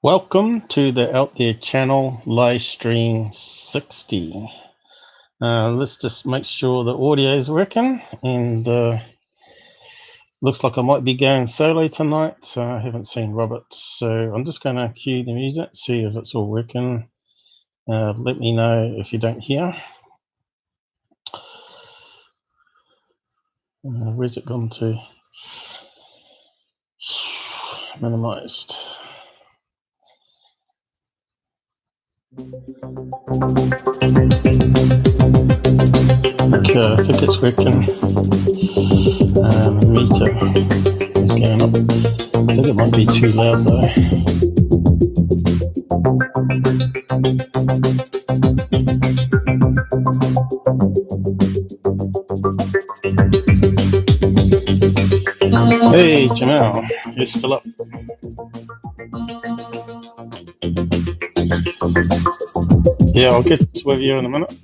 Welcome to the Out There channel live stream 60. Let's just make sure the audio is working, and looks like I might be going solo tonight. I haven't seen Robert, so I'm just going to cue the music, see if it's all working. Let me know if you don't hear. Where's it gone to? Minimized. Okay, I think it's working. Meter is going up. I think it might be too loud though. Hey Jamal, you're still up. Yeah, I'll get with you in a minute.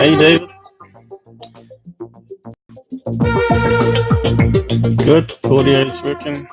Hey David. Good, audio is working.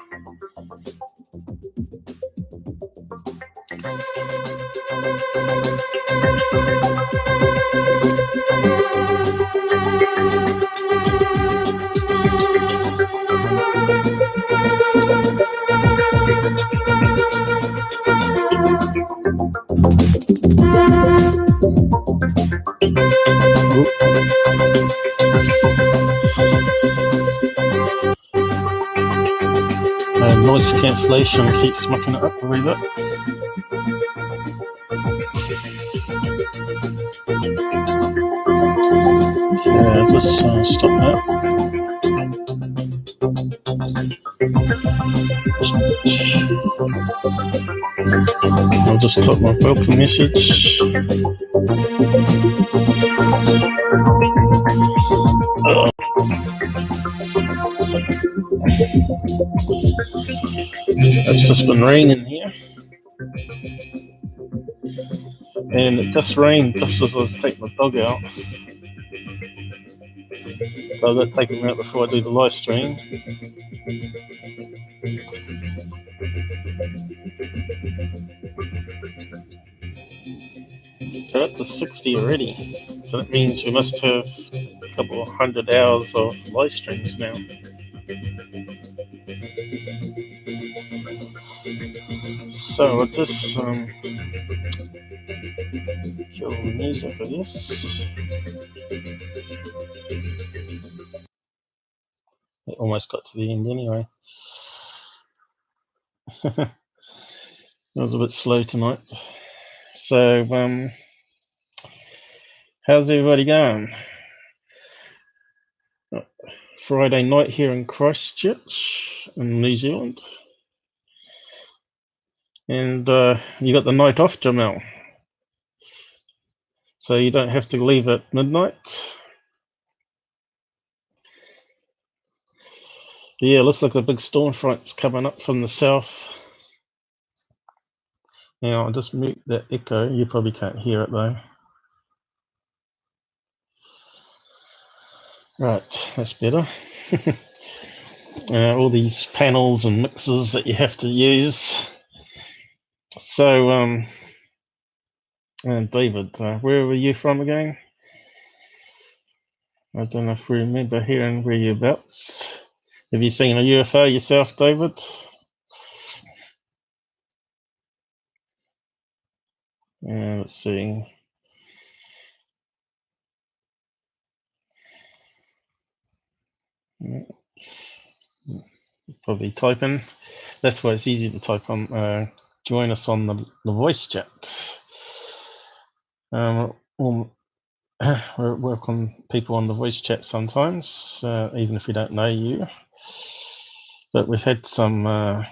Noise cancellation keeps mucking it up a wee bit. Yeah, just stop that. I'll just type my welcome message. It's just been raining here, and it just rained just as I was taking my dog out. So I've got to take him out before I do the live stream. So that's to 60 already. So that means we must have a couple of 100 hours of live streams now. So I'll just kill the music, I guess. It almost got to the end anyway. It was a bit slow tonight. So how's everybody going? Friday night here in Christchurch in New Zealand. And you got the night off, Jamal. So you don't have to leave at midnight. Yeah, looks like a big storm front's coming up from the south. Now I'll just mute that echo. You probably can't hear it though. Right, that's better. All these panels and mixers that you have to use. So, David, where were you from again? I don't know if we remember hearing whereabouts. Have you seen a UFO yourself, David? Let's see. probably type in. That's why it's easy to type on. Join us on the voice chat. We'll work on people on the voice chat sometimes, even if we don't know you. But we've had some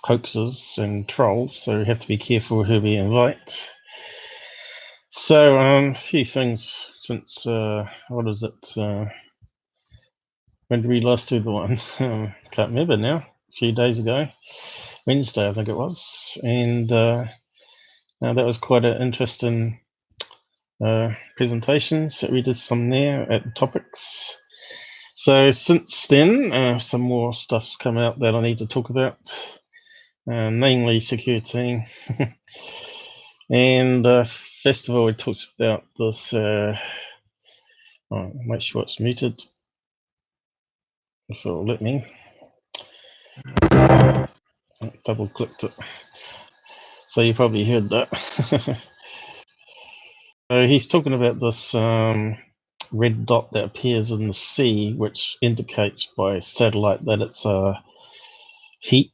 hoaxes and trolls, so we have to be careful who we invite. So a few things since what is it? When did we last do the one? Can't remember now. A few days ago, Wednesday I think it was, and that was quite an interesting presentations that we did some there at the topics. So since then, some more stuff's come out that I need to talk about, namely Secureteam. And first of all, we talked about this. Make sure it's muted. If it'll let me. Double clicked it. So you probably heard that. So he's talking about this red dot that appears in the sea, which indicates by satellite that it's a heat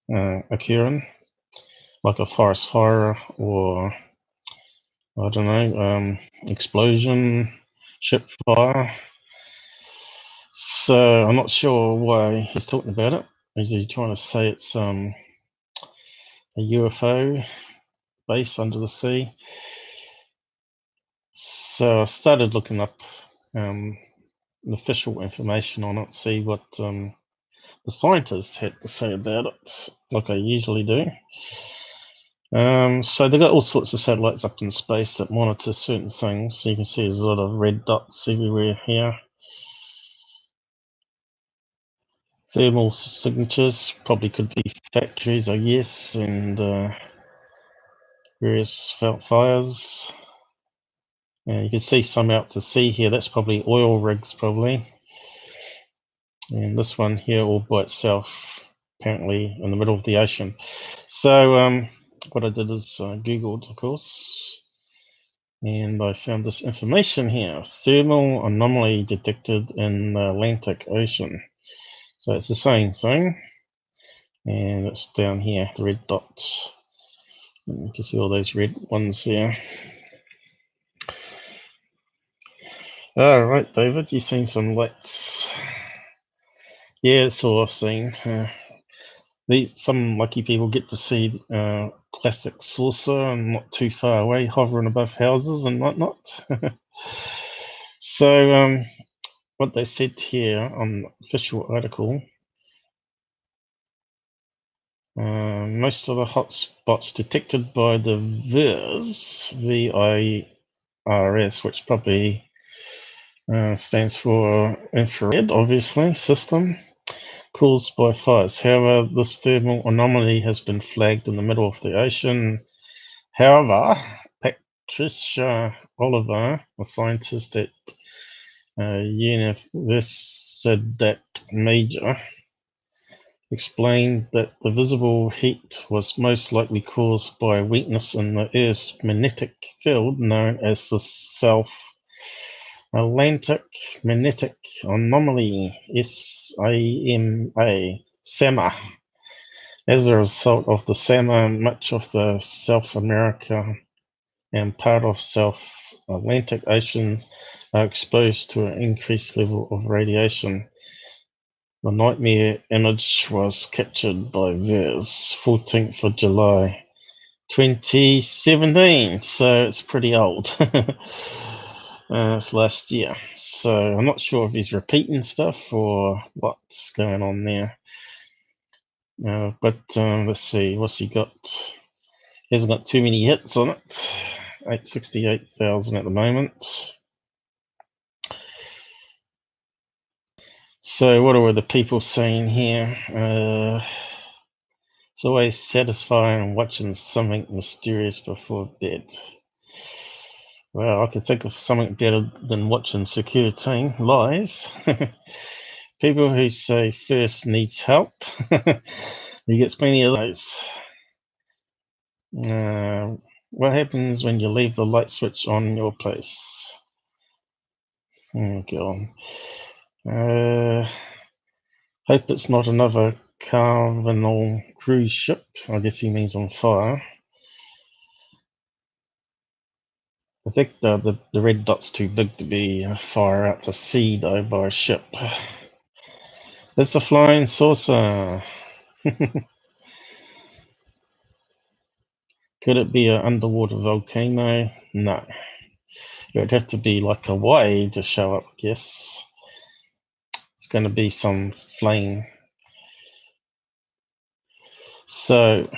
occurring, like a forest fire or I don't know, explosion, ship fire. So I'm not sure why he's talking about it. Is he trying to say it's a UFO base under the sea? So I started looking up official information on it, see what the scientists had to say about it, like I usually do. So they've got all sorts of satellites up in space that monitor certain things. So you can see there's a lot of red dots everywhere here. Thermal signatures probably could be factories, I guess, and various fires. You can see some out to sea here. That's probably oil rigs, probably. And this one here all by itself, apparently in the middle of the ocean. So what I did is Googled, of course, and I found this information here. Thermal anomaly detected in the Atlantic Ocean. So it's the same thing. And it's down here, the red dots. You can see all those red ones there. All right, David, you've seen some lights. Yeah, that's all I've seen. Some lucky people get to see classic saucer and not too far away, hovering above houses and whatnot. So what they said here on the official article, most of the hotspots detected by the VIRS, which probably stands for infrared, obviously, system, caused by fires. However, this thermal anomaly has been flagged in the middle of the ocean. However, Patricia Oliver, a scientist at Universidad Major, explained that the visible heat was most likely caused by a weakness in the Earth's magnetic field known as the South Atlantic Magnetic Anomaly, SAMA. As a result of the SAMA, much of the South America and part of South Atlantic Oceans are exposed to an increased level of radiation. The nightmare image was captured by VIRS, 14th of July 2017, so it's pretty old. It's last year, so I'm not sure if he's repeating stuff or what's going on there. But let's see, what's he got? He hasn't got too many hits on it. 868,000 at the moment. So what are the people saying here? It's always satisfying watching something mysterious before bed. Well, I could think of something better than watching Secureteam lies. People who say first needs help. He gets plenty of those. What happens when you leave the light switch on in your place? Oh, God. Hope it's not another Carnival cruise ship. I guess he means on fire. I think the red dot's too big to be fire out to sea, though, by a ship. It's a flying saucer. Could it be an underwater volcano? No. It would have to be like Hawaii to show up, I guess. It's going to be some flame. So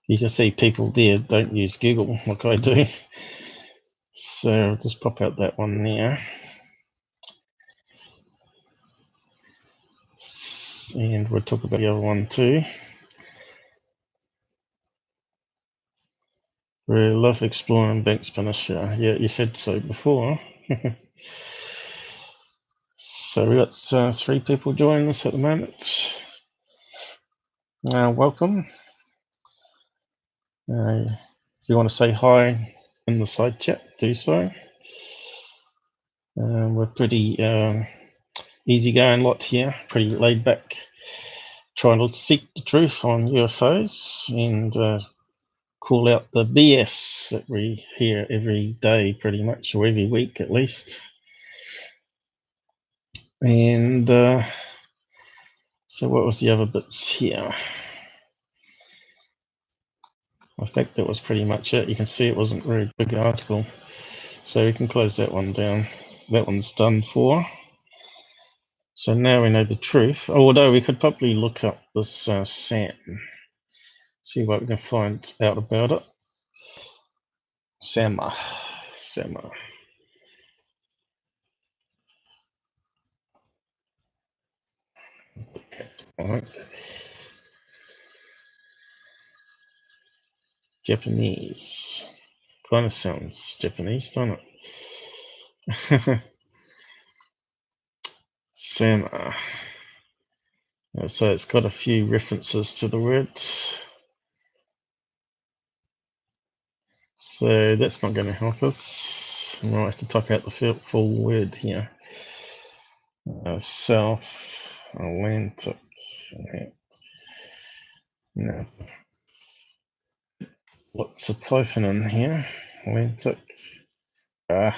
you can see people there don't use Google like I do. So I'll just pop out that one there. And we'll talk about the other one too. We love exploring Banks Peninsula. Yeah, you said so before. So we got 3 people joining us at the moment. Welcome. If you want to say hi in the side chat, do so. We're pretty easygoing lot here, pretty laid back, trying to seek the truth on UFOs and call out the BS that we hear every day pretty much, or every week at least. And so what was the other bits here? I think that was pretty much it. You can see it wasn't a very big article, so we can close that one down. That one's done for. So now we know the truth, although we could probably look up this SAM, see what we can find out about it. Sama. Okay. All right. Japanese. Kind of sounds Japanese, don't it? Sama. So it's got a few references to the word. So that's not going to help us. We'll have to type out the full word here. South Atlantic. No. What's the typhon in here? Atlantic. I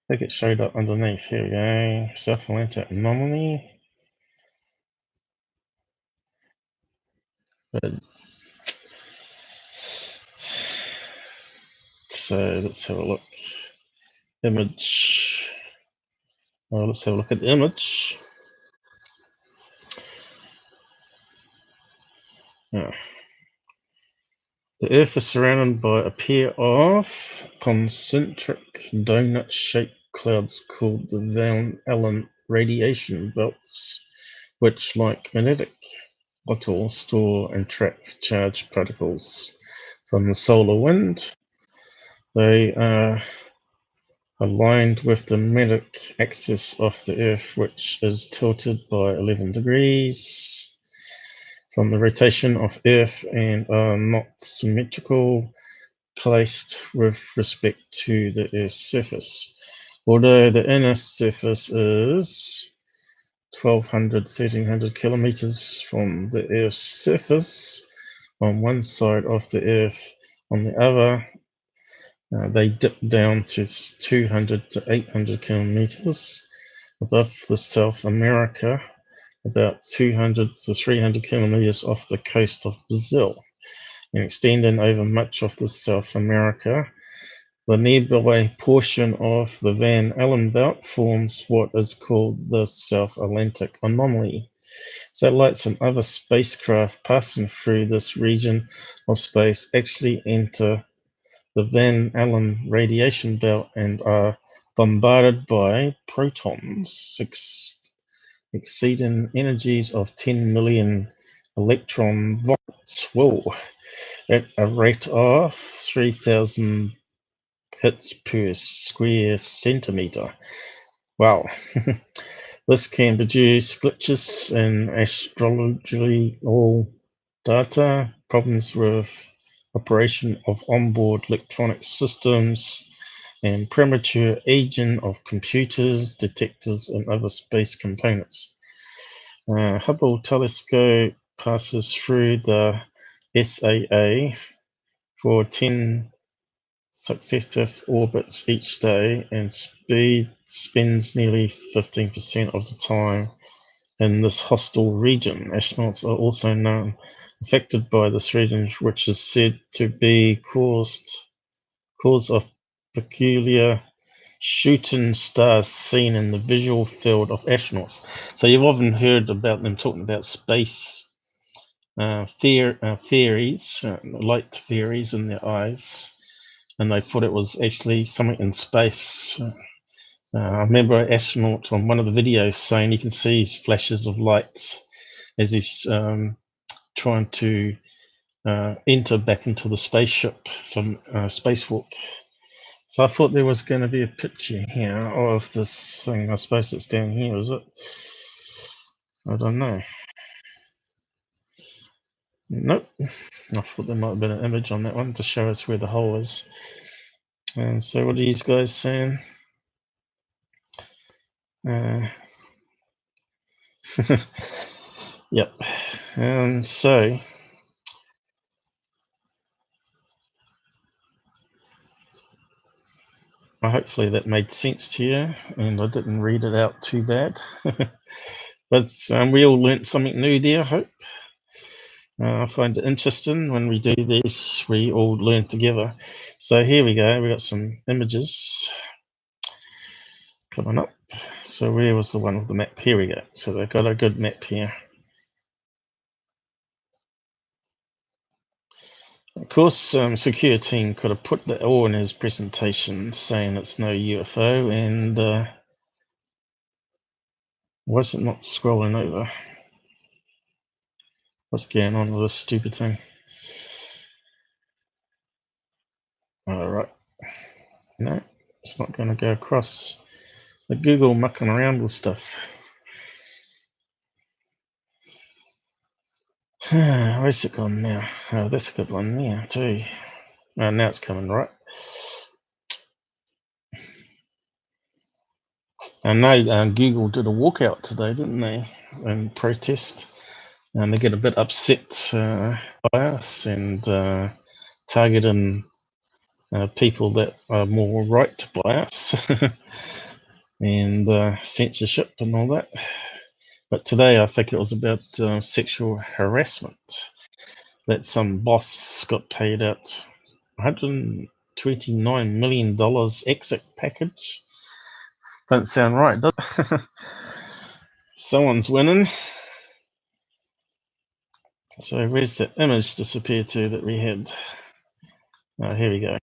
think it showed up underneath. Here we go. South Atlantic anomaly. But, so let's have a look. Image. Well, let's have a look at the image. Oh. The Earth is surrounded by a pair of concentric donut-shaped clouds called the Van Allen radiation belts, which, like magnetic bottles, store and trap charged particles from the solar wind. They are aligned with the magnetic axis of the Earth, which is tilted by 11 degrees from the rotation of Earth and are not symmetrical placed with respect to the Earth's surface. Although the inner surface is 1,200–1,300 kilometers from the Earth's surface on one side of the Earth, on the other they dip down to 200 to 800 kilometers above the South America, about 200 to 300 kilometers off the coast of Brazil, and extending over much of the South America. The nearby portion of the Van Allen belt forms what is called the South Atlantic anomaly. Satellites and other spacecraft passing through this region of space actually enter the Van Allen radiation belt and are bombarded by protons exceeding energies of 10 million electron volts. Whoa, at a rate of 3,000 hits per square centimeter. Wow. This can produce glitches in astrological data, problems with operation of onboard electronic systems, and premature aging of computers, detectors, and other space components. Hubble telescope passes through the SAA for 10 successive orbits each day, and spends nearly 15% of the time in this hostile region. Astronauts are also known affected by this region, which is said to be cause of peculiar shooting stars seen in the visual field of astronauts. So you've often heard about them talking about space theories, light theories in their eyes, and they thought it was actually something in space. I remember an astronaut on one of the videos saying you can see flashes of light as he's trying to enter back into the spaceship from spacewalk. So I thought there was going to be a picture here of this thing. I suppose it's down here, is it? I don't know. Nope. I thought there might have been an image on that one to show us where the hole is. And so what are these guys saying? Yep. So hopefully that made sense to you, and I didn't read it out too bad. But we all learnt something new there, I hope. I find it interesting when we do this, we all learn together. So here we go, we got some images coming up. So where was the one with the map? Here we go. So they've got a good map here. Of course, Secureteam could have put that all in his presentation saying it's no UFO, and why is it not scrolling over? What's going on with this stupid thing? Alright. No, it's not going to go across. The Google mucking around with stuff. Where's it gone now? Oh, that's a good one there too. Now it's coming, right? I know Google did a walkout today, didn't they? In protest. And they get a bit upset by us and targeting people that are more right to buy us and censorship and all that. But today I think it was about sexual harassment, that some boss got paid out $129 million exit package. Don't sound right, does it? Someone's winning. So where's that image disappear to that we had? Oh, here we go.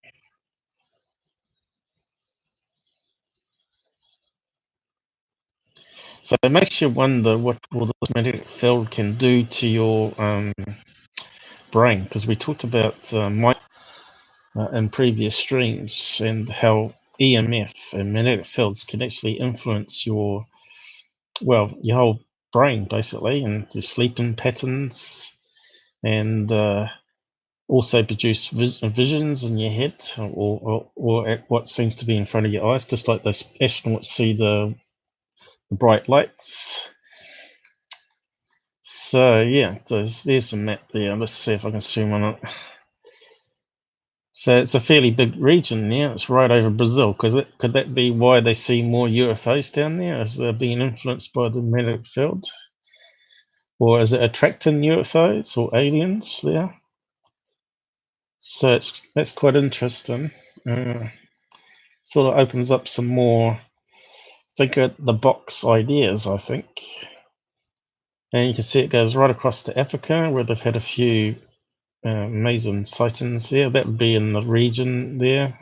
So it makes you wonder what all this magnetic field can do to your brain, because we talked about in previous streams and how EMF and magnetic fields can actually influence your whole brain basically, and your sleeping patterns, and also produce visions in your head or at what seems to be in front of your eyes, just like those astronauts see the bright lights. So yeah, there's a map there. Let's see if I can zoom on it. So it's a fairly big region now. It's right over Brazil. Could that be why they see more UFOs down there? Is they're being influenced by the magnetic field? Or is it attracting UFOs or aliens there? So that's quite interesting. Sort of opens up some more think of the box ideas, I think. And you can see it goes right across to Africa, where they've had a few amazing sightings there. That would be in the region there,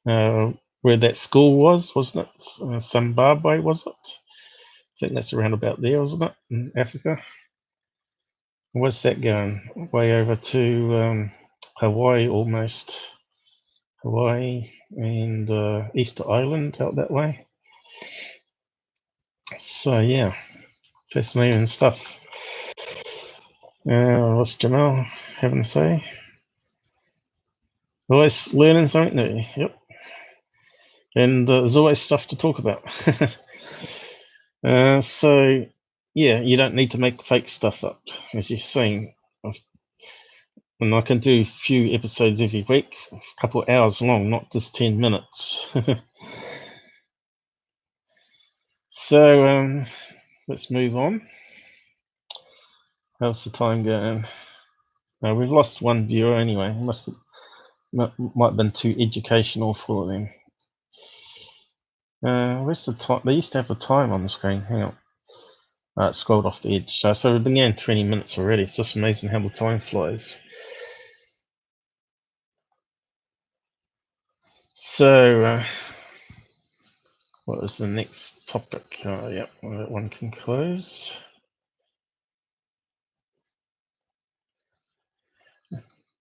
where that school was, wasn't it? Zimbabwe, was it? I think that's around about there, wasn't it? In Africa. Where's that going? Way over to Hawaii almost. Hawaii and Easter Island out that way. So yeah, fascinating stuff. What's Jamal having to say? Always learning something new. Yep. and there's always stuff to talk about. So, yeah, you don't need to make fake stuff up, as you've seen. And I can do a few episodes every week, a couple of hours long, not just 10 minutes. So, let's move on. How's the time going? We've lost one viewer anyway. Might have been too educational for them. Where's the time? They used to have the time on the screen. Hang on. It scrolled off the edge. So we've been going 20 minutes already. It's just amazing how the time flies. So, what is the next topic? Yep, that one can close.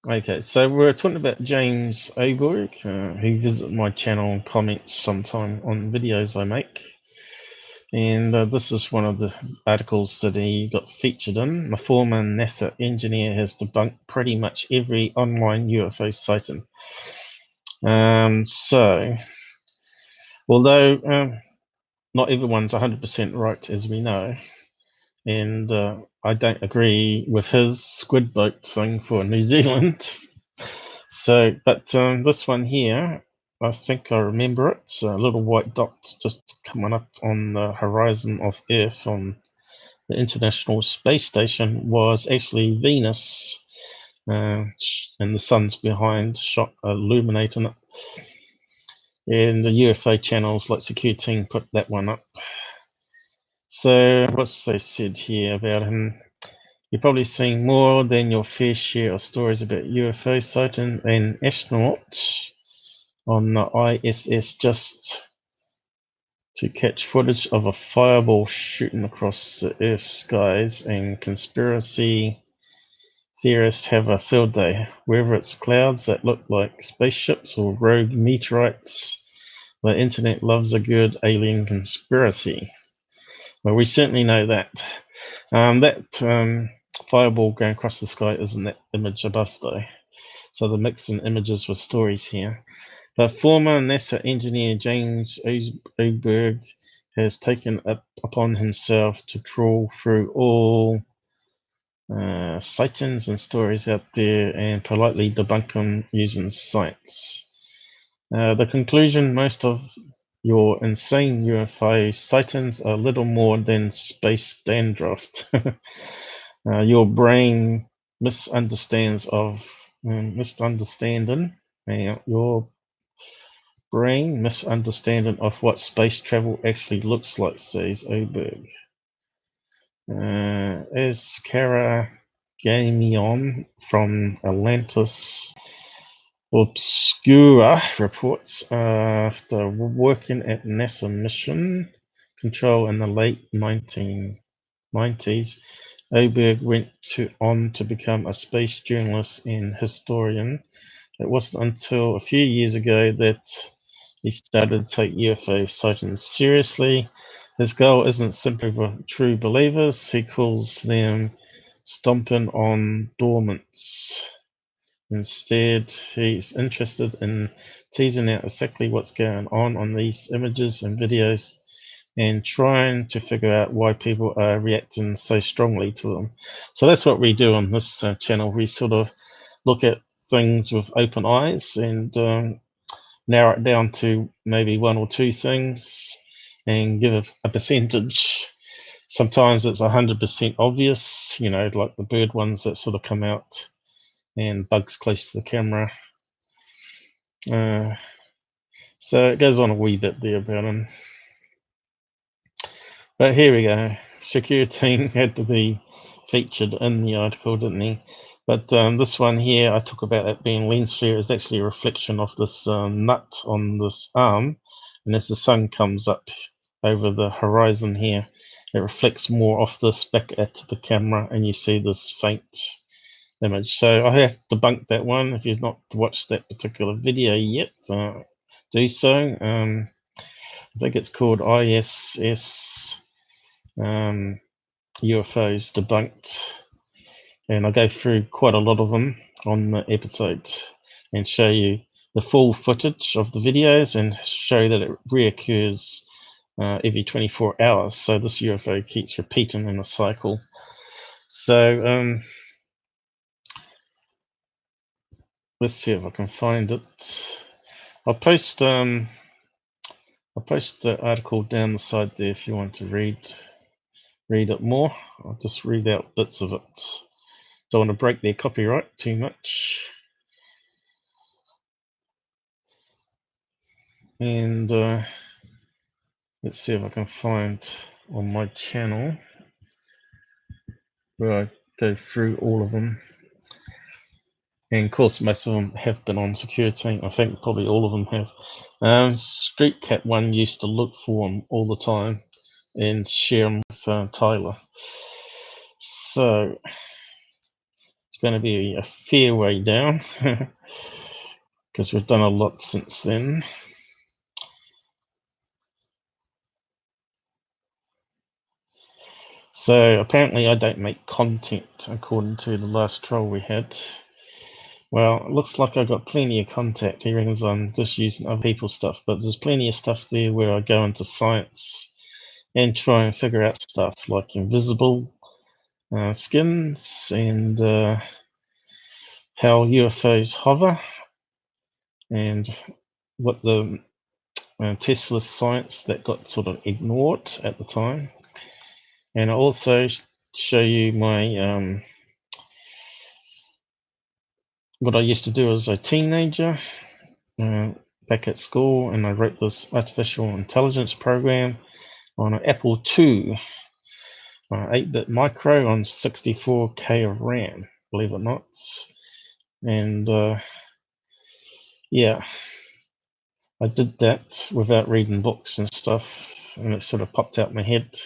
Okay, so we're talking about James Oberg, who visited my channel and comments sometime on videos I make. And this is one of the articles that he got featured in. A former NASA engineer has debunked pretty much every online UFO sighting. So, although not everyone's 100% right, as we know, and I don't agree with his squid boat thing for New Zealand. So, but this one here, I think I remember it. It's a little white dot just coming up on the horizon of Earth on the International Space Station was actually Venus, and the sun's behind, illuminating it. And the UFO channels like Secureteam put that one up. So what's they said here about him? You're probably seeing more than your fair share of stories about UFO sighting and astronauts on the ISS just to catch footage of a fireball shooting across the Earth's skies, and conspiracy theorists have a field day. Whether it's clouds that look like spaceships or rogue meteorites, the internet loves a good alien conspiracy. Well, we certainly know that. That fireball going across the sky isn't that image above, though. So they're mixing images with stories here. But former NASA engineer James Oberg has taken it upon himself to trawl through all sightings and stories out there and politely debunk them using science. The conclusion: most of your insane UFO sightings are little more than space dandruff. Your brain misunderstands of your brain misunderstanding of what space travel actually looks like, says Oberg. As Cara Gamion from Atlantis Obscura reports, after working at NASA Mission Control in the late 1990s, Oberg went on to become a space journalist and historian. It wasn't until a few years ago that he started to take UFO sightings seriously. His goal isn't simply for true believers. He calls them stomping on dormants. Instead, he's interested in teasing out exactly what's going on these images and videos and trying to figure out why people are reacting so strongly to them. So that's what we do on this channel. We sort of look at things with open eyes and narrow it down to maybe one or two things and give a percentage. Sometimes it's 100% obvious, like the bird ones that sort of come out and bugs close to the camera. So it goes on a wee bit there about him. But here we go. Secureteam had to be featured in the article, didn't he? But this one here, I talk about it being lens flare, is actually a reflection of this nut on this arm. And as the sun comes up over the horizon here, it reflects more off this back at the camera, and you see this faint image. So I have debunked that one. If you've not watched that particular video yet, do so. I think it's called ISS UFOs Debunked, and I go through quite a lot of them on the episode and show you the full footage of the videos and show that it reoccurs every 24 hours. So this UFO keeps repeating in a cycle. So let's see if I can find it. I'll post the article down the side there if you want to read it more. I'll just read out bits of it. Don't want to break their copyright too much. And let's see if I can find on my channel where I go through all of them. And of course, most of them have been on Secureteam. I think probably all of them have. Street Cat One used to look for them all the time and share them with Tyler. So it's going to be a fair way down because we've done a lot since then. So apparently I don't make content according to the last troll we had. Well, it looks like I got plenty of contact. He reckons I'm just using other people's stuff, but there's plenty of stuff there where I go into science and try and figure out stuff like invisible skins and how UFOs hover and what the Tesla science that got sort of ignored at the time. And I also show you my what I used to do as a teenager back at school, and I wrote this artificial intelligence program on an Apple II 8-bit micro on 64K of RAM, believe it or not. And yeah, I did that without reading books and stuff, and it sort of popped out my head.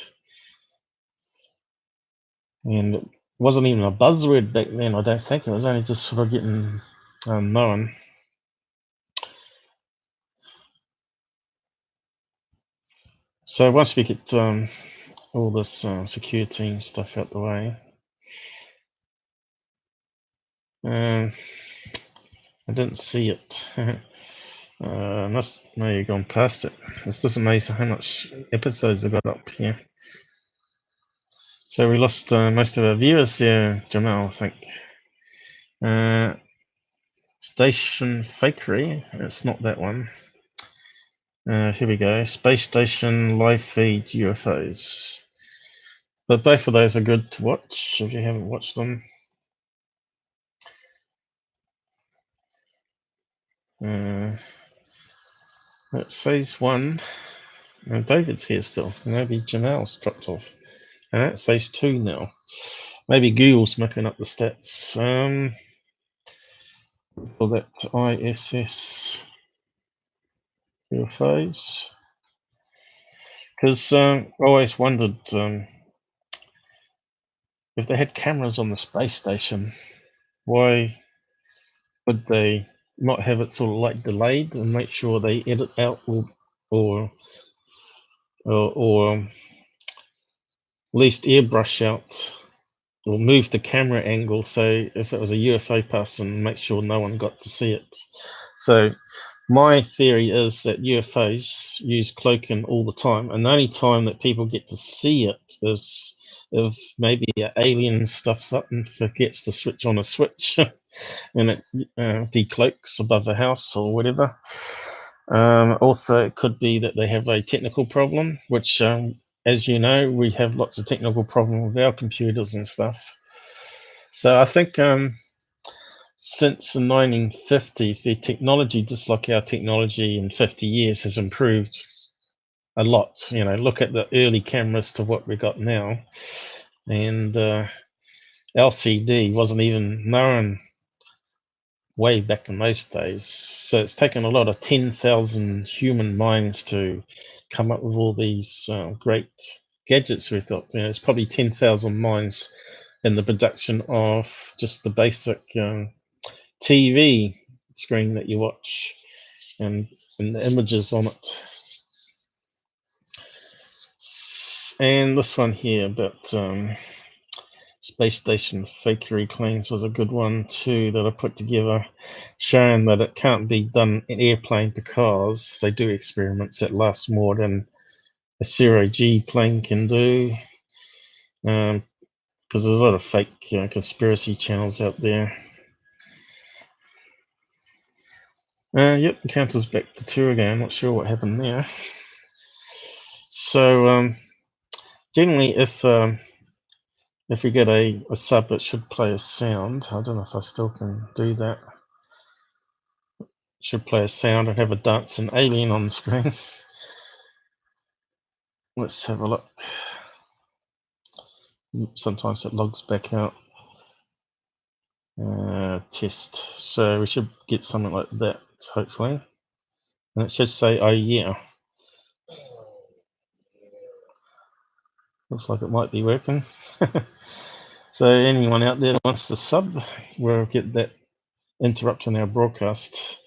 And it wasn't even a buzzword back then, I don't think. It was only just sort of getting known. So once we get all this Secureteam stuff out the way, I didn't see it. No, you've gone past it. It's just amazing how much episodes I got up here. So we lost most of our viewers there, Jamal, I think. Station Fakery, it's not that one. Here we go, Space Station Live Feed UFOs. But both of those are good to watch if you haven't watched them. It says one. David's here still. Maybe Jamal's dropped off. It says two now. Maybe Google's making up the stats. For that ISS UFOs. Because I always wondered if they had cameras on the space station, why would they not have it sort of like delayed and make sure they edit out or at least airbrush out or move the camera angle so if it was a UFO person, make sure no one got to see it. So my theory is that UFOs use cloaking all the time, and the only time that people get to see it is if maybe an alien stuffs up and forgets to switch on a switch and it decloaks above a house or whatever. Also, it could be that they have a technical problem, which, as you know, we have lots of technical problems with our computers and stuff. So I think since the 1950s, the technology, just like our technology in 50 years, has improved a lot. You know, look at the early cameras to what we got now. And LCD wasn't even known way back in those days. So it's taken a lot of 10,000 human minds to come up with all these great gadgets we've got. You know, it's probably 10,000 minds in the production of just the basic TV screen that you watch and the images on it. And this one here about space station fakery claims was a good one too that I put together, showing that it can't be done in airplane because they do experiments that last more than a zero-G plane can do. Because there's a lot of fake conspiracy channels out there. Yep, the counter's back to 2 again. I'm not sure what happened there. So generally, if we get a sub, it should play a sound. I don't know if I still can do that. It should play a sound and have a dancing alien on the screen. Let's have a look. Sometimes it logs back out. Test. So we should get something like that, hopefully. And it should say, oh yeah. Looks like it might be working. So anyone out there that wants to sub, we'll get that interrupting our broadcast.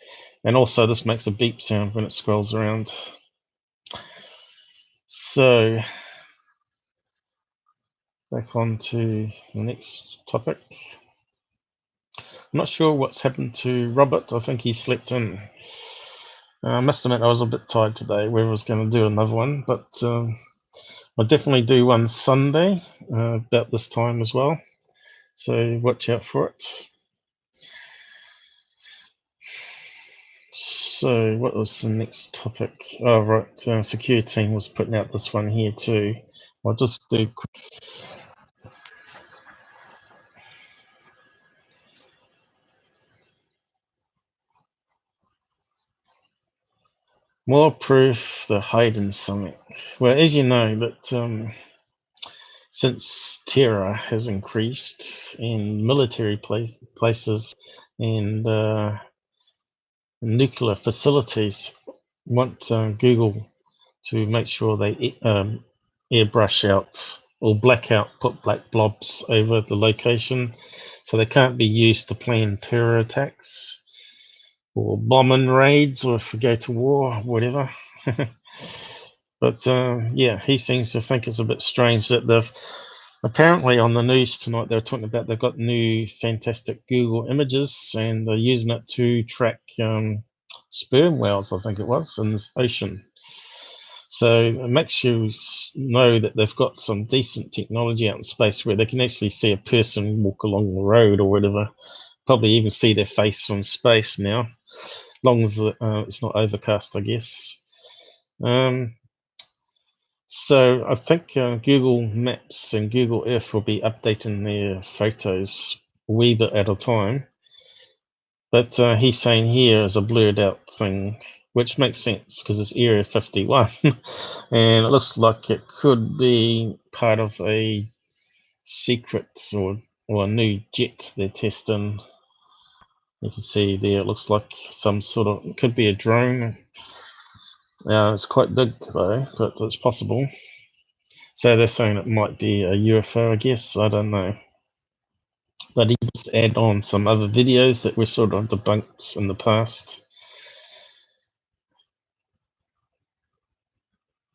And also this makes a beep sound when it scrolls around. So back on to the next topic. I'm not sure what's happened to Robert. I think he slept in. I must admit I was a bit tired today, whether I was going to do another one, but I'll definitely do one Sunday about this time as well. So watch out for it. So what was the next topic? Oh, right. Secureteam was putting out this one here too. I'll just do more proof they're hiding something. Well, as you know, that since terror has increased in military places and nuclear facilities, want Google to make sure they airbrush out or black out, put black blobs over the location so they can't be used to plan terror attacks or bombing raids or if we go to war, whatever. But yeah, he seems to think it's a bit strange that they've apparently on the news tonight they're talking about they've got new fantastic Google images and they're using it to track sperm whales, I think it was, in the ocean. So it makes you know that they've got some decent technology out in space where they can actually see a person walk along the road or whatever. Probably even see their face from space now, as long as it's not overcast, I guess. So I think Google Maps and Google Earth will be updating their photos a wee bit at a time. But he's saying here is a blurred out thing, which makes sense because it's Area 51. And it looks like it could be part of a secret or a new jet they're testing. You can see there, it looks like some sort of, it could be a drone. It's quite big though, but it's possible. So they're saying it might be a UFO, I guess. I don't know. But he does add on some other videos that were sort of debunked in the past.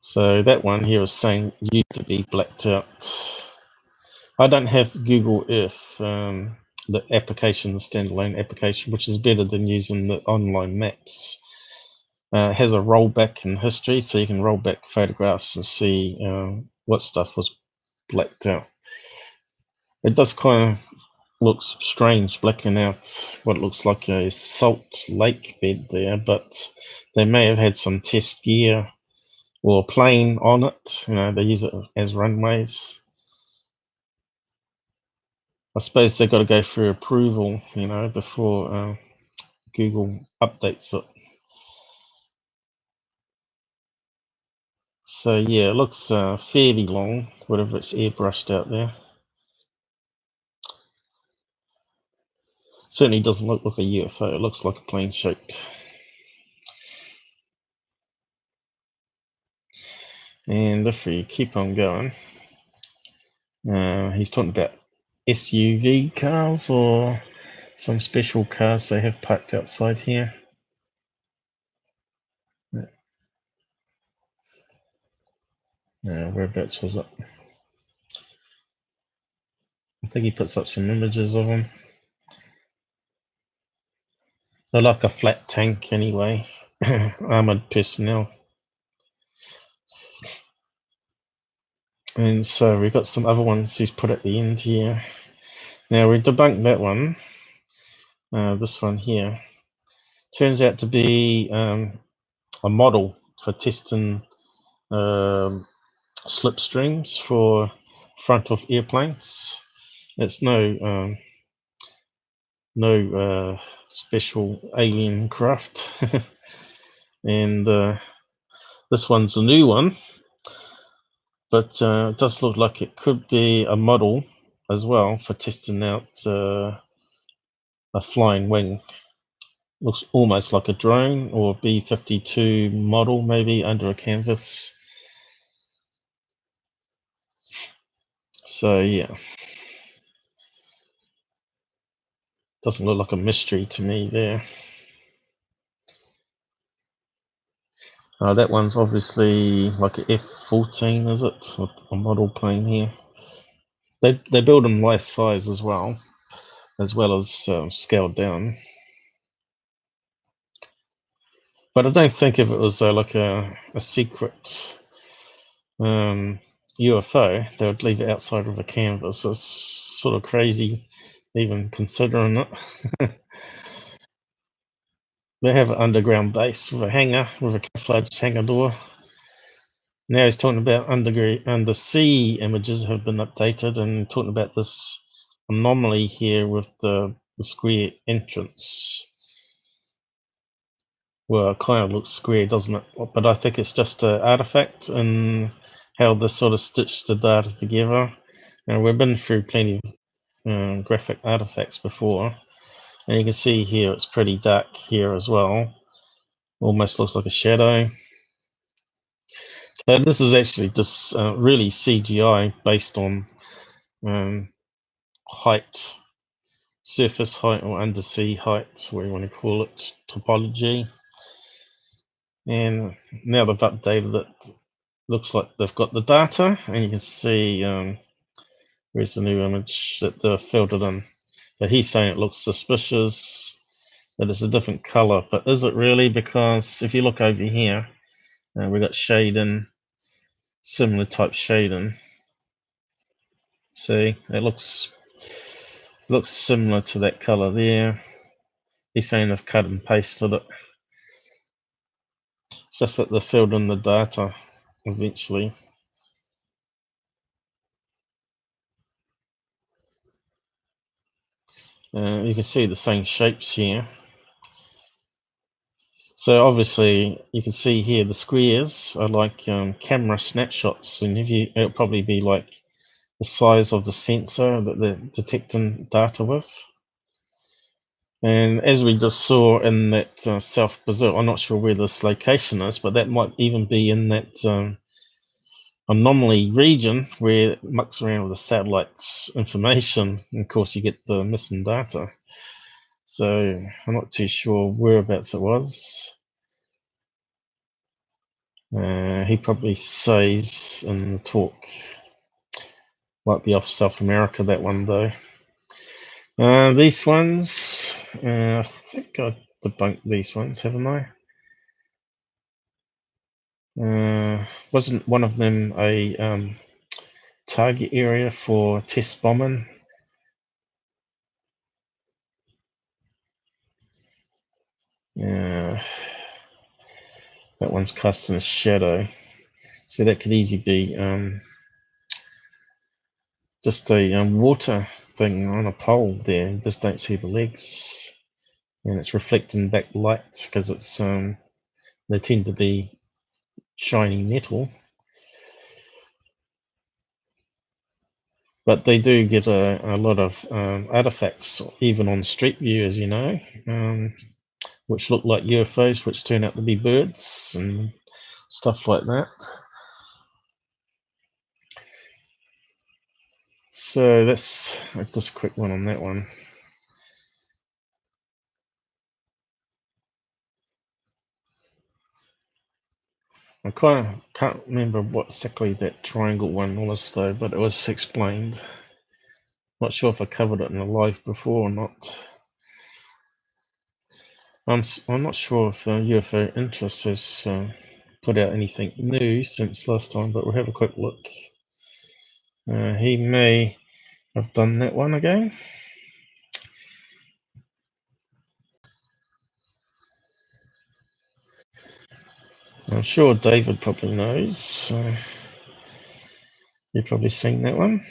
So that one here was saying you to be blacked out. I don't have Google Earth, the application, the standalone application, which is better than using the online maps. It has a rollback in history, so you can roll back photographs and see what stuff was blacked out. It does kind of looks strange blacking out what looks like a salt lake bed there, but they may have had some test gear or a plane on it. You know, they use it as runways. I suppose they've got to go through approval, you know, before Google updates it. So yeah, it looks fairly long, whatever it's airbrushed out there. Certainly doesn't look like a UFO, it looks like a plane shape. And if we keep on going, he's talking about SUV cars or some special cars they have parked outside here. Whereabouts was it? I I think he puts up some images of them. They're like a flat tank anyway. Armored personnel. And so we've got some other ones he's put at the end here. Now we debunked that one. This one here turns out to be a model for testing slipstreams for front of airplanes. It's no special alien craft. And this one's a new one, but it does look like it could be a model as well for testing out a flying wing. Looks almost like a drone or B-52 model, maybe under a canvas. So yeah, doesn't look like a mystery to me there. That one's obviously like a F-14, is it? A model plane here. They build them life size as well as scaled down. But I don't think if it was like a secret UFO, they would leave it outside of a canvas. It's sort of crazy, even considering it. They have an underground base with a hangar, with a camouflaged hangar door. Now he's talking about undersea images have been updated, and talking about this anomaly here with the square entrance. Well, it kind of looks square, doesn't it? But I think it's just an artifact and how they sort of stitched the data together. And we've been through plenty of graphic artifacts before. And you can see here it's pretty dark here as well. Almost looks like a shadow. So this is actually just really CGI based on height, surface height or undersea height, whatever you want to call it, topology. And now they've updated it. Looks like they've got the data, and you can see where's the new image that they've filled it in. But he's saying it looks suspicious, that it's a different color. But is it really? Because if you look over here, we've got shading, similar type shading. See, it looks similar to that color there. He's saying they've cut and pasted it. It's just that they filled in the data eventually. You can see the same shapes here. So obviously you can see here the squares are like camera snapshots, and it'll probably be like the size of the sensor that they're detecting data with. And as we just saw in that South Brazil, I'm not sure where this location is, but that might even be in that anomaly region where it mucks around with the satellite's information. And of course, you get the missing data. So I'm not too sure whereabouts it was. He probably says in the talk. Might be off South America, that one though. These ones, I think I debunked these ones, haven't I? Wasn't one of them a target area for test bombing? That one's casting a shadow, so that could easily be just a water thing on a pole there. You just don't see the legs, and it's reflecting back light because it's they tend to be shiny metal. But they do get a lot of artifacts, even on Street View, as you know, which look like UFOs, which turn out to be birds and stuff like that. So that's just a quick one on that one. I kind of can't remember what exactly that triangle one was though, but it was explained. Not sure if I covered it in a live before or not. I'm not sure if UFO Interest has put out anything new since last time, but we'll have a quick look. He may have done that one again. I'm sure David probably knows. You've probably seen that one.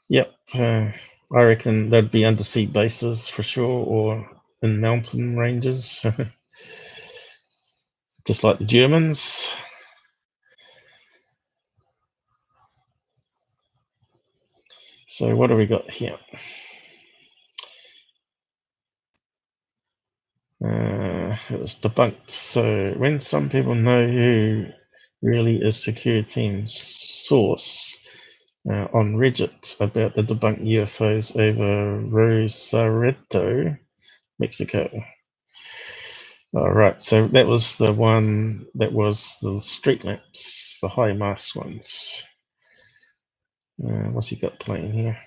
Yep. I reckon that'd be undersea bases for sure, or in mountain ranges, just like the Germans. So what do we got here? It was debunked. So when some people know who really is Secureteam's source on Reddit about the debunked UFOs over Rosarito, Mexico. All right, so that was the one that was the street lamps, the high mast ones. What's he got playing here?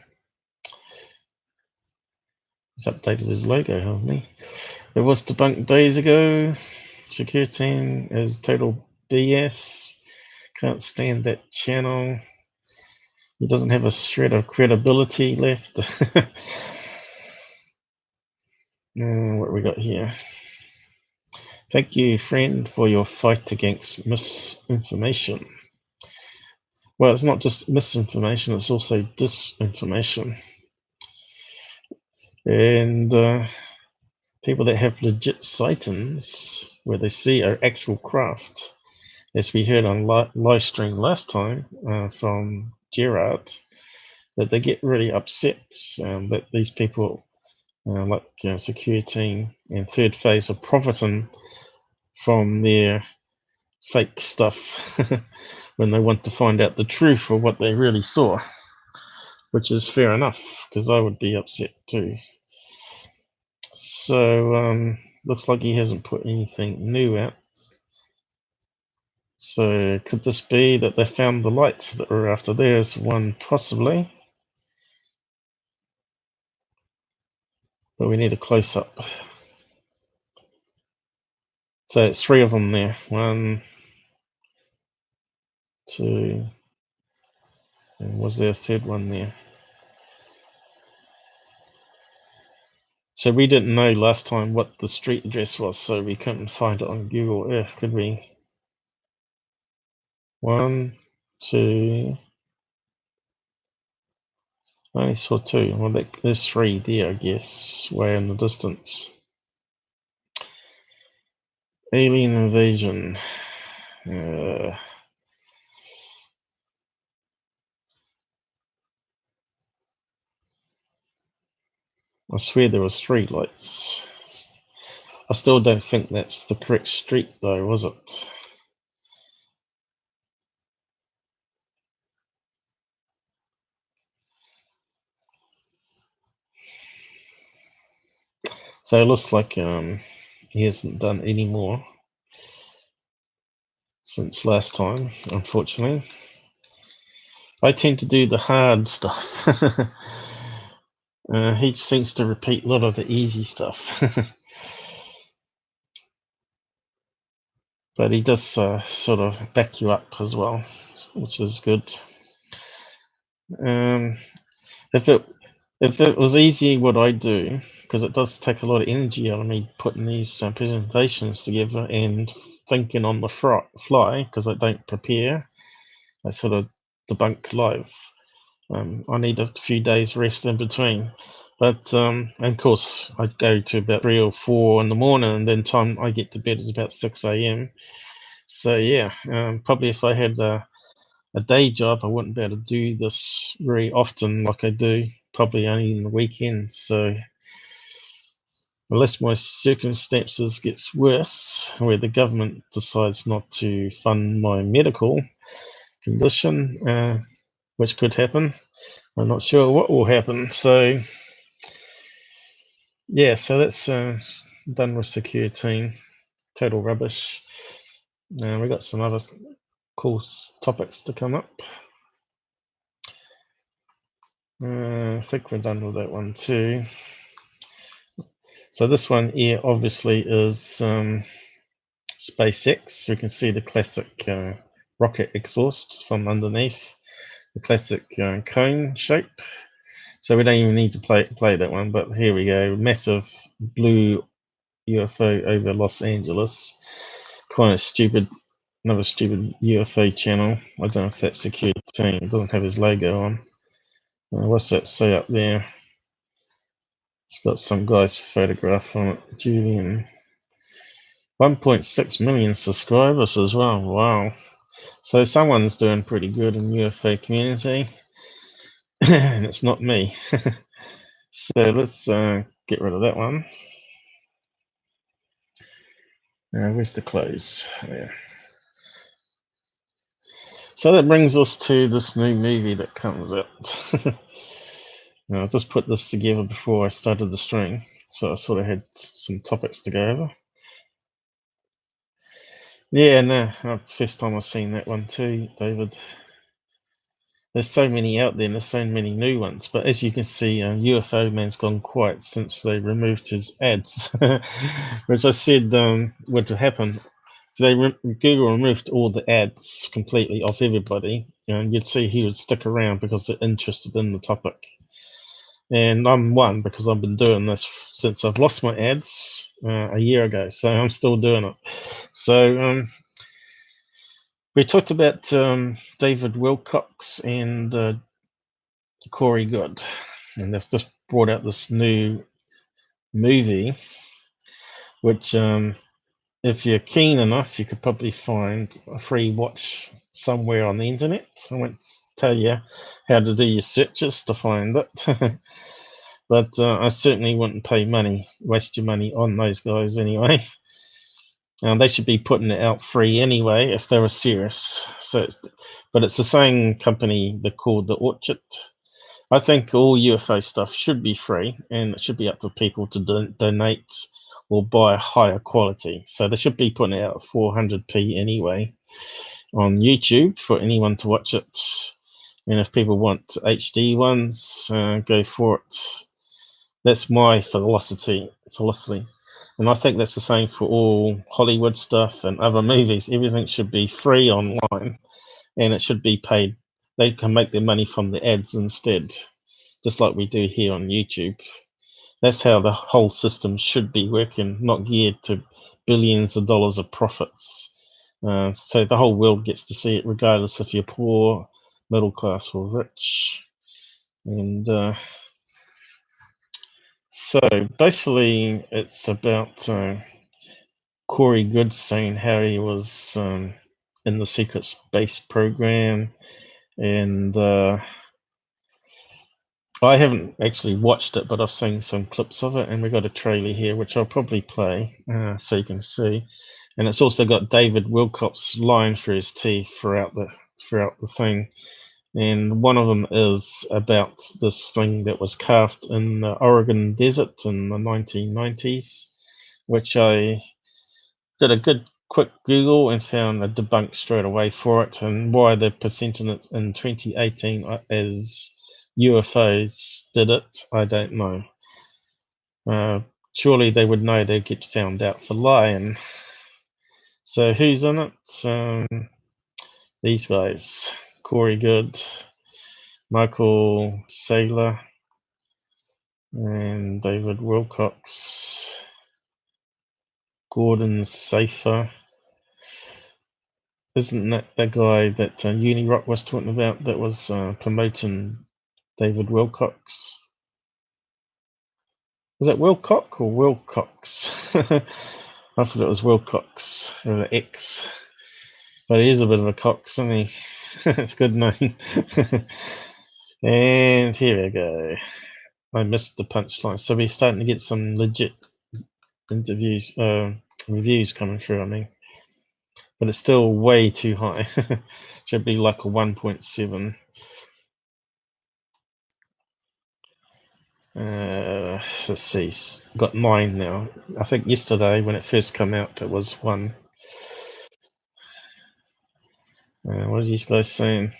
He's updated his logo, hasn't he? It was debunked days ago. Secureteam is total BS. Can't stand that channel. He doesn't have a shred of credibility left. What we got here? Thank you, friend, for your fight against misinformation. Well, it's not just misinformation, it's also disinformation. And people that have legit sightings where they see our actual craft, as we heard on live stream last time from Gerard, that they get really upset that these people like Secureteam and Third Phase are profiting from their fake stuff when they want to find out the truth of what they really saw, which is fair enough, because I would be upset too. So looks like he hasn't put anything new out. So could this be that they found the lights that were after? There's one possibly, but we need a close-up. So it's 3 of them there. 1, 2, and was there a third one there? So we didn't know last time what the street address was, so we couldn't find it on Google Earth, could we? 1, 2. I only saw 2. Well, there's 3 there, I guess, way in the distance. Alien invasion. I swear there was 3 lights. I still don't think that's the correct street, though, was it? So it looks like he hasn't done any more since last time, unfortunately. I tend to do the hard stuff. He seems to repeat a lot of the easy stuff. But he does sort of back you up as well, which is good. If it was easy, what I do, because it does take a lot of energy out of me putting these presentations together and thinking on the fly, because I don't prepare. I sort of debunk live. I need a few days rest in between. But and of course, I go to about 3 or 4 in the morning, and then time I get to bed is about 6 a.m. So yeah, probably if I had a day job, I wouldn't be able to do this very often like I do, probably only in the weekends. So unless my circumstances gets worse, where the government decides not to fund my medical condition, which could happen, I'm not sure what will happen. So yeah, so that's done with Secureteam. Total rubbish. We got some other cool topics to come up. I think we're done with that one too. So this one here obviously is SpaceX. We can see the classic rocket exhaust from underneath, the classic cone shape. So we don't even need to play that one, but here we go. Massive blue UFO over Los Angeles. Kind of stupid, another stupid UFO channel. I don't know if that's Secureteam. It doesn't have his logo on. What's that say up there? It's got some guy's photograph on it. Julian. 1.6 million subscribers as well. Wow. So someone's doing pretty good in the UFO community. And it's not me. So let's get rid of that one. Where's the close? There. So that brings us to this new movie that comes out. Now, I just put this together before I started the stream, so I sort of had some topics to go over. Yeah, no, first time I've seen that one too, David. There's so many out there, and there's so many new ones. But as you can see, UFO Man's gone quiet since they removed his ads, which I said would happen. If Google removed all the ads completely off everybody, you'd see he would stick around because they're interested in the topic. And I'm one because I've been doing this since I've lost my ads a year ago, so I'm still doing it. So we talked about David Wilcox and Corey Goode, and they've just brought out this new movie, which if you're keen enough, you could probably find a free watch somewhere on the internet. I won't tell you how to do your searches to find it. But I certainly wouldn't waste your money on those guys anyway. They should be putting it out free anyway if they were serious. But it's the same company they're called the Orchard. I think all UFO stuff should be free, and it should be up to people to donate or buy higher quality. So they should be putting it out at 400p anyway on YouTube for anyone to watch it. And if people want HD ones, go for it. That's my philosophy. And I think that's the same for all Hollywood stuff and other movies. Everything should be free online, and it should be paid. They can make their money from the ads instead, just like we do here on YouTube. That's how the whole system should be working, not geared to billions of dollars of profits. So the whole world gets to see it, regardless if you're poor, middle class, or rich. And so basically, it's about Corey Goode saying how he was in the secret space program, and I haven't actually watched it, but I've seen some clips of it, and we've got a trailer here, which I'll probably play so you can see. And it's also got David Wilcox lying through his teeth throughout the thing. And one of them is about this thing that was carved in the Oregon desert in the 1990s, which I did a good quick Google and found a debunk straight away for it, and why they're presenting it in 2018 as UFOs did it, I don't know. Surely they would know they'd get found out for lying. So who's in it? These guys: Corey Goode, Michael Saylor, and David Wilcox, Gordon Safer. Isn't that the guy that Unirock was talking about that was promoting David Wilcox? Is it Wilcock or Wilcox? I thought it was Wilcox with an X. But he is a bit of a cox, isn't he? It's a good name. And here we go. I missed the punchline. So we're starting to get some legit reviews coming through, I mean. But it's still way too high. Should be like a 1.7. Let's see, got 9 now. I think yesterday when it first came out it was 1. What are these guys saying?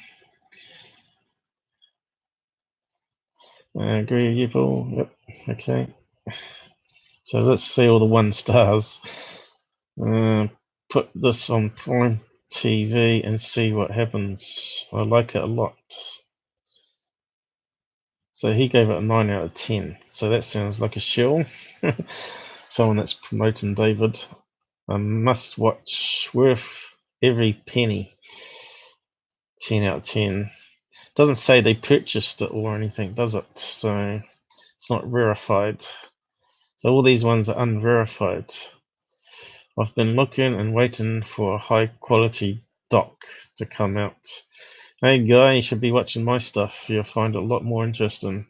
Agree with you, Paul. Yep. Okay. So let's see all the 1 stars. Put this on Prime TV and see what happens. I like it a lot. So he gave it a 9 out of 10. So that sounds like a shill. Someone that's promoting David. A must watch, worth every penny. 10 out of 10. Doesn't say they purchased it or anything, does it? So it's not verified. So all these ones are unverified. I've been looking and waiting for a high quality doc to come out. Hey guy, you should be watching my stuff. You'll find it a lot more interesting.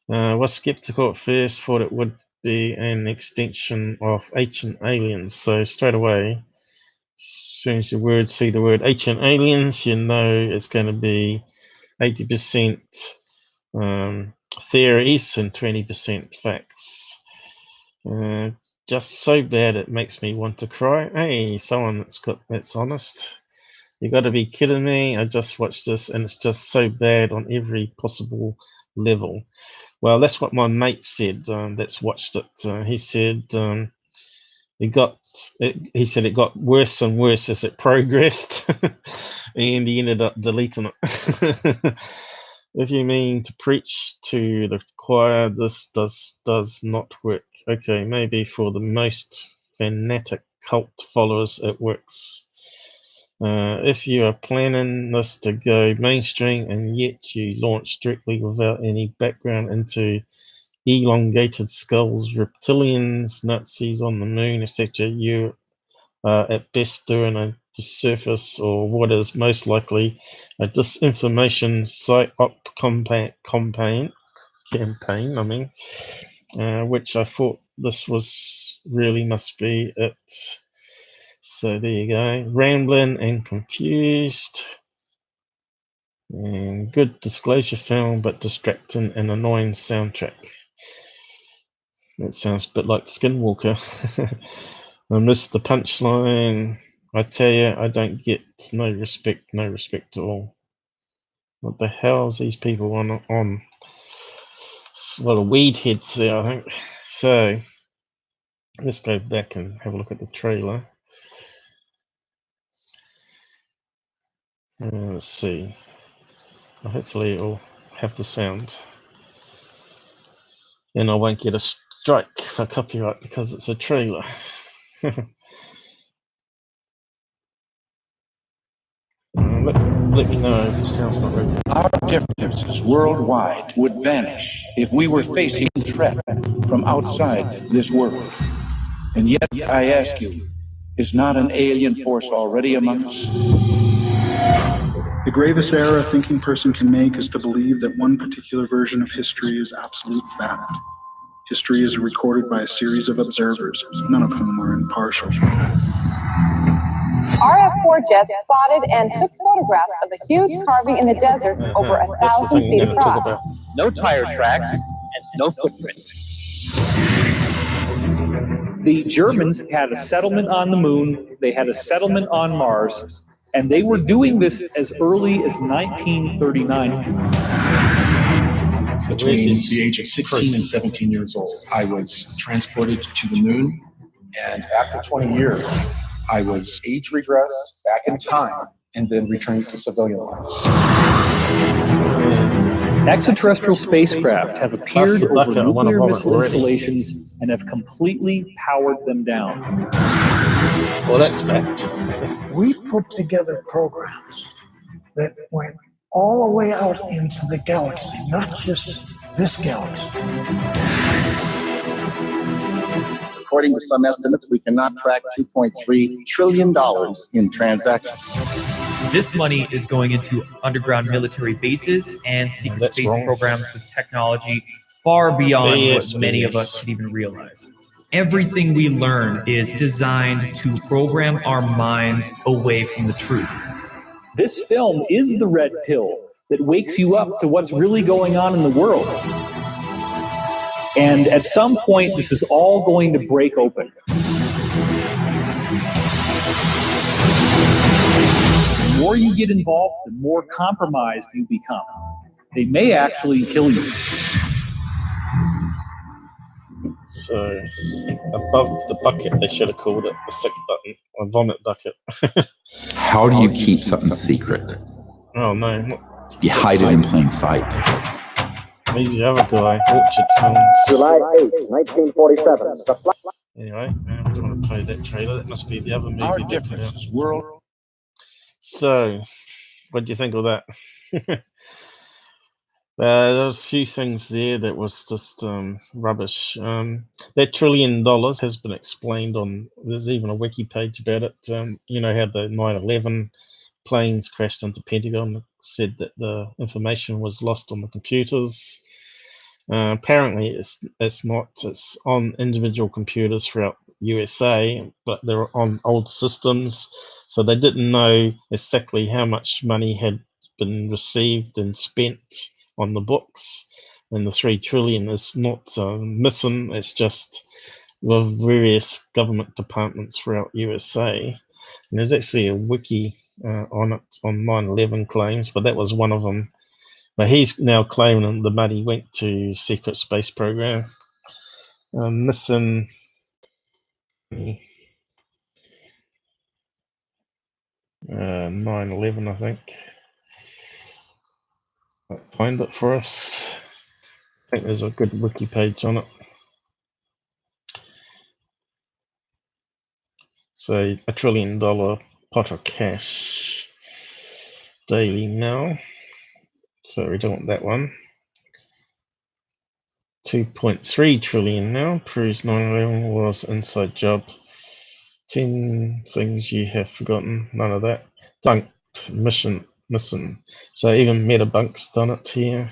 Was skeptical at first, thought it would be an extension of Ancient Aliens. So straight away, as soon as you see the word Ancient Aliens, you know it's going to be 80% theories and 20% facts. Just so bad it makes me want to cry. Hey, someone that's honest. You got to be kidding me. I just watched this and it's just so bad on every possible level. Well, that's what my mate said that's watched it. He said he said it got worse and worse as it progressed and he ended up deleting it. If you mean to preach to the choir, this does not work. Okay, maybe for the most fanatic cult followers it works. If you are planning this to go mainstream and yet you launch directly without any background into elongated skulls, reptilians, Nazis on the moon, etc., you are at best doing a disservice, or what is most likely a disinformation psyop campaign, which I thought this was really must be it. So there you go, rambling and confused, and good disclosure film, but distracting and annoying soundtrack. That sounds a bit like Skinwalker. I missed the punchline. I tell you, I don't get no respect at all. What the hell is these people on? It's a lot of weed heads there, I think. So let's go back and have a look at the trailer. Let's see. Hopefully it'll have the sound. And I won't get a strike for copyright because it's a trailer. Let me know if the sound's not working. Our differences worldwide would vanish if we were facing a threat from outside this world. And yet, I ask you, is not an alien force already among us? The gravest error a thinking person can make is to believe that one particular version of history is absolute fact. History is recorded by a series of observers, none of whom are impartial. RF-4 jets spotted and took photographs of a huge carving in the desert over 1,000 feet across. No tire tracks and no footprints. The Germans had a settlement on the moon, they had a settlement on Mars, and they were doing this as early as 1939. Between the age of 16 and 17 years old, I was transported to the moon, and after 20 years, I was age regressed back in time and then returned to civilian life. Extraterrestrial spacecraft have appeared over nuclear missile installations and have completely powered them down. Well, that's fact. We put together programs that went all the way out into the galaxy, not just this galaxy. According to some estimates, we cannot track $2.3 trillion in transactions. This money is going into underground military bases and secret space programs with technology far beyond what many of us could even realize. Everything we learn is designed to program our minds away from the truth. This film is the red pill that wakes you up to what's really going on in the world. And at some point, this is all going to break open. The more you get involved, the more compromised you become. They may actually kill you. So above the bucket, they should have called it a sick button, or vomit bucket. How do you keep something secret? Oh no, not You hide it in plain sight. He's the other guy, Orchard Films. July 8, 1947. Anyway, I don't want to play that trailer. That must be the other movie. Our they put difference out. is world. So, what do you think of that? There were a few things there that was just rubbish. That $1 trillion has been explained on. There's even a wiki page about it. You know how the 9/11 planes crashed into Pentagon. Said that the information was lost on the computers. Apparently, it's not. It's on individual computers throughout USA, but they're on old systems, so they didn't know exactly how much money had been received and spent on the books. And the 3 trillion is not missing. It's just the various government departments throughout USA. And there's actually a wiki on it on 9/11 claims, but that was one of them. But he's now claiming the money went to secret space program. Missing 9/11, I think. I'll find it for us. I think there's a good wiki page on it. So $1 trillion pot of cash. Daily Mail. So we don't want that one. 2.3 trillion now. Proves 9/11 was inside job. 10 things you have forgotten. None of that. Dunked. Mission missing. So even Metabunk's done it here.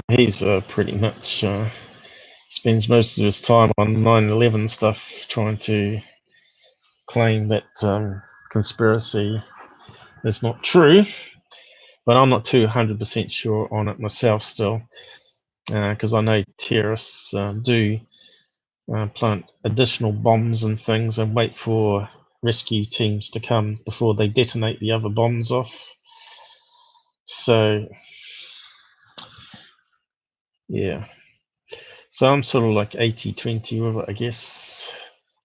He's pretty much spends most of his time on 9/11 stuff, trying to claim that conspiracy is not true. But I'm not too 100% sure on it myself still, because I know terrorists do plant additional bombs and things and wait for rescue teams to come before they detonate the other bombs off. So, yeah. So I'm sort of like 80-20 with it, I guess.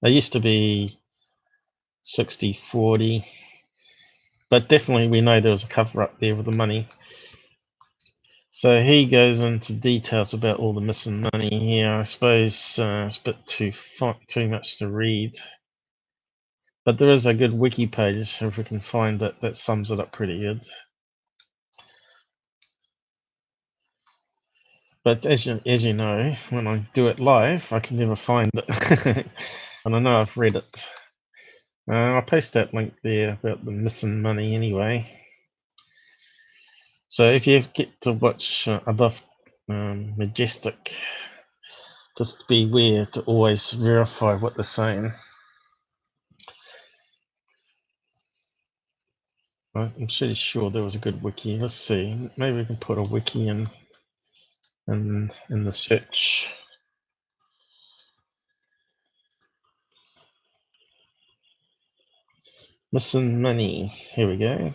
They used to be 60-40. But definitely we know there was a cover-up there with the money. So he goes into details about all the missing money here. I suppose it's a bit too much to read. But there is a good wiki page, if we can find it, that sums it up pretty good. But as you know, when I do it live, I can never find it. And I know I've read it. I'll post that link there about the missing money anyway. So if you get to watch above Majestic, just beware to always verify what they're saying. I'm pretty sure there was a good wiki. Let's see. Maybe we can put a wiki in the search. Missing money. Here we go.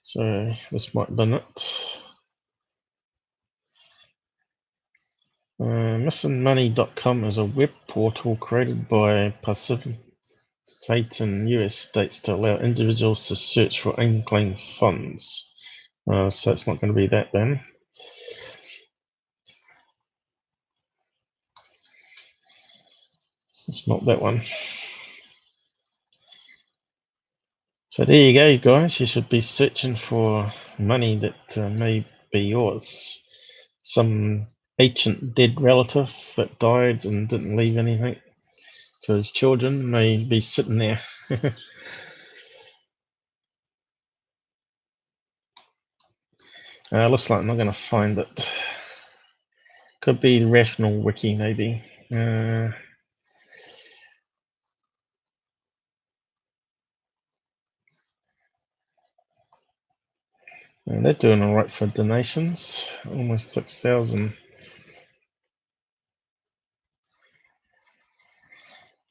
So this might have been it. Missingmoney.com is a web portal created by participating US states to allow individuals to search for unclaimed funds. So it's not going to be that then. It's not that one. So there you go, guys. You should be searching for money that may be yours. Some ancient dead relative that died and didn't leave anything to his children may be sitting there. Looks like I'm not going to find it. Could be the Rational Wiki, maybe. And they're doing all right for donations. Almost 6,000.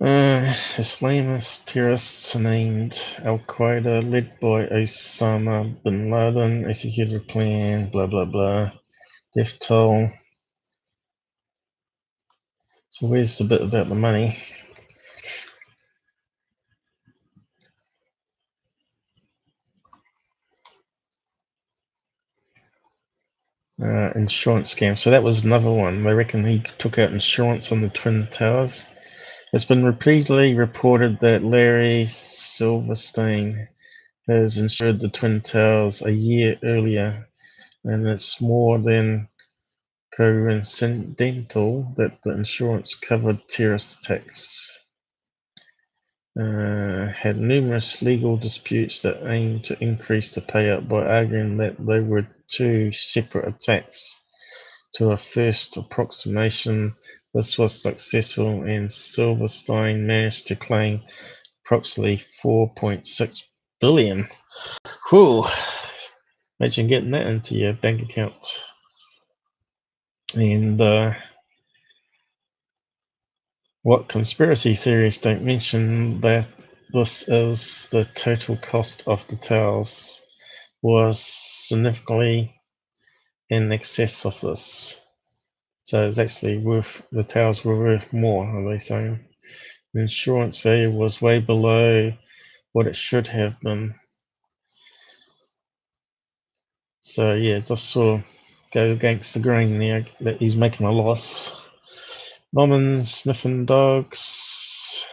Islamist terrorists named Al-Qaeda, led by Osama bin Laden, executed a plan, blah, blah, blah. Death toll. So where's the bit about the money? Insurance scam. So that was another one. They reckon he took out insurance on the Twin Towers. It's been repeatedly reported that Larry Silverstein has insured the Twin Towers a year earlier, and it's more than coincidental that the insurance covered terrorist attacks. Had numerous legal disputes that aimed to increase the payout by arguing that they were two separate attacks. To a first approximation, this was successful, and Silverstein managed to claim approximately $4.6 billion. Whew! Imagine getting that into your bank account. And what conspiracy theories don't mention that this is the total cost of the towers was significantly in excess of this. So it's actually worth, the towers were worth more, are they saying? The insurance value was way below what it should have been. So yeah, just sort of go against the grain there that he's making a loss. Bombing, sniffing dogs.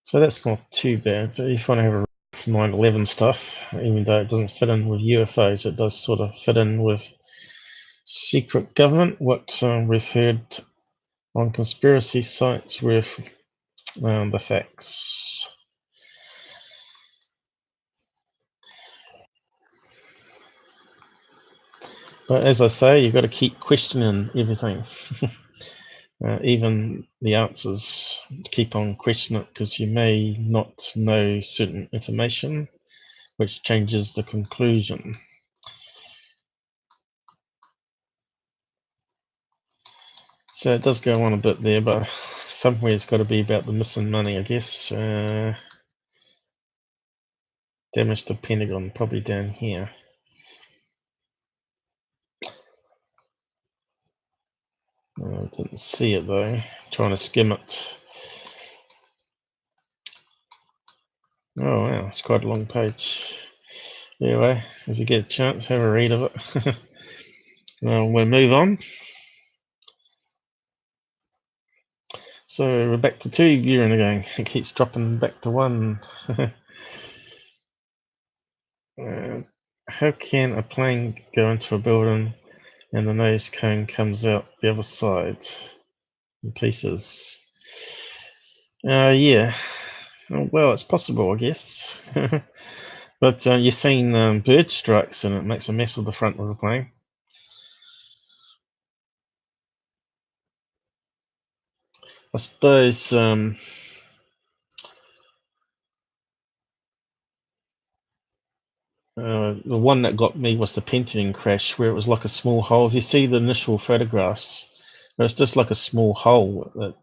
So that's not too bad. So if you want to have a 9/11 stuff, even though it doesn't fit in with UFOs, it does sort of fit in with secret government, what we've heard on conspiracy sites with the facts. But as I say, you've got to keep questioning everything. Even the answers, keep on questioning it, because you may not know certain information, which changes the conclusion. So it does go on a bit there, but somewhere it's got to be about the missing money, I guess. Damage to Pentagon, probably down here. I didn't see it though. Trying to skim it. Oh wow, it's quite a long page. Anyway, if you get a chance, have a read of it. We'll move on. So we're back to 2 viewing again. It keeps dropping back to 1. How can a plane go into a building and the nose cone comes out the other side in pieces? Yeah. Well, it's possible, I guess. But you've seen bird strikes and it makes a mess of the front of the plane. I suppose the one that got me was the Pentagon crash, where it was like a small hole. If you see the initial photographs, it was just like a small hole that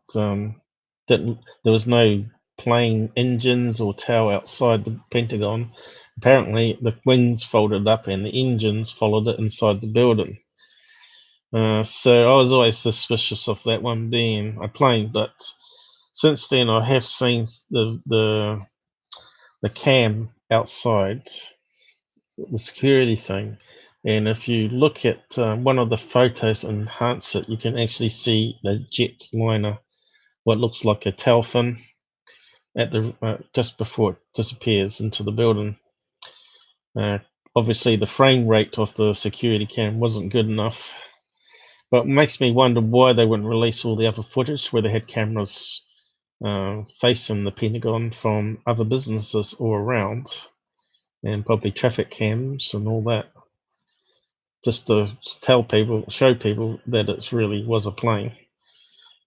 didn't. There was no plane engines or tail outside the Pentagon. Apparently, the wings folded up and the engines followed it inside the building. So I was always suspicious of that one being a plane, but since then I have seen the cam outside, the security thing, and if you look at one of the photos and enhance it, you can actually see the jetliner, what looks like a tail fin, at the just before it disappears into the building. Obviously, the frame rate of the security cam wasn't good enough. But it makes me wonder why they wouldn't release all the other footage where they had cameras facing the Pentagon from other businesses all around, and probably traffic cams and all that, just to tell people, show people that it really was a plane.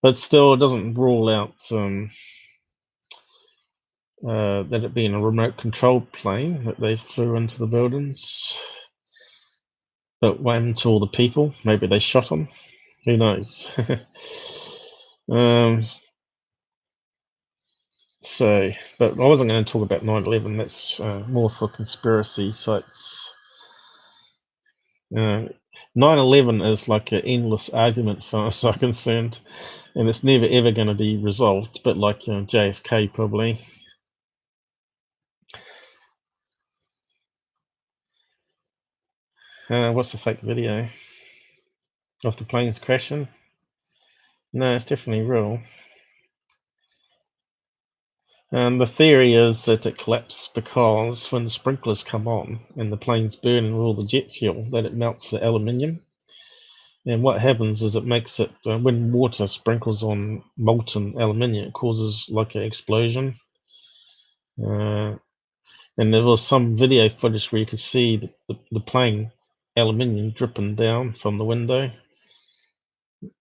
But still, it doesn't rule out that it being a remote controlled plane that they flew into the buildings. But what happened to all the people? Maybe they shot them. Who knows? So, but I wasn't going to talk about 9/11. That's more for conspiracy sites. 9/11 is like an endless argument, far as I'm concerned, and it's never ever going to be resolved. But like JFK, probably. What's the fake video of the planes crashing? No, it's definitely real. The theory is that it collapsed because when the sprinklers come on and the plane's burning all the jet fuel, that it melts the aluminium. And what happens is it makes it, when water sprinkles on molten aluminium, it causes like an explosion. And there was some video footage where you could see the plane aluminium dripping down from the window.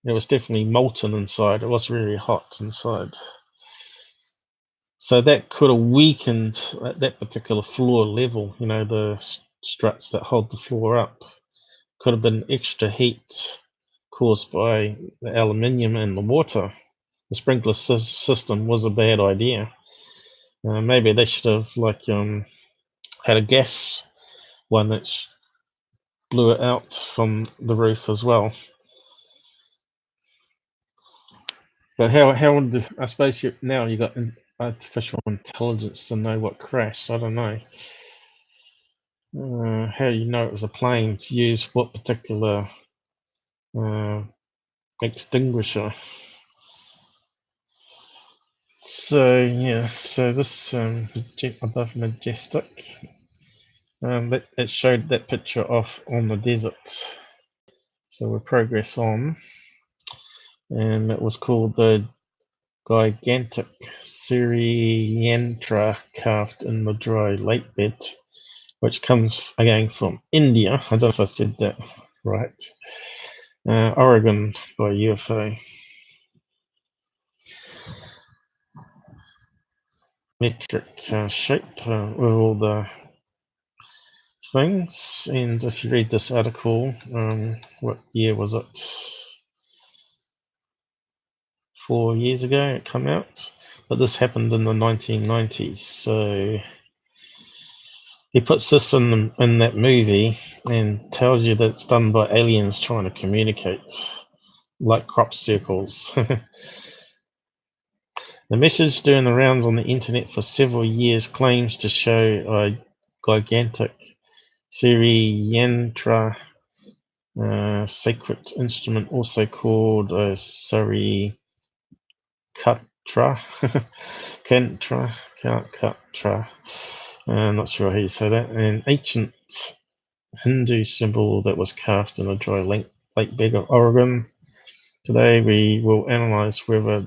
It was definitely molten inside. It was really hot inside. So that could have weakened at that particular floor level, you know, the struts that hold the floor up. Could have been extra heat caused by the aluminium and the water. The sprinkler system was a bad idea. Maybe they should have like had a gas one that blew it out from the roof as well. But how would I suppose now you got artificial intelligence to know what crashed? I don't know. How do you know it was a plane to use what particular extinguisher? So yeah, so this above Majestic, it showed that picture off on the desert. So we'll progress on, and it was called the gigantic Sri Yantra carved in the dry lake bed, which comes again from India. I don't know if I said that right. Oregon by UFO. Metric shape with all the things. And if you read this article, what year was it? 4 years ago it came out, but this happened in the 1990s. So he puts this in that movie and tells you that it's done by aliens trying to communicate, like crop circles. The message doing the rounds on the internet for several years claims to show a gigantic Sri Yantra sacred instrument, also called a Sri Yantra, I'm not sure how you say that, an ancient Hindu symbol that was carved in a dry lake bed of Oregon. Today we will analyze whether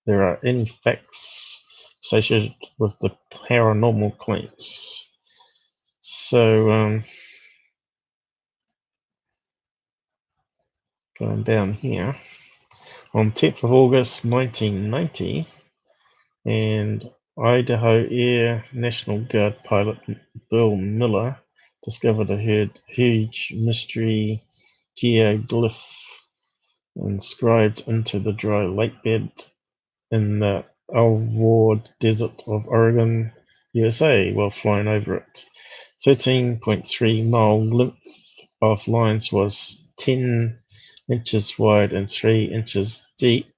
there are any facts associated with the paranormal claims. So going down here, on 10th of August 1990, and Idaho Air National Guard pilot Bill Miller discovered a huge mystery geoglyph inscribed into the dry lake bed in the Alvord Desert of Oregon, USA, while flying over it. 13.3 mile length of lines was 10 inches wide and 3 inches deep,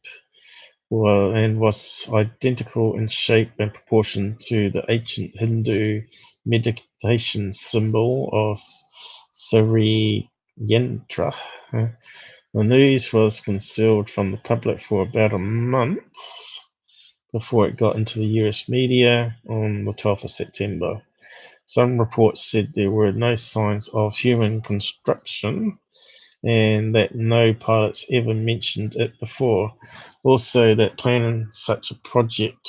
and was identical in shape and proportion to the ancient Hindu meditation symbol of Sri Yantra. The news was concealed from the public for about a month before it got into the US media on the 12th of September. Some reports said there were no signs of human construction and that no pilots ever mentioned it before. Also, that planning such a project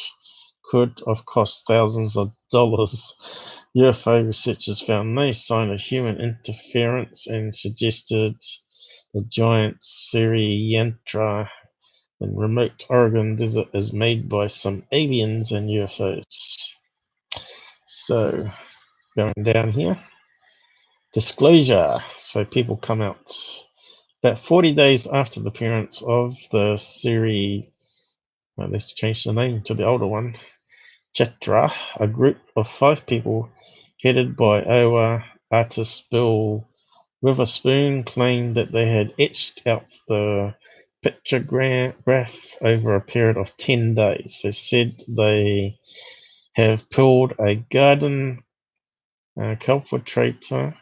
could have cost thousands of dollars. UFO researchers found no sign of human interference and suggested the giant Sri Yantra in remote Oregon desert is made by some aliens and UFOs. So, going down here, disclosure. So people come out about 40 days after the appearance of the Sri, let's change the name to the older one, Chitra, a group of 5 people headed by Iowa artist Bill Witherspoon, claimed that they had etched out the pictograph over a period of 10 days. They said they have pulled a garden cultivator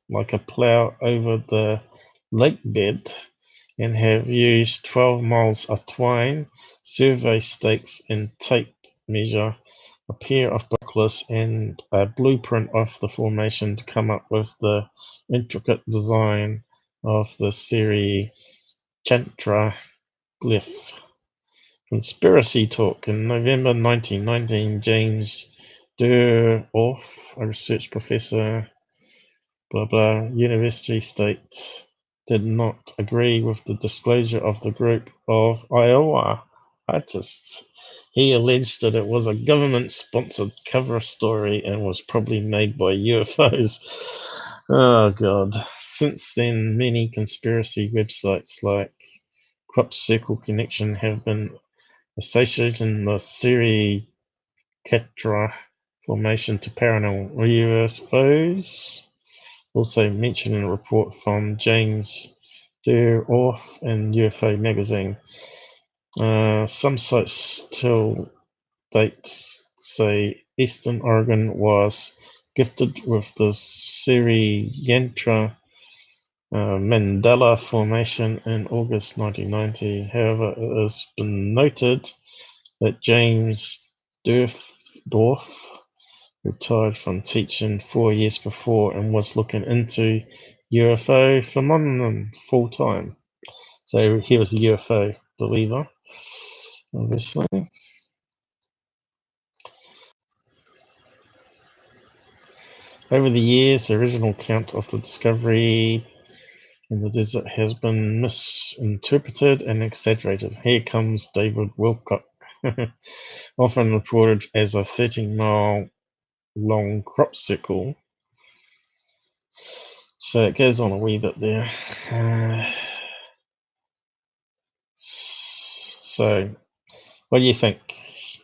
like a plough over the lake bed and have used 12 miles of twine, survey stakes and tape measure, a pair of binoculars and a blueprint of the formation to come up with the intricate design of the Sri Yantra glyph. Conspiracy talk. In November 1919, James Durdorf, a research professor, University State, did not agree with the disclosure of the group of Iowa artists. He alleged that it was a government-sponsored cover story and was probably made by UFOs. Oh, God. Since then, many conspiracy websites like Crop Circle Connection have been associating the Sri Yantra formation to paranormal UFOs. Also mentioned in a report from James Durdorf in UFO magazine. Some sites till dates say Eastern Oregon was gifted with the Sri Yantra Mandela Formation in August 1990. However, it has been noted that James Durdorf retired from teaching 4 years before and was looking into UFO phenomenon full time. So he was a UFO believer, obviously. Over the years, the original account of the discovery in the desert has been misinterpreted and exaggerated. Here comes David Wilcock, often reported as a 13-mile long crop circle. So it goes on a wee bit there. So, what do you think?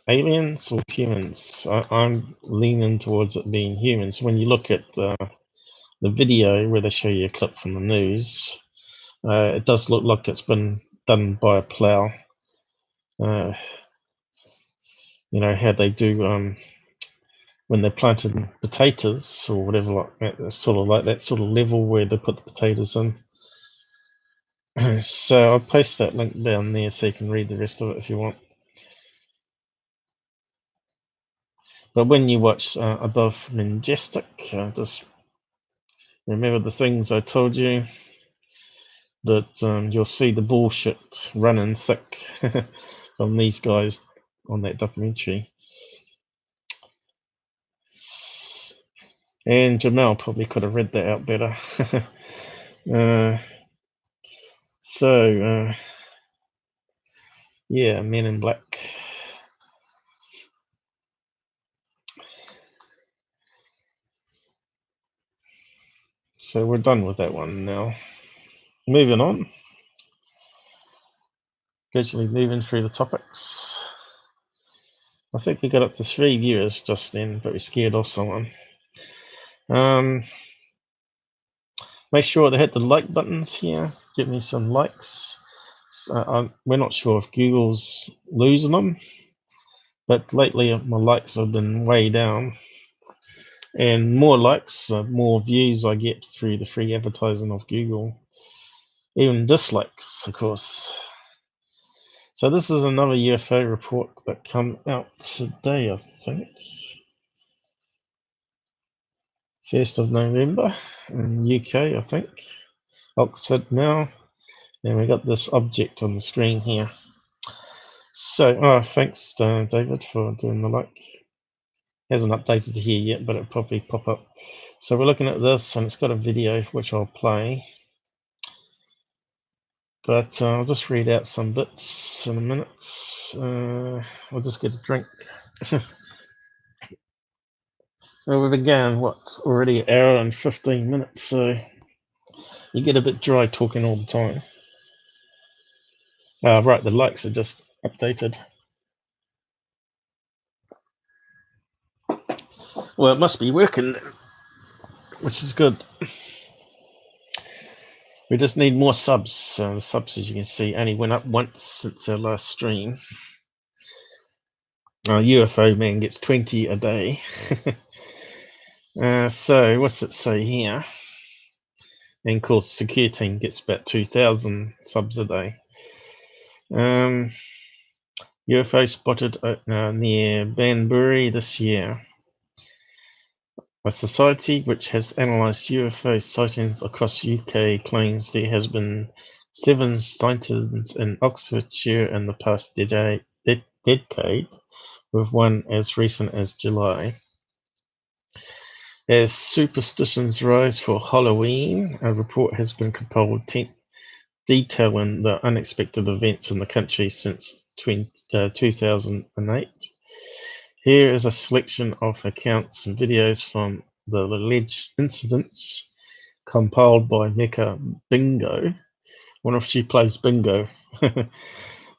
Aliens or humans? I'm leaning towards it being humans. When you look at the video where they show you a clip from the news, it does look like it's been done by a plough. You know how they do when they're planting potatoes or whatever, like that, sort of like that sort of level where they put the potatoes in. So I'll post that link down there so you can read the rest of it if you want. But when you watch Above Majestic, just remember the things I told you, that you'll see the bullshit running thick from these guys on that documentary. And Jamal probably could have read that out better. Yeah, Men in Black. So we're done with that one now. Moving on. Gradually moving through the topics. I think we got up to 3 viewers just then, but we scared off someone. Make sure to hit the like buttons here. Give me some likes. We're not sure if Google's losing them, but lately my likes have been way down. And more likes, more views I get through the free advertising of Google. Even dislikes, of course. So this is another UFO report that come out today, I think. 1st of November in UK, I think. Oxford now. And we got this object on the screen here. So, thanks David for doing the like. Hasn't updated here yet, but it'll probably pop up. So we're looking at this, and it's got a video which I'll play. But I'll just read out some bits in a minute. I'll just get a drink. So we began, already an hour and 15 minutes, so you get a bit dry talking all the time. Right, the likes are just updated. Well, it must be working, which is good. We just need more subs. The subs, as you can see, only went up once since our last stream. UFO man gets 20 a day. So what's it say here? And of course, Secureteam gets about 2,000 subs a day. UFO spotted near Banbury this year. A society which has analysed UFO sightings across UK claims there has been 7 sightings in Oxfordshire in the past decade, with one as recent as July. As superstitions rise for Halloween, a report has been compiled detailing the unexpected events in the country since 2008. Here is a selection of accounts and videos from the alleged incidents compiled by Mecca Bingo. I wonder if she plays bingo.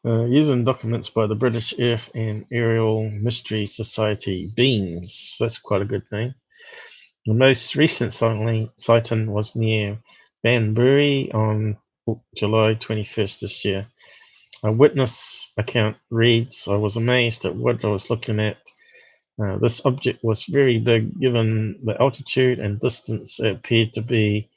Using documents by the British Earth and Aerial Mystery Society, BEAMS. That's quite a good name. The most recent sighting was near Banbury on July 21st this year. A witness account reads, "I was amazed at what I was looking at. This object was very big given the altitude and distance it appeared to be,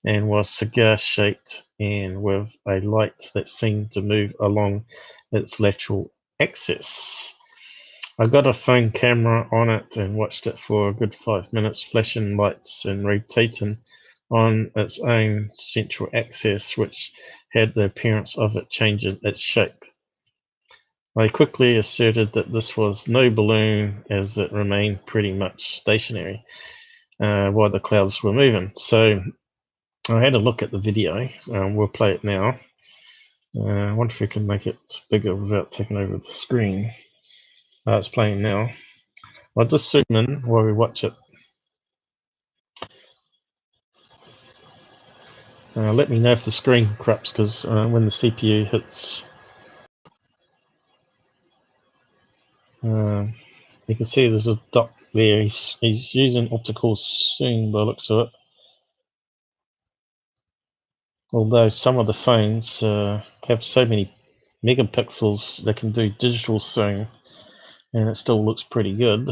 and was cigar-shaped and with a light that seemed to move along its lateral axis. I got a phone camera on it and watched it for a good 5 minutes, flashing lights and rotating on its own central axis, which had the appearance of it changing its shape. I quickly asserted that this was no balloon, as it remained pretty much stationary while the clouds were moving." So I had a look at the video. We'll play it now. I wonder if we can make it bigger without taking over the screen. It's playing now. I'll just zoom in while we watch it. Let me know if the screen corrupts, because when the CPU hits, you can see there's a dot there. He's using optical zoom by the looks of it. Although some of the phones have so many megapixels, they can do digital zoom, and it still looks pretty good.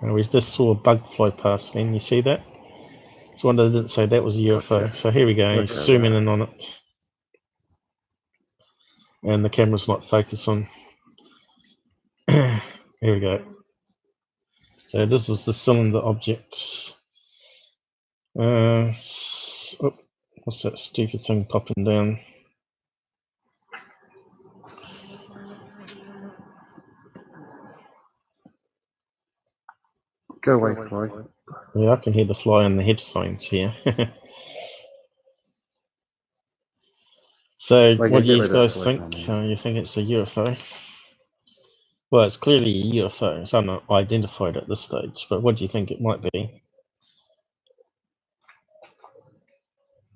We just saw a bug fly past then, you see that? So one didn't say that was a UFO. So here we go, he's zooming in on it. And the camera's not focusing. Here we go. So this is the cylinder object. What's that stupid thing popping down? Go away, fly. Yeah, I can hear the fly in the headphones here. So what do you guys think? You think it's a UFO? Well, it's clearly a UFO. It's unidentified at this stage, but what do you think it might be?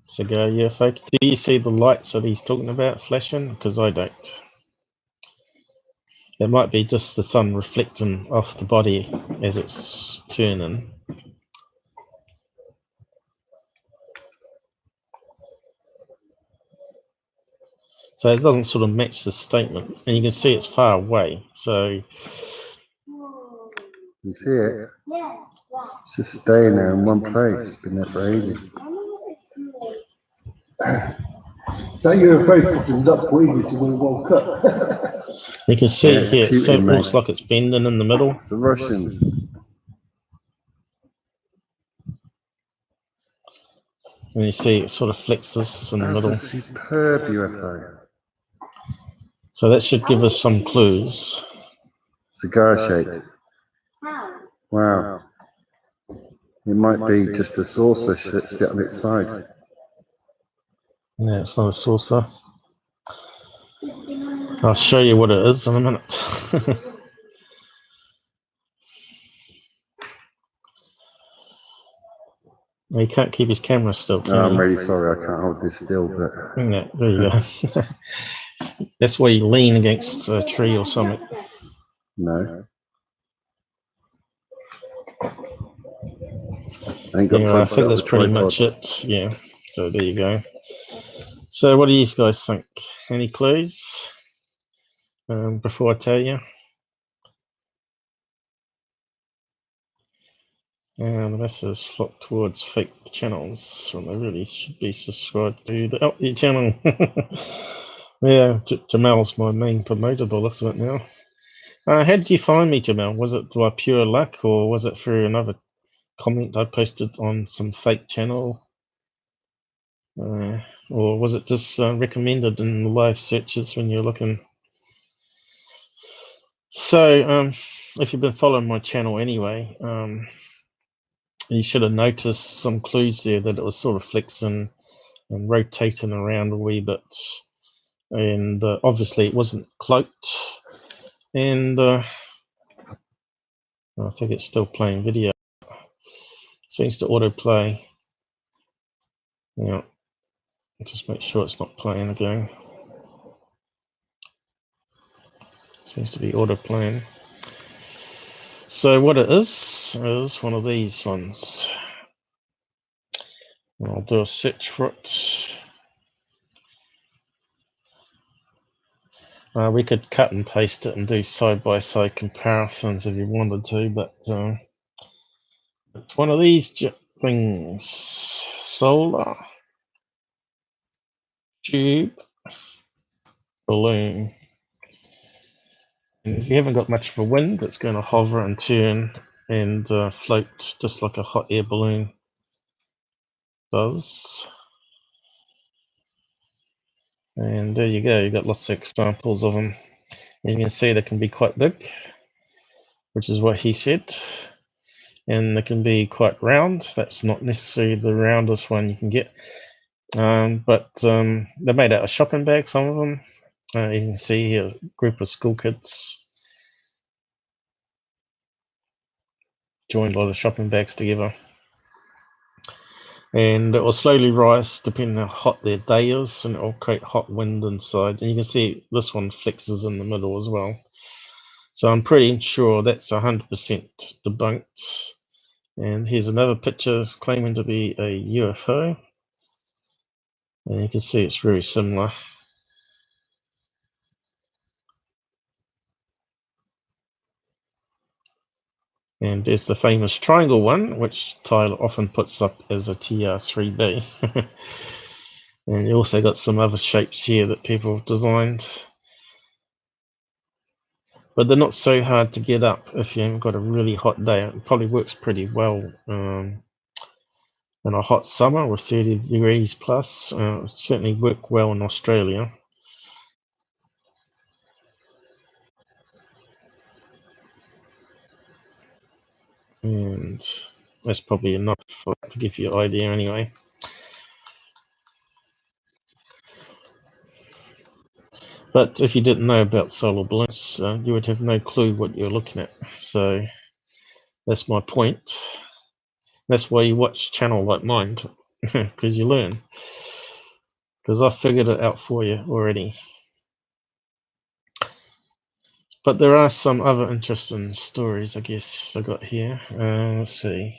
Cigar UFO? Do you see the lights that he's talking about flashing? Because I don't. It might be just the sun reflecting off the body as it's turning. So it doesn't sort of match the statement, and you can see it's far away. So you see it? It's just staying there in one place. Been there for ages. So UFO opened up for you when we woke up. You can see it here. It looks like it's bending in the middle. It's the Russians. And you see it sort of flexes in the middle. That's a superb UFO. So that should give us some clues. Cigar shape. Wow. It might be just a saucer that's sit on its side. Yeah, it's not a saucer. I'll show you what it is in a minute. He can't keep his camera still, No, can I'm he? really sorry, I can't hold this still, but... Yeah, there you go. That's why you lean against a tree or something. No. I ain't got Anyway, time I to think set that's up a pretty tripod. much it. Yeah, so there you go. So what do you guys think? Any clues before I tell you? And the messages flock towards fake channels when they really should be subscribed to the Outlet channel. Yeah, Jamal's my main promoter by the looks of it now. How did you find me, Jamal? Was it by pure luck, or was it through another comment I posted on some fake channel? Or was it just recommended in the live searches when you're looking? So, if you've been following my channel anyway, you should have noticed some clues there that it was sort of flexing and rotating around a wee bit. And obviously it wasn't cloaked. And I think it's still playing video. Seems to autoplay. Yeah, just make sure it's not playing again. Seems to be autoplaying. So what it is one of these ones. I'll do a search for it. We could cut and paste it and do side-by-side comparisons if you wanted to, but it's one of these things. Solar tube balloon. And if you haven't got much of a wind, it's going to hover and turn and float just like a hot air balloon does. And there you go, you've got lots of examples of them. And you can see they can be quite big, which is what he said. And they can be quite round. That's not necessarily the roundest one you can get. But they're made out of shopping bags, some of them. You can see here a group of school kids joined a lot of shopping bags together. And it will slowly rise depending on how hot their day is, and it will create hot wind inside. And you can see this one flexes in the middle as well. So I'm pretty sure that's 100% debunked. And here's another picture claiming to be a UFO. And you can see it's very similar. And there's the famous triangle one, which Tyler often puts up as a TR3B. And you also got some other shapes here that people have designed. But they're not so hard to get up if you haven't got a really hot day. It probably works pretty well in a hot summer with 30 degrees plus. Certainly work well in Australia. And that's probably enough to give you an idea anyway. But if you didn't know about solar balloons, you would have no clue what you're looking at. So that's my point. That's why you watch a channel like mine, because you learn. Because I figured it out for you already. But there are some other interesting stories, I guess, I got here. Let's see.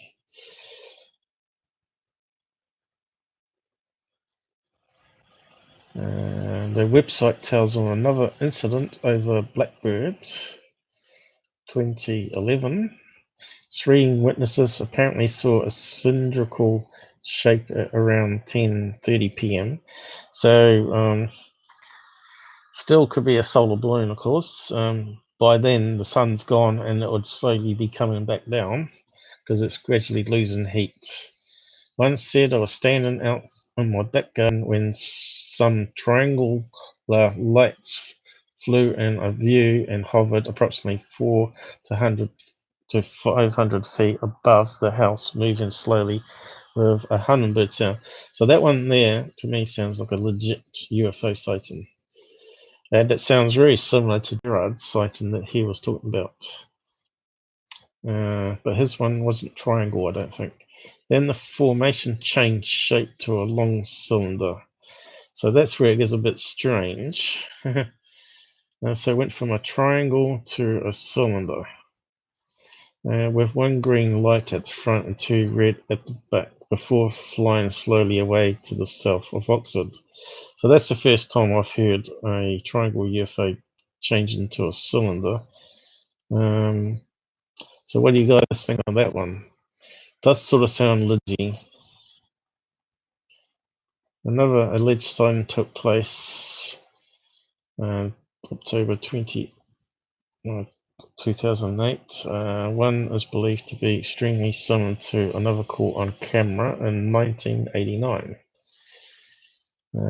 The website tells on another incident over Blackbird 2011. 3 witnesses apparently saw a cylindrical shape at around 10:30 p.m. So still could be a solar balloon, of course. By then the sun's gone and it would slowly be coming back down because it's gradually losing heat. One said, I was standing out in my back garden when some triangular lights flew in a view and hovered approximately 400 to 500 feet above the house, moving slowly with a hummingbird sound. So that one there, to me, sounds like a legit UFO sighting. And it sounds very similar to Gerard's sighting that he was talking about. But his one wasn't triangle, I don't think. Then the formation changed shape to a long cylinder. So that's where it gets a bit strange. So it went from a triangle to a cylinder, with one green light at the front and two red at the back, before flying slowly away to the south of Oxford. So that's the first time I've heard a triangle UFO change into a cylinder. So what do you guys think on that one? Does sort of sound legit. Another alleged sighting took place October 2008. One is believed to be extremely similar to another caught on camera in 1989.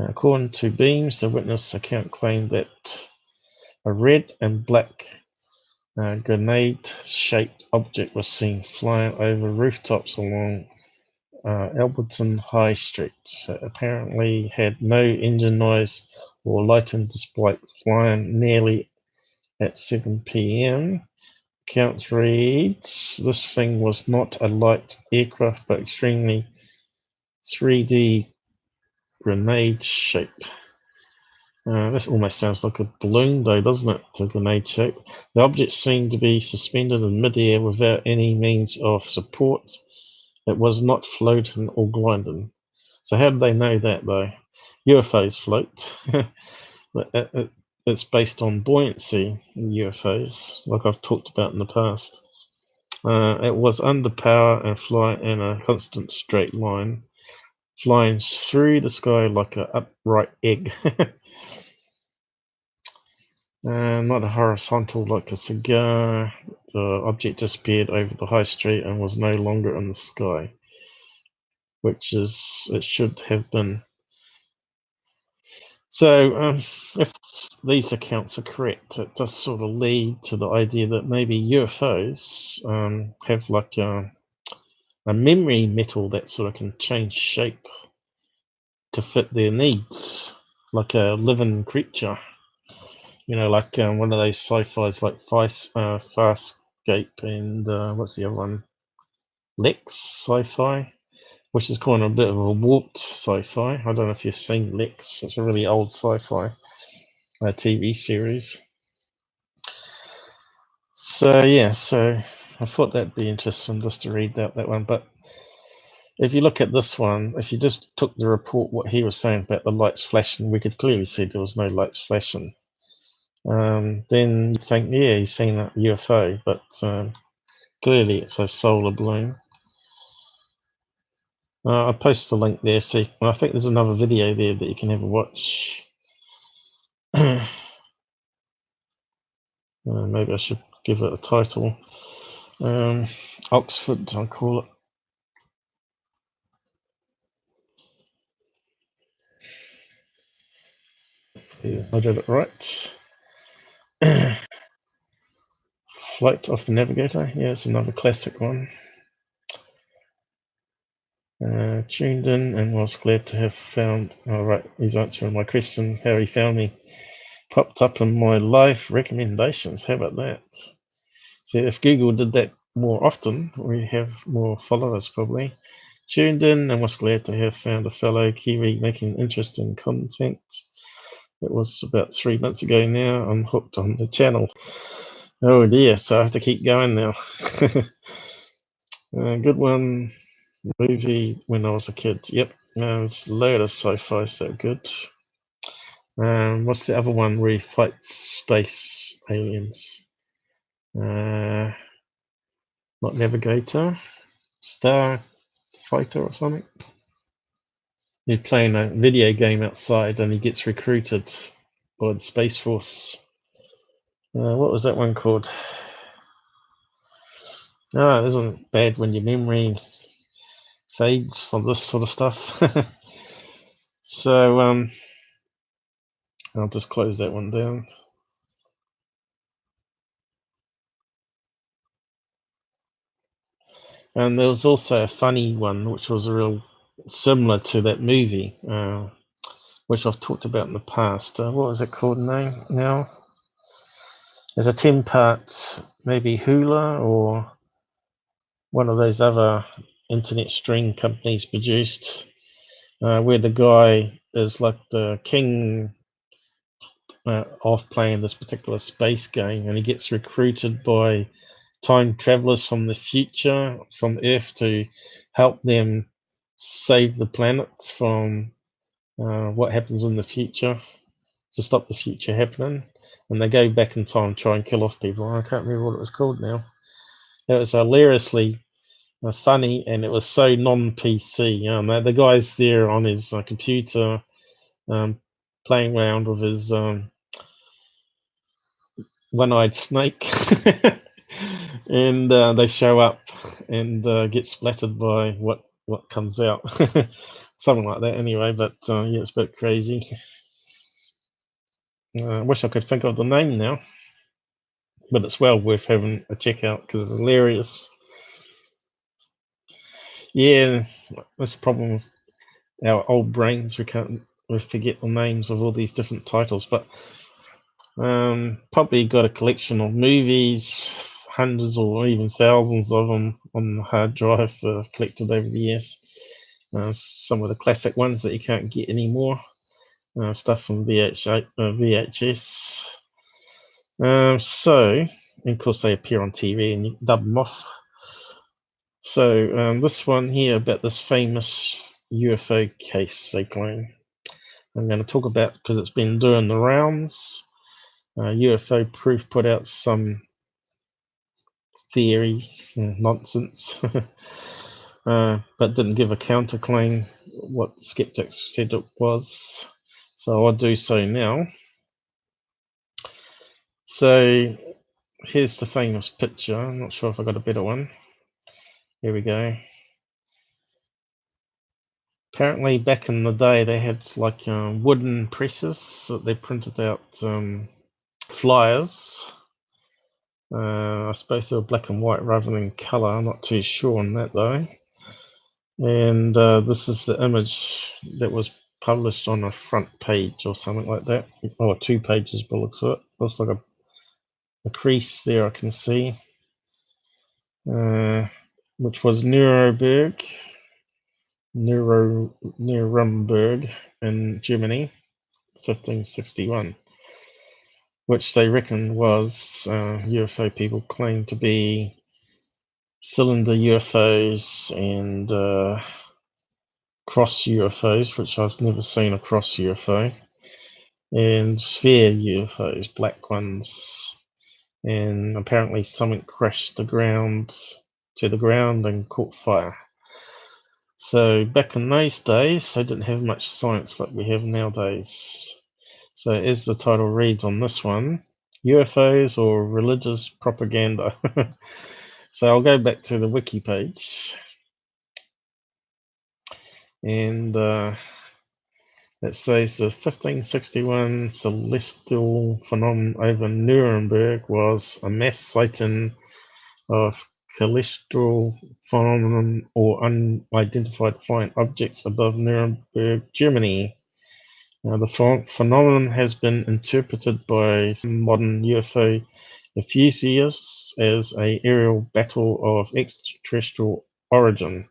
According to Beams, the witness account claimed that a red and black grenade-shaped object was seen flying over rooftops along Alberton High Street. It apparently had no engine noise or lighting despite flying nearly at 7 p.m. Account reads, this thing was not a light aircraft but extremely 3D grenade shape. This almost sounds like a balloon though, doesn't it? A grenade shape. The object seemed to be suspended in midair without any means of support. It was not floating or gliding. So how do they know that though? UFOs float. It's based on buoyancy in UFOs, like I've talked about in the past. It was under power and fly in a constant straight line, flying through the sky like an upright egg. Not a horizontal like a cigar. The object disappeared over the high street and was no longer in the sky, which is it should have been. So if these accounts are correct, it does sort of lead to the idea that maybe UFOs have like a memory metal that sort of can change shape to fit their needs, like a living creature. You know, like one of those sci-fis like Farscape and what's the other one? Lex sci-fi, which is kind of a bit of a warped sci-fi. I don't know if you've seen Lex. It's a really old sci-fi TV series. So yeah, so I thought that'd be interesting just to read that one. But if you look at this one, if you just took the report, what he was saying about the lights flashing, we could clearly see there was no lights flashing. Then you'd think, yeah, he's seen a UFO, but clearly it's a solar balloon. I'll post a link there. See, I think there's another video there that you can have a watch. Maybe I should give it a title. Oxford, I'll call it. Yeah, I did it right. Flight of the Navigator. Yeah, it's another classic one. Tuned in and was glad to have found. Oh, right, he's answering my question. How he found me popped up in my live recommendations. How about that? So if Google did that more often, we have more followers probably. Tuned in and was glad to have found a fellow Kiwi making interesting content. It was about 3 months ago now. I'm hooked on the channel. Oh dear, so I have to keep going now. Good one. Movie when I was a kid. Yep, it's a load of sci-fi, so good. What's the other one where he fights space aliens? Not Navigator, Star Fighter or something. He's playing a video game outside and he gets recruited by the Space Force. What was that one called? It isn't bad when your memory fades for this sort of stuff. So I'll just close that one down. And there was also a funny one which was real similar to that movie, which I've talked about in the past. What was it called now? There's a 10-part, maybe Hula or one of those other internet stream companies produced, where the guy is like the king of playing this particular space game, and he gets recruited by time travelers from the future, from Earth, to help them save the planet from what happens in the future, to stop the future happening. And they go back in time, try and kill off people. I can't remember what it was called now. It was hilariously funny, and it was so non-PC. The guy's there on his computer, playing around with his one-eyed snake, and they show up and get splattered by what comes out. Something like that anyway, but yeah, it's a bit crazy. I wish I could think of the name now, but it's well worth having a check out because it's hilarious. Yeah, that's the problem with our old brains. We forget the names of all these different titles, but probably got a collection of movies, hundreds or even thousands of them on the hard drive collected over the years. Some of the classic ones that you can't get anymore. Stuff from VHS. So, and of course, they appear on TV and you dub them off. So, this one here about this famous UFO case they claim. I'm going to talk about because it's been doing the rounds. UFO Proof put out some theory nonsense, but didn't give a counterclaim what skeptics said it was. So I'll do so now. So here's the famous picture. I'm not sure if I got a better one. Here we go. Apparently back in the day they had like wooden presses that they printed out flyers. I suppose they were black and white rather than colour. I'm not too sure on that though. And this is the image that was published on a front page or something like that, or 2 pages by the looks of it. Looks like a crease there I can see, which was Nuremberg in Germany, 1561, which they reckon was UFO people claimed to be cylinder UFOs and cross UFOs, which I've never seen a cross UFO, and sphere UFOs, black ones, and apparently something crashed to the ground and caught fire. So back in those days, they didn't have much science like we have nowadays. So as the title reads on this one, UFOs or religious propaganda. So I'll go back to the wiki page. And it says the 1561 celestial phenomenon over Nuremberg was a mass sighting of celestial phenomenon or unidentified flying objects above Nuremberg, Germany. Now, the phenomenon has been interpreted by some modern UFO enthusiasts as an aerial battle of extraterrestrial origin.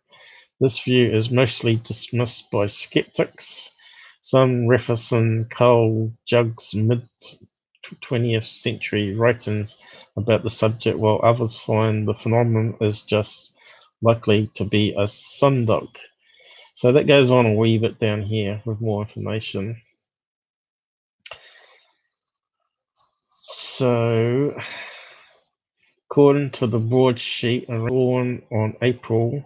This view is mostly dismissed by skeptics, some referencing Carl Jugg's mid-20th century writings about the subject, while others find the phenomenon is just likely to be a sundog. So that goes on a wee bit down here with more information. So, according to the broadsheet, born on April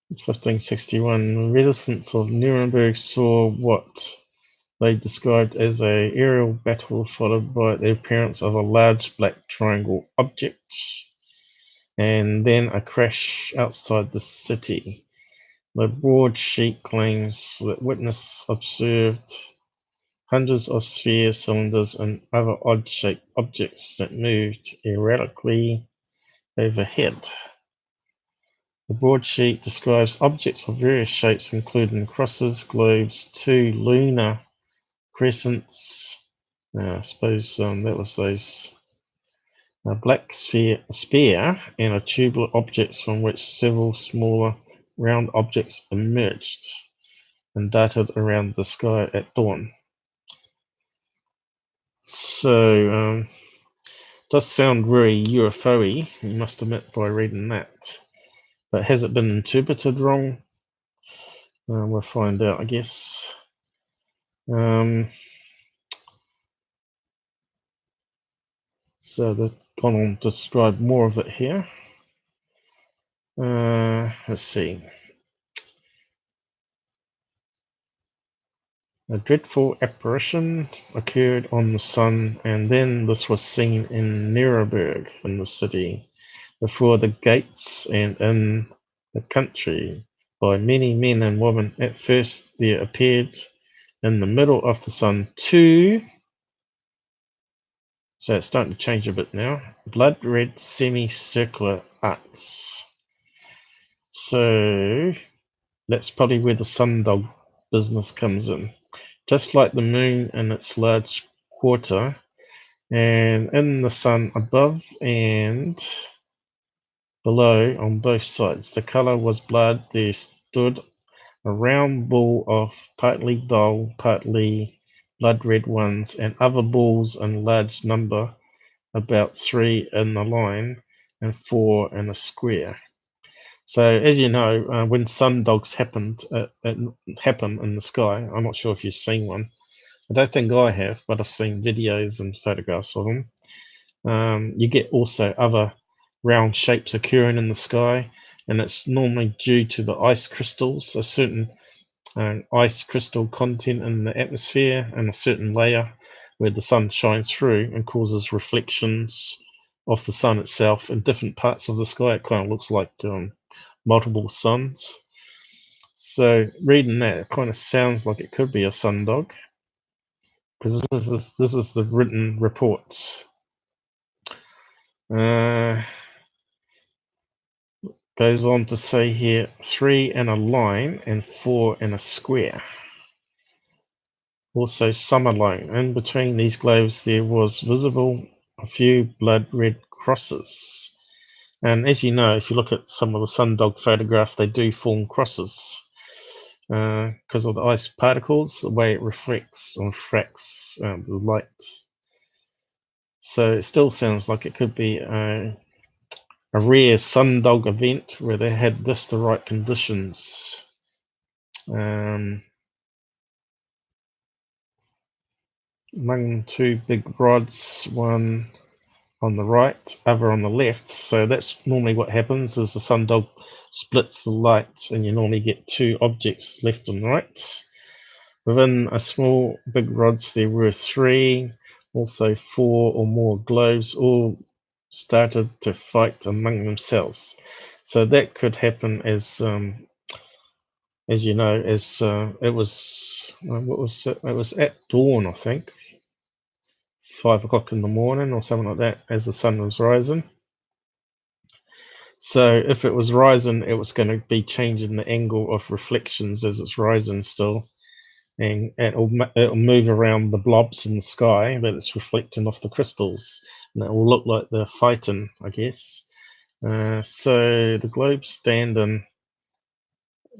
1561, residents of Nuremberg saw what they described as an aerial battle followed by the appearance of a large black triangle object and then a crash outside the city. The broadsheet claims that witnesses observed hundreds of spheres, cylinders, and other odd-shaped objects that moved erratically overhead. The broadsheet describes objects of various shapes, including crosses, globes, 2 lunar crescents. I suppose that was those black sphere and a tubular objects from which several smaller round objects emerged and darted around the sky at dawn. So, does sound very UFO-y, you must admit, by reading that. But has it been interpreted wrong? We'll find out, I guess. So they've gone on to describe more of it here. Let's see. A dreadful apparition occurred on the sun, and then this was seen in Nuremberg, in the city, before the gates and in the country, by many men and women. At first there appeared in the middle of the sun two, so it's starting to change a bit now, blood red semicircular arcs. So that's probably where the sundog business comes in. Just like the moon in its large quarter, and in the sun above and below on both sides. The colour was blood. There stood a round ball of partly dull, partly blood red ones, and other balls in large number, about 3 in the line and 4 in a square. So, as you know, when sundogs happen in the sky, I'm not sure if you've seen one. I don't think I have, but I've seen videos and photographs of them. You get also other round shapes occurring in the sky, and it's normally due to the ice crystals, a certain ice crystal content in the atmosphere, and a certain layer where the sun shines through and causes reflections of the sun itself in different parts of the sky. It kind of looks like multiple suns. So reading that, it kind of sounds like it could be a sundog, because this is the written report. Goes on to say here, 3 in a line and 4 in a square. Also some alone. In between these globes there was visible a few blood red crosses. And as you know, if you look at some of the sundog photographs, they do form crosses because of the ice particles, the way it reflects or refracts the light. So it still sounds like it could be a rare sundog event where they had the right conditions. Among 2 big rods, one on the right, other on the left. So that's normally what happens, is the sundog splits the light and you normally get 2 objects left and right. Within a small big rods there were 3, also 4 or more globes, all started to fight among themselves. So that could happen as you know, as it was, what was it? It was at dawn, I think, 5 o'clock in the morning or something like that, as the sun was rising. So if it was rising, it was going to be changing the angle of reflections as it's rising still, and it'll move around the blobs in the sky that it's reflecting off the crystals, and it will look like they're fighting, I guess. So the globes standing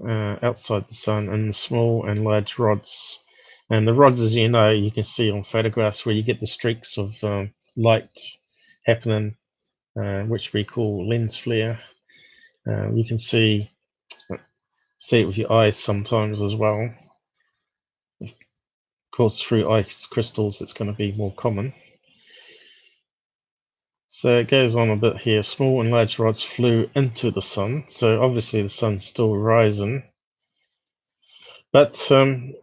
outside the sun in the small and large rods, and the rods, as you know, you can see on photographs where you get the streaks of light happening, which we call lens flare. You can see it with your eyes sometimes as well. Of course, through ice crystals, it's going to be more common. So it goes on a bit here. Small and large rods flew into the sun. So obviously the sun's still rising. But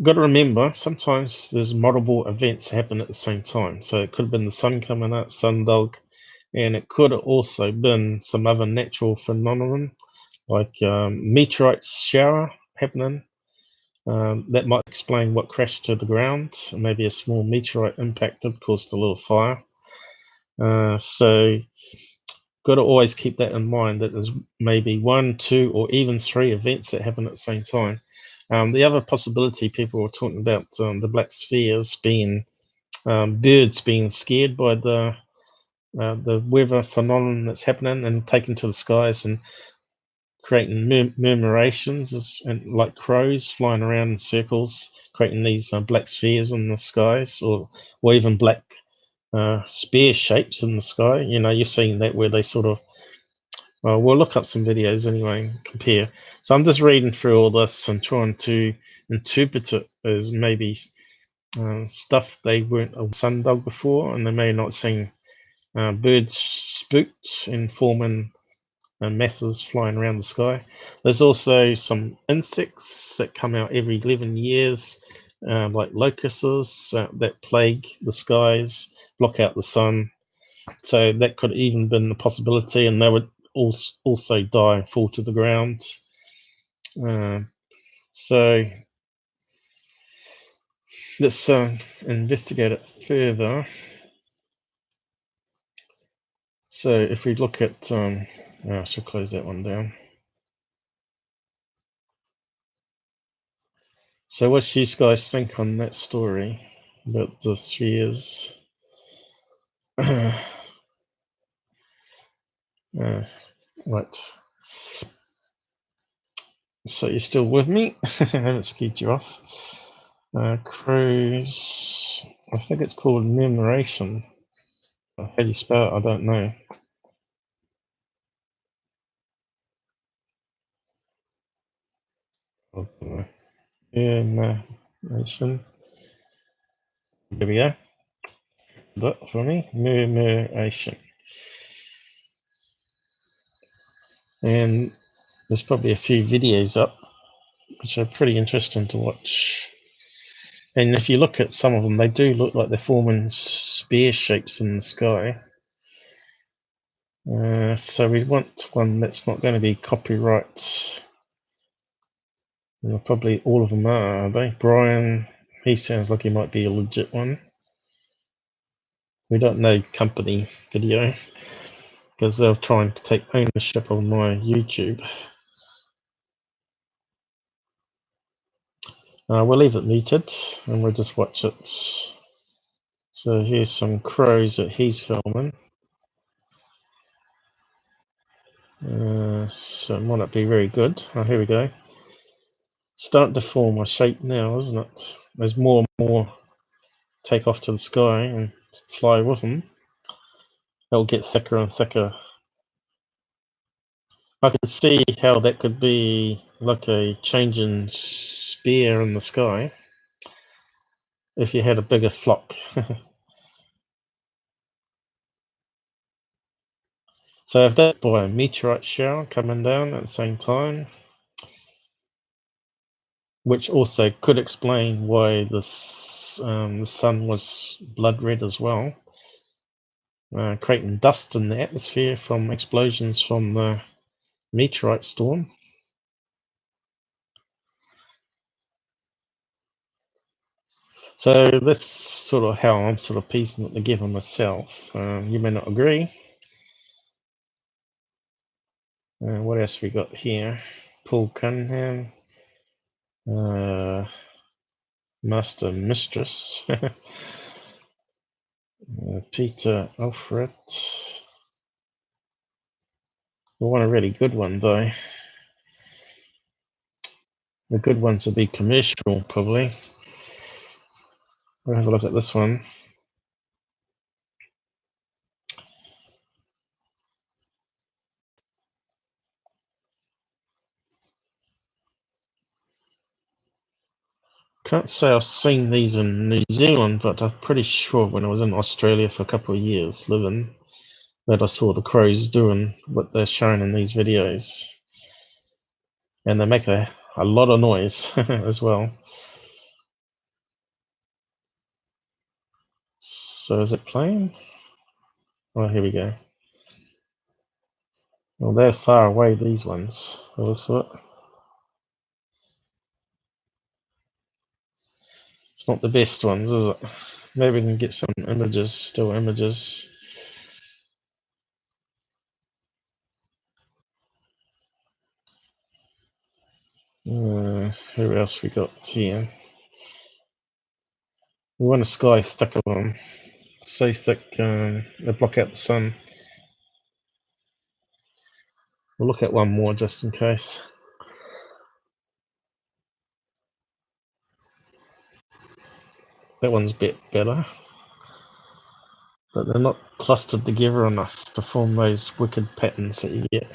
got to remember, sometimes there's multiple events happen at the same time. So it could have been the sun coming up, sundog, and it could have also been some other natural phenomenon, like meteorite shower happening. That might explain what crashed to the ground. Maybe a small meteorite impacted, caused a little fire. So got to always keep that in mind, that there's maybe 1, 2, or even 3 events that happen at the same time. The other possibility people were talking about, the black spheres being birds being scared by the weather phenomenon that's happening and taken to the skies, and creating murmurations and like crows flying around in circles, creating these black spheres in the skies, or even black spear shapes in the sky. You know, you're seeing that where they sort of. Well, we'll look up some videos anyway and compare. So I'm just reading through all this and trying to interpret it as maybe stuff they weren't sundug before, and they may not seen birds spooked and forming masses flying around the sky. There's also some insects that come out every 11 years, like locusts that plague the skies, block out the sun. So that could even been a possibility, and they would also die and fall to the ground. So let's investigate it further. So if we look at, I should close that one down. So what do you guys think on that story about the spheres? Right. So you're still with me? I haven't skied you off. Crows, I think it's called Murmuration. How do you spell it? I don't know. Murmuration. There we go. That for me. Murmuration. And there's probably a few videos up which are pretty interesting to watch. And if you look at some of them, they do look like they're forming spear shapes in the sky. So we want one that's not going to be copyright. Probably all of them are they? Brian, he sounds like he might be a legit one. We don't know company video because they're trying to take ownership of my YouTube. We'll leave it muted and we'll just watch it. So here's some crows that he's filming. So it might not be very good. Oh, here we go. Starting to form a shape now, isn't it? There's more and more take off to the sky and fly with them. It'll get thicker and thicker. I can see how that could be like a changing spear in the sky if you had a bigger flock. So if that by a meteorite shower coming down at the same time, which also could explain why this the sun was blood red as well, creating dust in the atmosphere from explosions from the meteorite storm. So that's sort of how I'm sort of piecing it together myself. You may not agree. What else we got here? Paul Cunningham, Master Mistress, Peter Alfred. We want a really good one though. The good ones will be commercial probably. We'll have a look at this one. Can't say I've seen these in New Zealand, but I'm pretty sure when I was in Australia for a couple of years living, that I saw the crows doing what they're showing in these videos. And they make a lot of noise as well. So is it playing? Oh, here we go. Well, they're far away, these ones, it looks like. It's not the best ones, is it? Maybe we can get some images, still images. Who else we got here? We want a sky thicker one. So thick, they block out the sun. We'll look at one more just in case. That one's a bit better. But they're not clustered together enough to form those wicked patterns that you get.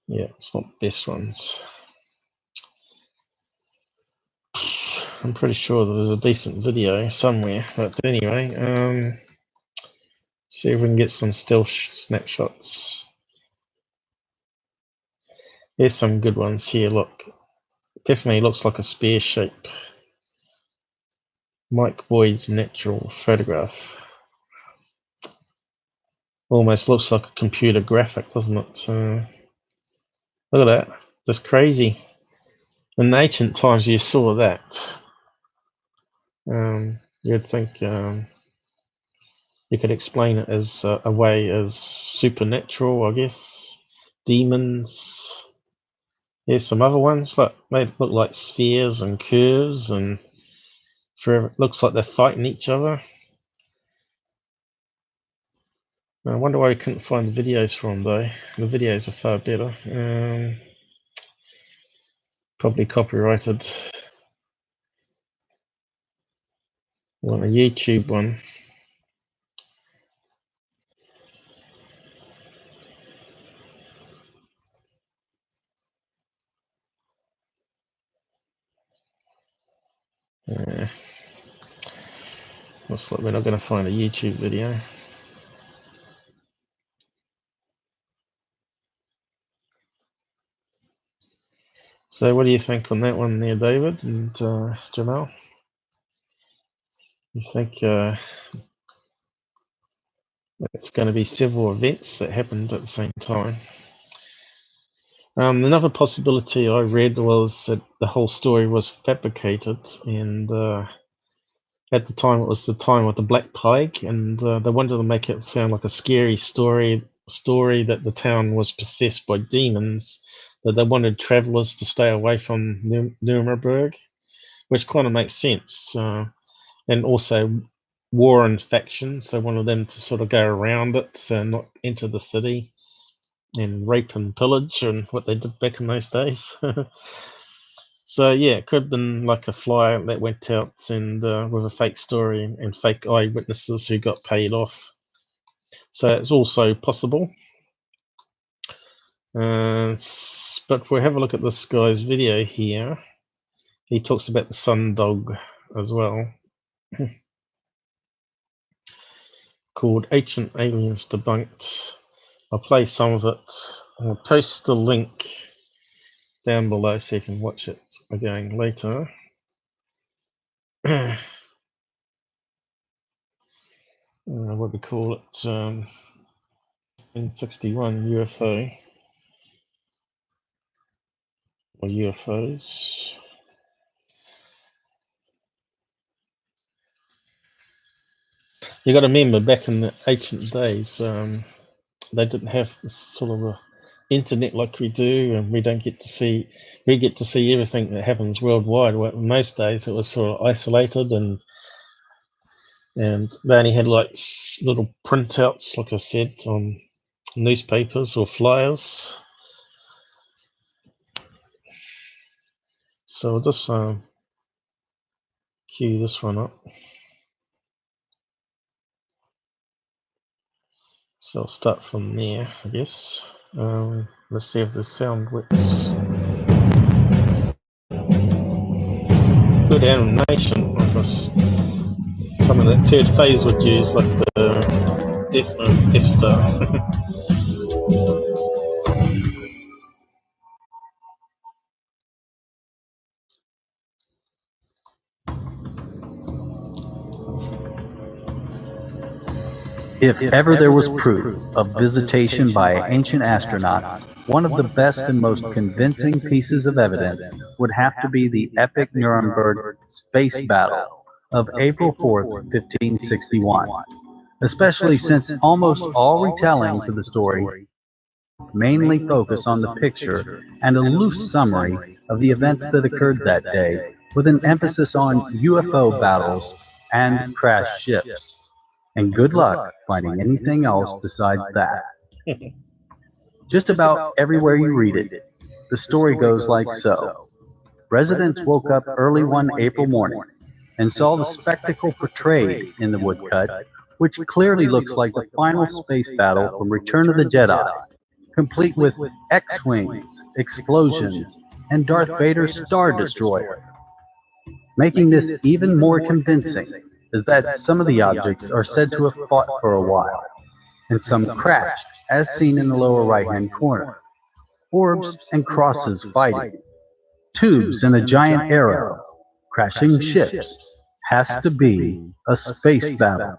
Yeah, it's not the best ones. I'm pretty sure that there's a decent video somewhere, but anyway, see if we can get some still snapshots. There's some good ones here, look. Definitely looks like a spear shape. Mike Boyd's natural photograph. Almost looks like a computer graphic, doesn't it? Look at that, that's crazy. In ancient times you saw that. You'd think you could explain it as a way as supernatural, I guess. Demons. Here's some other ones, look, they look like spheres and curves, and forever, looks like they're fighting each other. I wonder why we couldn't find the videos from though. The videos are far better. Probably copyrighted. I want a YouTube one. Looks like we're not going to find a YouTube video. So what do you think on that one there, David and Jamal? You think it's going to be several events that happened at the same time? Another possibility I read was that the whole story was fabricated, and at the time it was the time of the Black Plague, and they wanted to make it sound like a scary story that the town was possessed by demons, that they wanted travelers to stay away from Nuremberg, which kind of makes sense. And also war and factions, they wanted them to sort of go around it and not enter the city and rape and pillage and what they did back in those days. So yeah, it could have been like a flyer that went out and with a fake story and fake eyewitnesses who got paid off. So it's also possible. But we'll have a look at this guy's video here. He talks about the sun dog as well. Called Ancient Aliens Debunked. I'll play some of it. I'll post the link down below so you can watch it again later. What we call it, 1561 UFO or UFOs. You got to remember, back in the ancient days, they didn't have this sort of a internet like we do, and we get to see everything that happens worldwide. In most days, it was sort of isolated, and they only had like little printouts, like I said, on newspapers or flyers. So I'll just cue this one up. So I'll start from there, I guess. Let's see if the sound works. Good animation, like something that Third Phase would use, like the Death Star. If ever there was proof of visitation by ancient astronauts, one of the best and most convincing pieces of evidence would have to be the epic Nuremberg space battle of April 4th, 1561, especially since almost all retellings of the story mainly focus on the picture and a loose summary of the events that occurred that day with an emphasis on UFO battles and crashed ships. And good luck finding anything else besides that. Just about everywhere you read it, the story goes like so. Residents woke up early one April morning and saw the spectacle portrayed in the woodcut, which clearly looks like the final space battle from Return of the Jedi, complete with X-Wings, explosions, and Darth Vader's Star Destroyer. Making this even more convincing is that some of the objects are said to have fought for a while, and some crashed, as seen in the lower right-hand corner. Orbs and crosses fighting. Tubes and a giant arrow. Crashing ships. Has to be a space battle.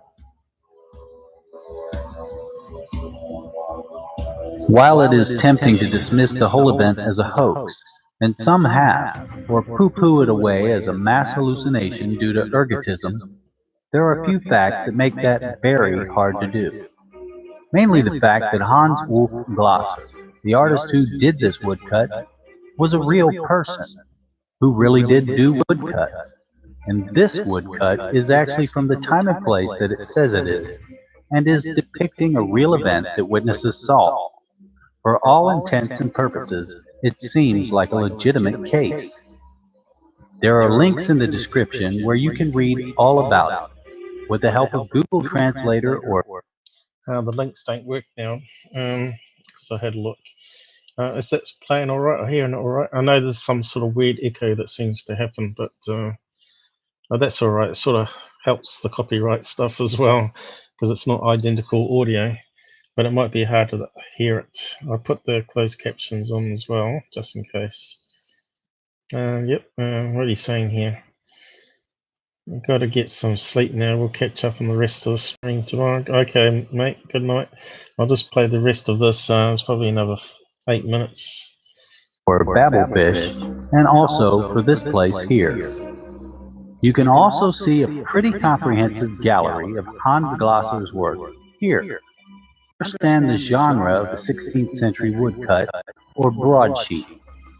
While it is tempting to dismiss the whole event as a hoax, and some have, or poo-poo it away as a mass hallucination due to ergotism, there are a few facts that make that very hard to do. Mainly the fact that Hans Wolf Glasser, the artist who did this woodcut, was a real person who really did do woodcuts. And this woodcut is actually from the time and place that it says it is, and is depicting a real event that witnesses saw. For all intents and purposes, it seems like a legitimate case. There are links in the description where you can read all about it, with the help of Google Translator or... the links don't work now, because I had a look. Is that playing all right? I hear it all right? I know there's some sort of weird echo that seems to happen, but that's all right. It sort of helps the copyright stuff as well, because it's not identical audio. But it might be hard to hear it. I put the closed captions on as well, just in case. Yep, what are you saying here? I've got to get some sleep now. We'll catch up on the rest of the stream tomorrow. Okay, mate, good night. I'll just play the rest of this. It's probably another 8 minutes. Or Babblefish, and also for this place here. You can also see a pretty comprehensive gallery of Hans Glasser's work here. Understand the genre of the 16th century woodcut, or broadsheet,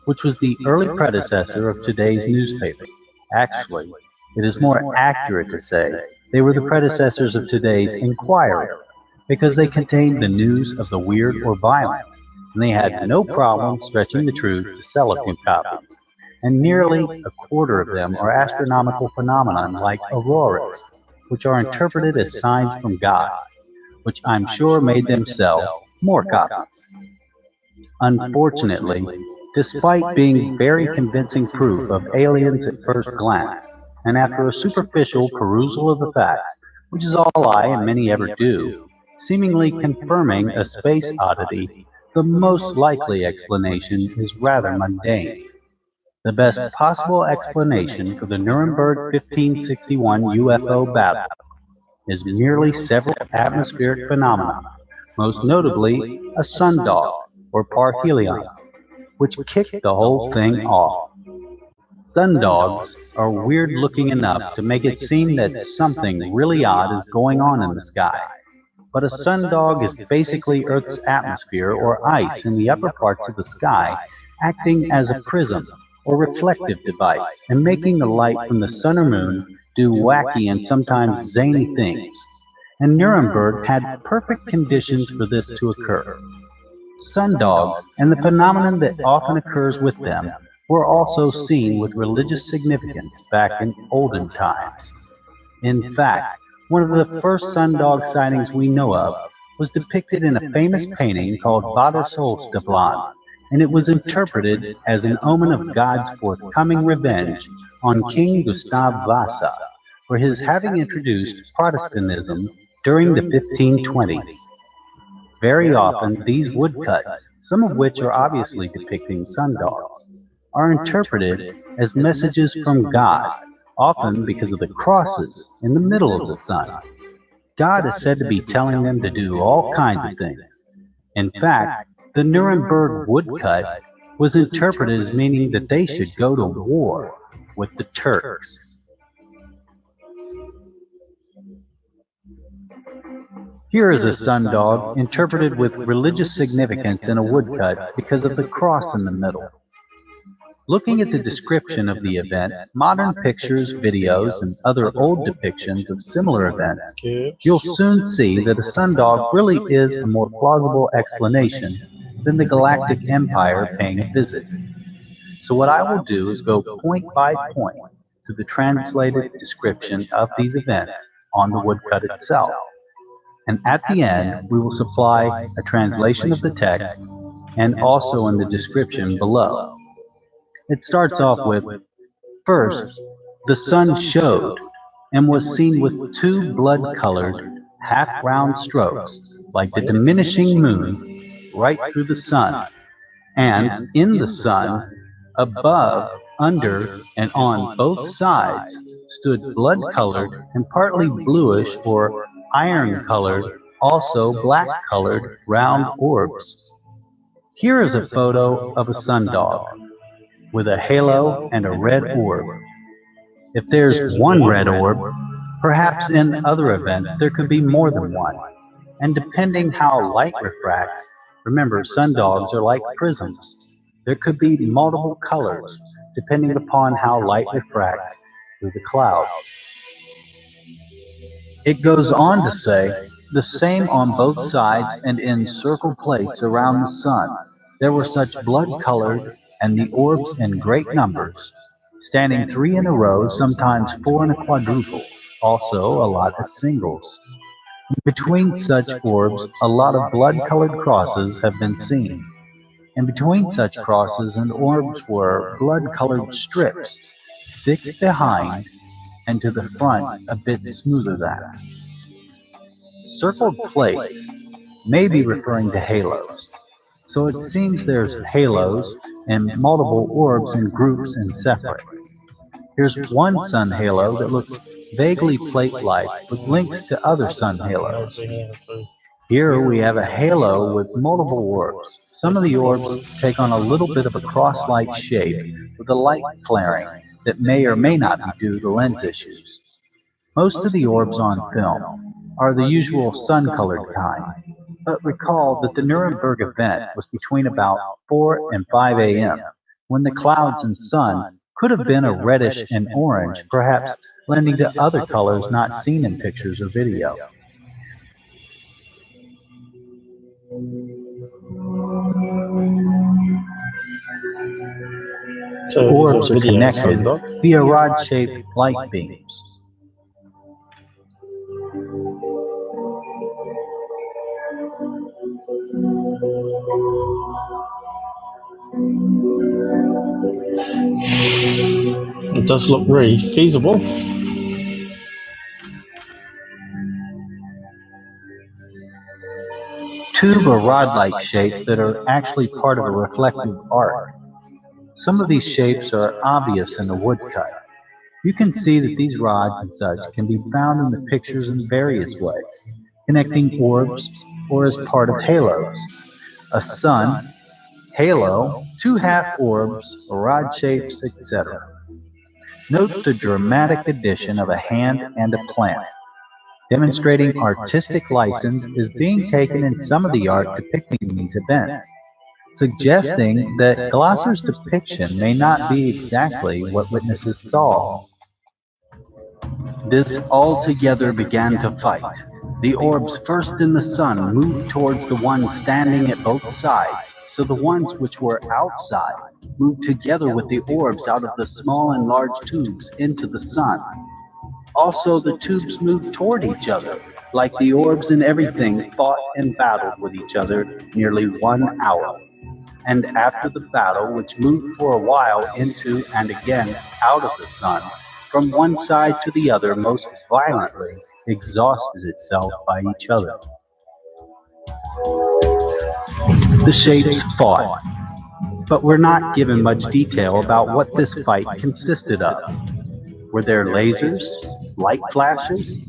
which was the early predecessor of today's newspaper. Actually, it is more accurate to say they were the predecessors of today's Inquirer, because they contained the news of the weird or violent, and they had no problem stretching the truth to sell a few copies. And nearly a quarter of them are astronomical phenomena like auroras, which are interpreted as signs from God, which I'm sure made them sell more copies. Unfortunately, despite being very convincing proof of aliens at first glance, and after a superficial perusal of the facts, which is all I and many ever do, seemingly confirming a space oddity, the most likely explanation is rather mundane. The best possible explanation for the Nuremberg 1561 UFO battle is merely several atmospheric phenomena, most notably a sundog, or parhelion, which kicked the whole thing off. Sundogs are weird looking enough to make it seem that something really odd is going on in the sky. But a sundog is basically Earth's atmosphere or ice in the upper parts of the sky acting as a prism or reflective device and making the light from the sun or moon do wacky and sometimes zany things. And Nuremberg had perfect conditions for this to occur. Sundogs and the phenomenon that often occurs with them were also seen with religious significance back in olden times. In fact, one of the first sundog sightings we know of was depicted in a famous painting called Vadersolstaplan, and it was interpreted as an omen of God's forthcoming revenge on King Gustav Vasa for his having introduced Protestantism during the 1520s. Very often, these woodcuts, some of which are obviously depicting sundogs, are interpreted as messages from God, often because of the crosses in the middle of the sun. God is said to be telling them to do all kinds of things. In fact, the Nuremberg woodcut was interpreted as meaning that they should go to war with the Turks. Here is a sundog interpreted with religious significance in a woodcut because of the cross in the middle. Looking at the description of the event, modern pictures, videos, and other old depictions of similar events, you'll soon see that a sundog really is a more plausible explanation than the galactic empire paying a visit. So what I will do is go point by point to the translated description of these events on the woodcut itself. And at the end, we will supply a translation of the text and also in the description below. It starts off with, first, the sun showed and was seen with two blood-colored, half-round strokes, like the diminishing moon, right through the sun, and in the sun, above, under, and on both sides, stood blood-colored and partly bluish or iron-colored, also black-colored, round orbs. Here is a photo of a sundog, with a halo and a red orb. If there's one red orb, perhaps in other events there could be more than one. And depending how light refracts, remember sundogs are like prisms. There could be multiple colors, depending upon how light refracts through the clouds. It goes on to say, the same on both sides and in circle plates around the sun. There were such blood-colored and the orbs in great numbers, standing 3 in a row, sometimes 4 in a quadruple, also a lot of singles. Between such orbs, a lot of blood-colored crosses have been seen. And between such crosses and orbs were blood-colored strips, thick behind and to the front a bit smoother than. Circled plates may be referring to halos. So it seems there's halos and multiple orbs in groups and separate. Here's one sun halo that looks vaguely plate-like with links to other sun halos. Here we have a halo with multiple orbs. Some of the orbs take on a little bit of a cross-like shape with a light flaring that may or may not be due to lens issues. Most of the orbs on film are the usual sun-colored kind. But recall that the Nuremberg event was between about 4 and 5 a.m., when the clouds and sun could have been a reddish and orange, perhaps lending to other colors not seen in pictures or video. So orbs are connected via rod-shaped light beams. It does look very feasible. Tube or rod-like shapes that are actually part of a reflective arc. Some of these shapes are obvious in the woodcut. You can see that these rods and such can be found in the pictures in various ways, connecting orbs or as part of halos. A sun, halo, 2 half orbs, rod shapes, etc. Note the dramatic addition of a hand and a plant. Demonstrating artistic license is being taken in some of the art depicting these events, suggesting that Glasser's depiction may not be exactly what witnesses saw. This altogether began to fight. The orbs first in the sun moved towards the ones standing at both sides, so the ones which were outside moved together with the orbs out of the small and large tubes into the sun. Also, the tubes moved toward each other, like the orbs and everything fought and battled with each other nearly 1 hour. And after the battle, which moved for a while into and again out of the sun, from one side to the other most violently, exhausted itself by each other. The shapes fought, but we're not given much detail about what this fight consisted of. Were there lasers, light flashes,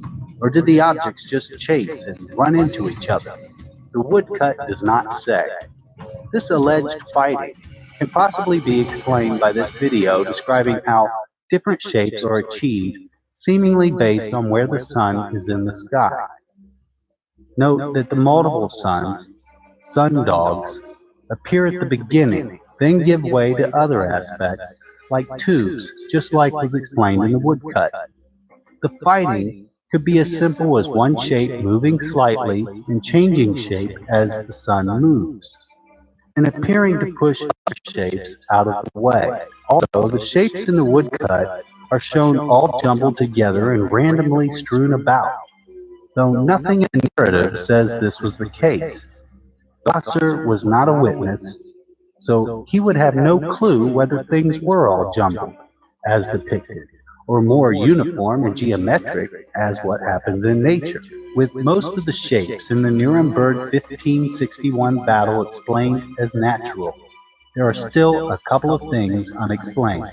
or did the objects just chase and run into each other? The woodcut does not say. This alleged fighting can possibly be explained by this video describing how different shapes are achieved, seemingly based on where the sun is in the sky. Note that the multiple suns, sundogs, appear at the beginning then give way to other aspects, like tubes, just like was explained in the woodcut. The fighting could be as simple as one shape moving slightly and changing shape as the sun moves, and appearing to push other shapes out of the way. Also, the shapes in the woodcut are shown all jumbled together and randomly strewn about, though nothing in the narrative says this was the case. Gosser was not a witness, so he would have no clue whether things were all jumbled, as depicted, or more uniform and geometric, as what happens in nature. With most of the shapes in the Nuremberg 1561 battle explained as natural, there are still a couple of things unexplained: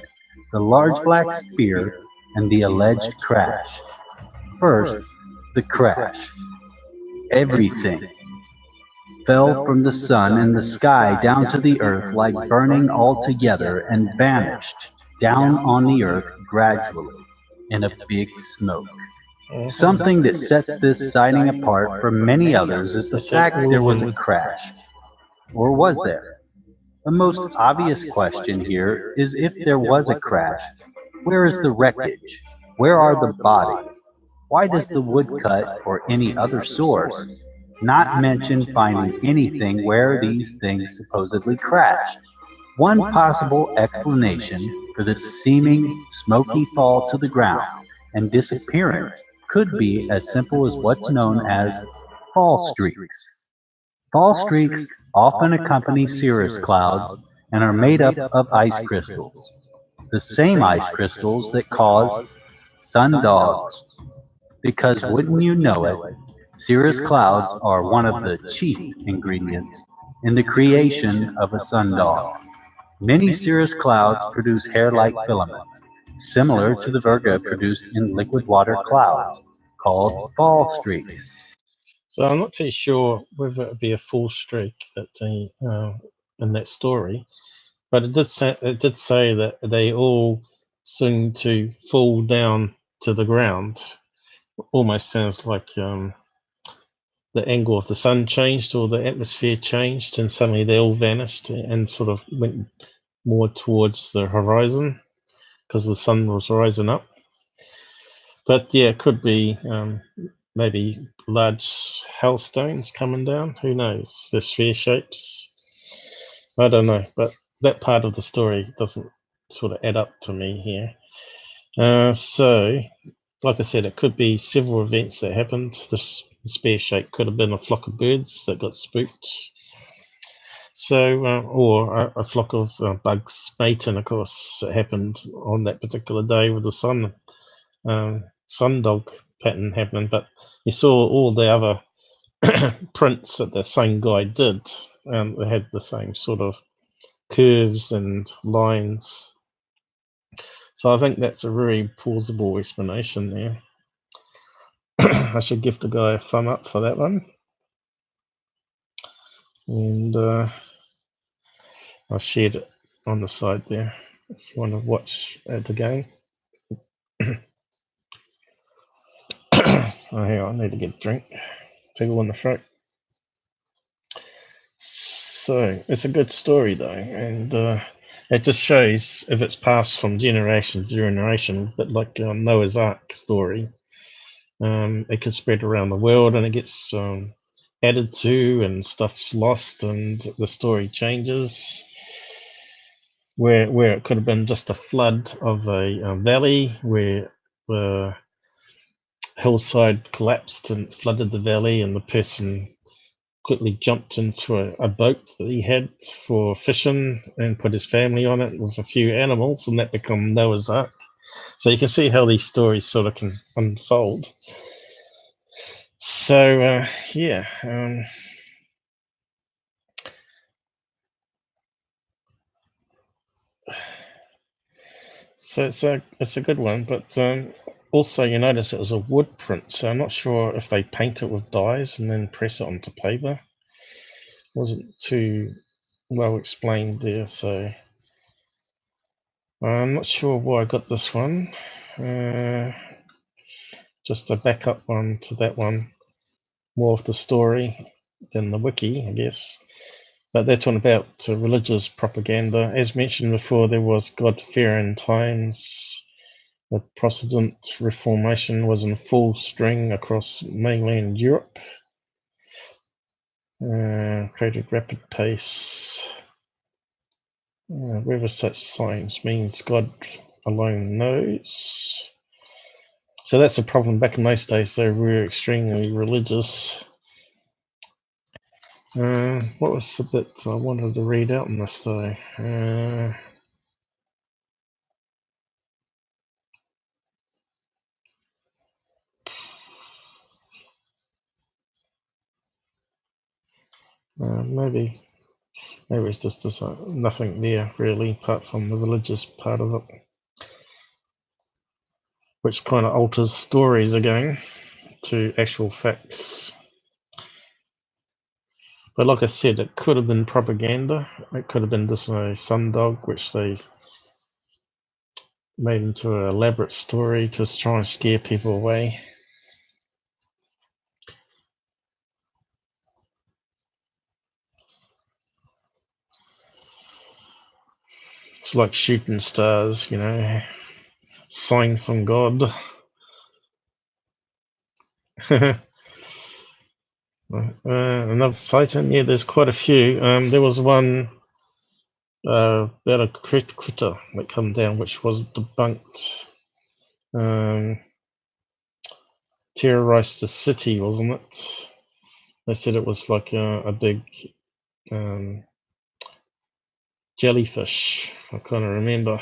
the large black sphere and the alleged crash. First, the crash. Everything fell from the sun and the sky down to the earth like burning altogether and vanished down on the earth gradually in a big smoke. Something that sets this sighting apart from many others is the fact there was a crash. Or was there? The most obvious question here is, if there was a crash, where is the wreckage? Where are the bodies? Why does the woodcut or any other source not mention finding anything where these things supposedly crashed? One possible explanation for this seeming smoky fall to the ground and disappearance could be as simple as what's known as fall streaks. Fall streaks often accompany cirrus clouds and are made up of ice crystals, the same ice crystals that cause sundogs. Because wouldn't you know it, cirrus clouds are one of the chief ingredients in the creation of a sundog. Many cirrus clouds produce hair-like filaments, similar to the Virga produced in liquid water clouds, called fall streaks. So I'm not too sure whether it would be a full streak that in that story, but it did say that they all seem to fall down to the ground. Almost sounds like the angle of the sun changed or the atmosphere changed, and suddenly they all vanished and sort of went more towards the horizon because the sun was rising up. But yeah, it could be maybe large hailstones coming down. Who knows? They're sphere shapes. I don't know, but that part of the story doesn't sort of add up to me here. So, like I said, it could be several events that happened. The sphere shape could have been a flock of birds that got spooked. So, or a flock of bugs mating, of course, that happened on that particular day with the sundog pattern happening. But you saw all the other prints that the same guy did. They had the same sort of curves and lines. So I think that's a very plausible explanation there. I should give the guy a thumb up for that one. And I shared it on the side there if you want to watch it again. Oh, hang on, I need to get a drink. Tickle in the throat. So it's a good story though, and it just shows if it's passed from generation to generation, a bit like Noah's Ark story. It could spread around the world, and it gets added to, and stuff's lost, and the story changes. Where it could have been just a flood of a valley, where the hillside collapsed and flooded the valley, and the person quickly jumped into a boat that he had for fishing and put his family on it with a few animals, and that became Noah's Ark. So you can see how these stories sort of can unfold. So yeah, so it's a good one, but also you notice it was a wood print, so I'm not sure if they paint it with dyes and then press it onto paper. Wasn't too well explained there, so I'm not sure why I got this one. Just a backup one to that one, more of the story than the wiki, I guess. But that's one about religious propaganda. As mentioned before, there was God-fearing times. The Protestant Reformation was in full swing across mainland Europe. Created rapid pace. Whether such signs means God alone knows. So that's the problem. Back in those days, they were extremely religious. What was the bit I wanted to read out in this though? Maybe it's just nothing there really, apart from the religious part of it, which kind of alters stories again to actual facts. But like I said, it could have been propaganda. It could have been just a sundog, which they made into an elaborate story to try and scare people away. It's like shooting stars, you know, sign from God. Another sighting, yeah, there's quite a few. There was one about a critter that come down, which was debunked. Terrorized the city, wasn't it? They said it was like a big jellyfish. I kind of remember,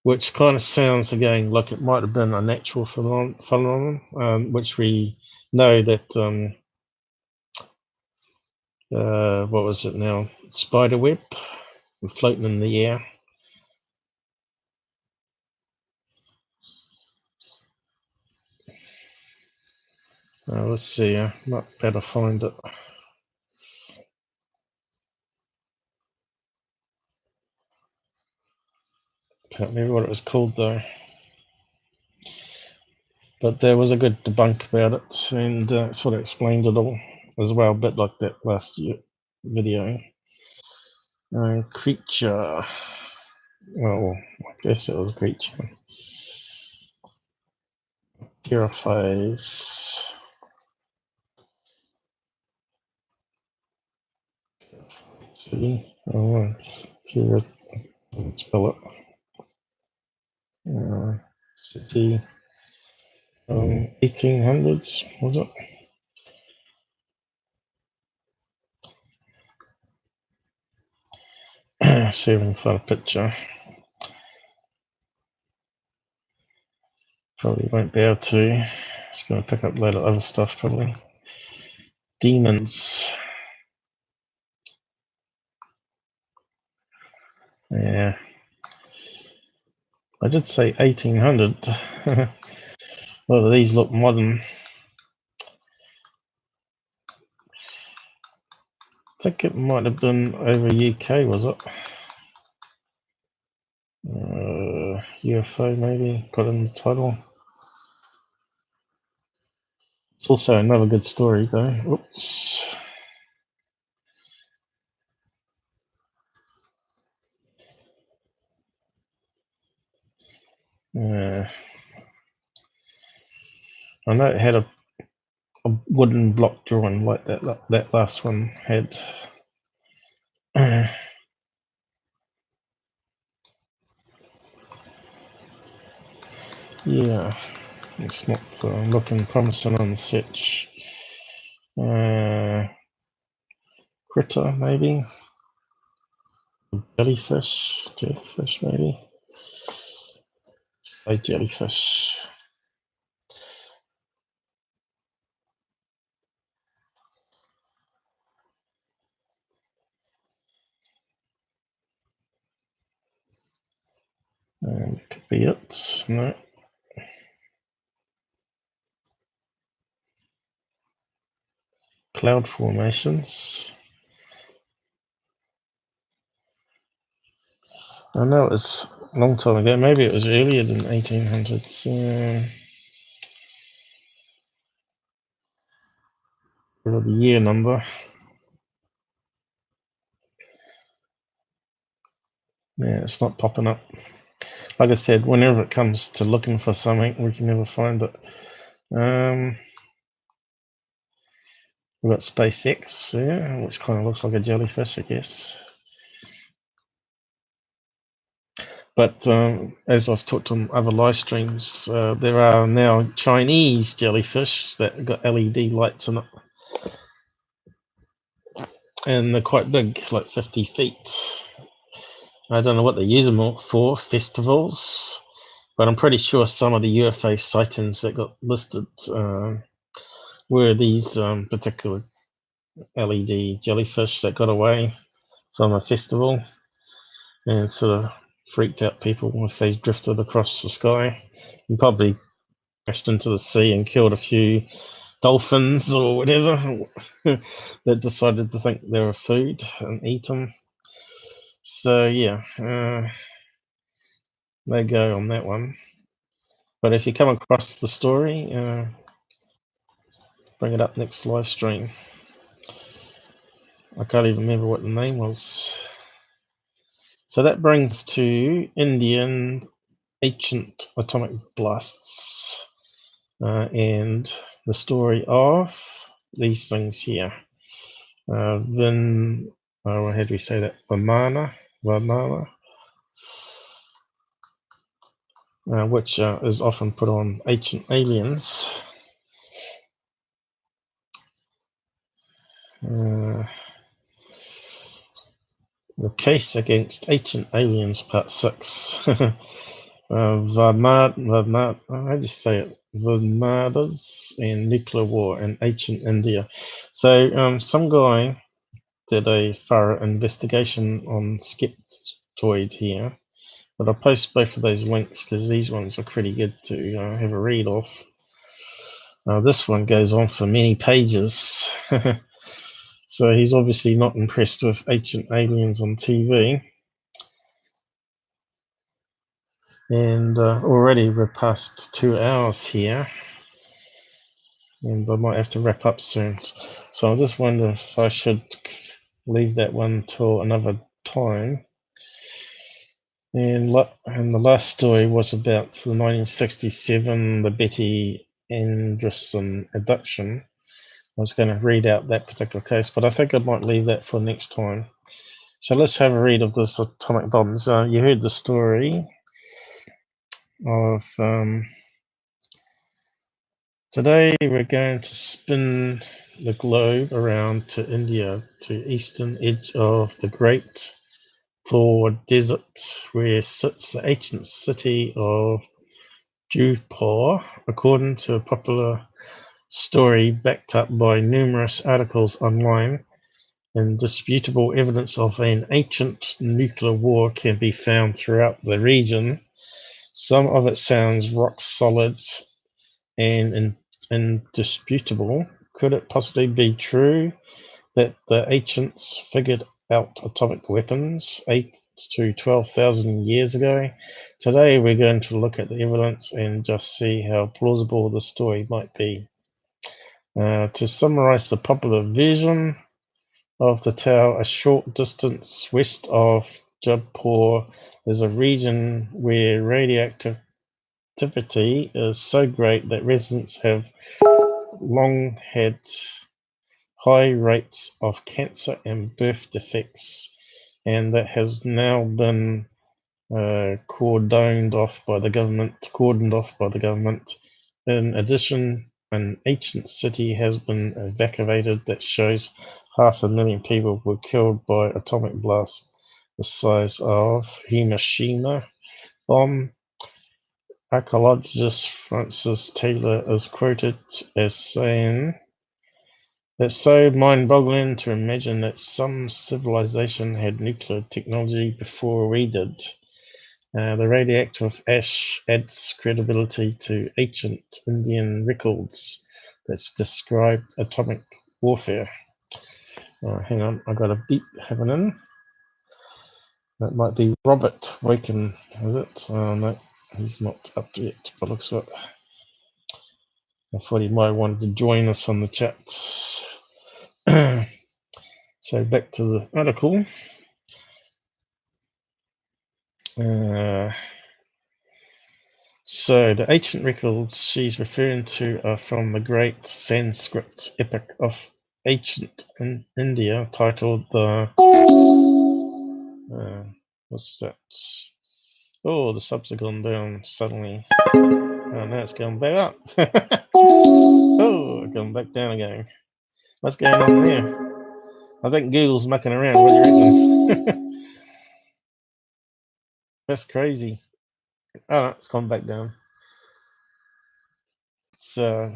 which kind of sounds again like it might have been a natural phenomenon, which we know that what was it now? Spider web floating in the air. Let's see. I might better find it. Can't remember what it was called though. But there was a good debunk about it, and sort of explained it all as well, a bit like that last video. Creature. Well, I guess it was a creature. Terrifies. City. Oh, spell it. City. 1800s, was it? See if I can find a picture. Probably won't be able to. It's going to pick up a load of other stuff probably. Demons. Yeah. I did say 1800. A lot of these look modern. I think it might have been over UK, was it? UFO maybe, put in the title. It's also another good story though. Oops. I know it had a wooden block drawing like that last one had. Yeah, it's not looking promising on the setch. Critter maybe. Jellyfish maybe. A jellyfish. Could be it. No. Cloud formations. I know it was a long time ago. Maybe it was earlier than 1800s. Or the year number. Yeah, it's not popping up. Like I said, whenever it comes to looking for something, we can never find it. We've got SpaceX there, which kind of looks like a jellyfish, I guess. But as I've talked on other live streams, there are now Chinese jellyfish that got LED lights in it. And they're quite big, like 50 feet. I don't know what they use them for, festivals. But I'm pretty sure some of the UFO sightings that got listed were these particular LED jellyfish that got away from a festival and sort of freaked out people if they drifted across the sky and probably crashed into the sea and killed a few dolphins or whatever that decided to think they were food and eat them. So yeah, no go on that one. But if you come across the story, bring it up next live stream. I can't even remember what the name was. So that brings to Indian ancient atomic blasts and the story of these things here. How do we say that? Vimana, which is often put on ancient aliens. The case against ancient aliens, part 6. How do you say it? Vimadas and nuclear war in ancient India. So some guy did a thorough investigation on Skeptoid here, but I'll post both of those links because these ones are pretty good to have a read of. This one goes on for many pages. So he's obviously not impressed with ancient aliens on TV. And already we're past 2 hours here. And I might have to wrap up soon. So I'm just wondering if I should leave that one till another time. And the last story was about the 1967, the Betty Anderson abduction. I was going to read out that particular case, but I think I might leave that for next time. So let's have a read of this atomic bombs. You heard the story of... Today we're going to spin the globe around to India, to eastern edge of the Great Thor Desert, where sits the ancient city of Jaipur, according to a popular story backed up by numerous articles online. Indisputable evidence of an ancient nuclear war can be found throughout the region. Some of it sounds rock solid and indisputable. Could it possibly be true that the ancients figured out atomic weapons 8 to 12,000 years ago? Today we're going to look at the evidence and just see how plausible the story might be. To summarize the popular version of the tale, a short distance west of Jaipur is a region where radioactivity is so great that residents have long had high rates of cancer and birth defects, and that has now been cordoned off by the government. In addition, an ancient city has been evacuated that shows 500,000 people were killed by atomic blast the size of Hiroshima bomb. Archaeologist Francis Taylor is quoted as saying, "It's so mind-boggling to imagine that some civilization had nuclear technology before we did. The radioactive ash adds credibility to ancient Indian records that's described atomic warfare." Hang on, I got a beep happening. That might be Robert Waken, is it? No, he's not up yet, by the looks of it. I thought he might have wanted to join us on the chat. So back to the article. So the ancient records she's referring to are from the great Sanskrit epic of ancient India titled the what's that? Oh, the subs have gone down suddenly. Oh, now it's going back up. Oh, it's going back down again. What's going on there? I think Google's mucking around. What do you reckon? That's crazy. Oh, no, it's gone back down. So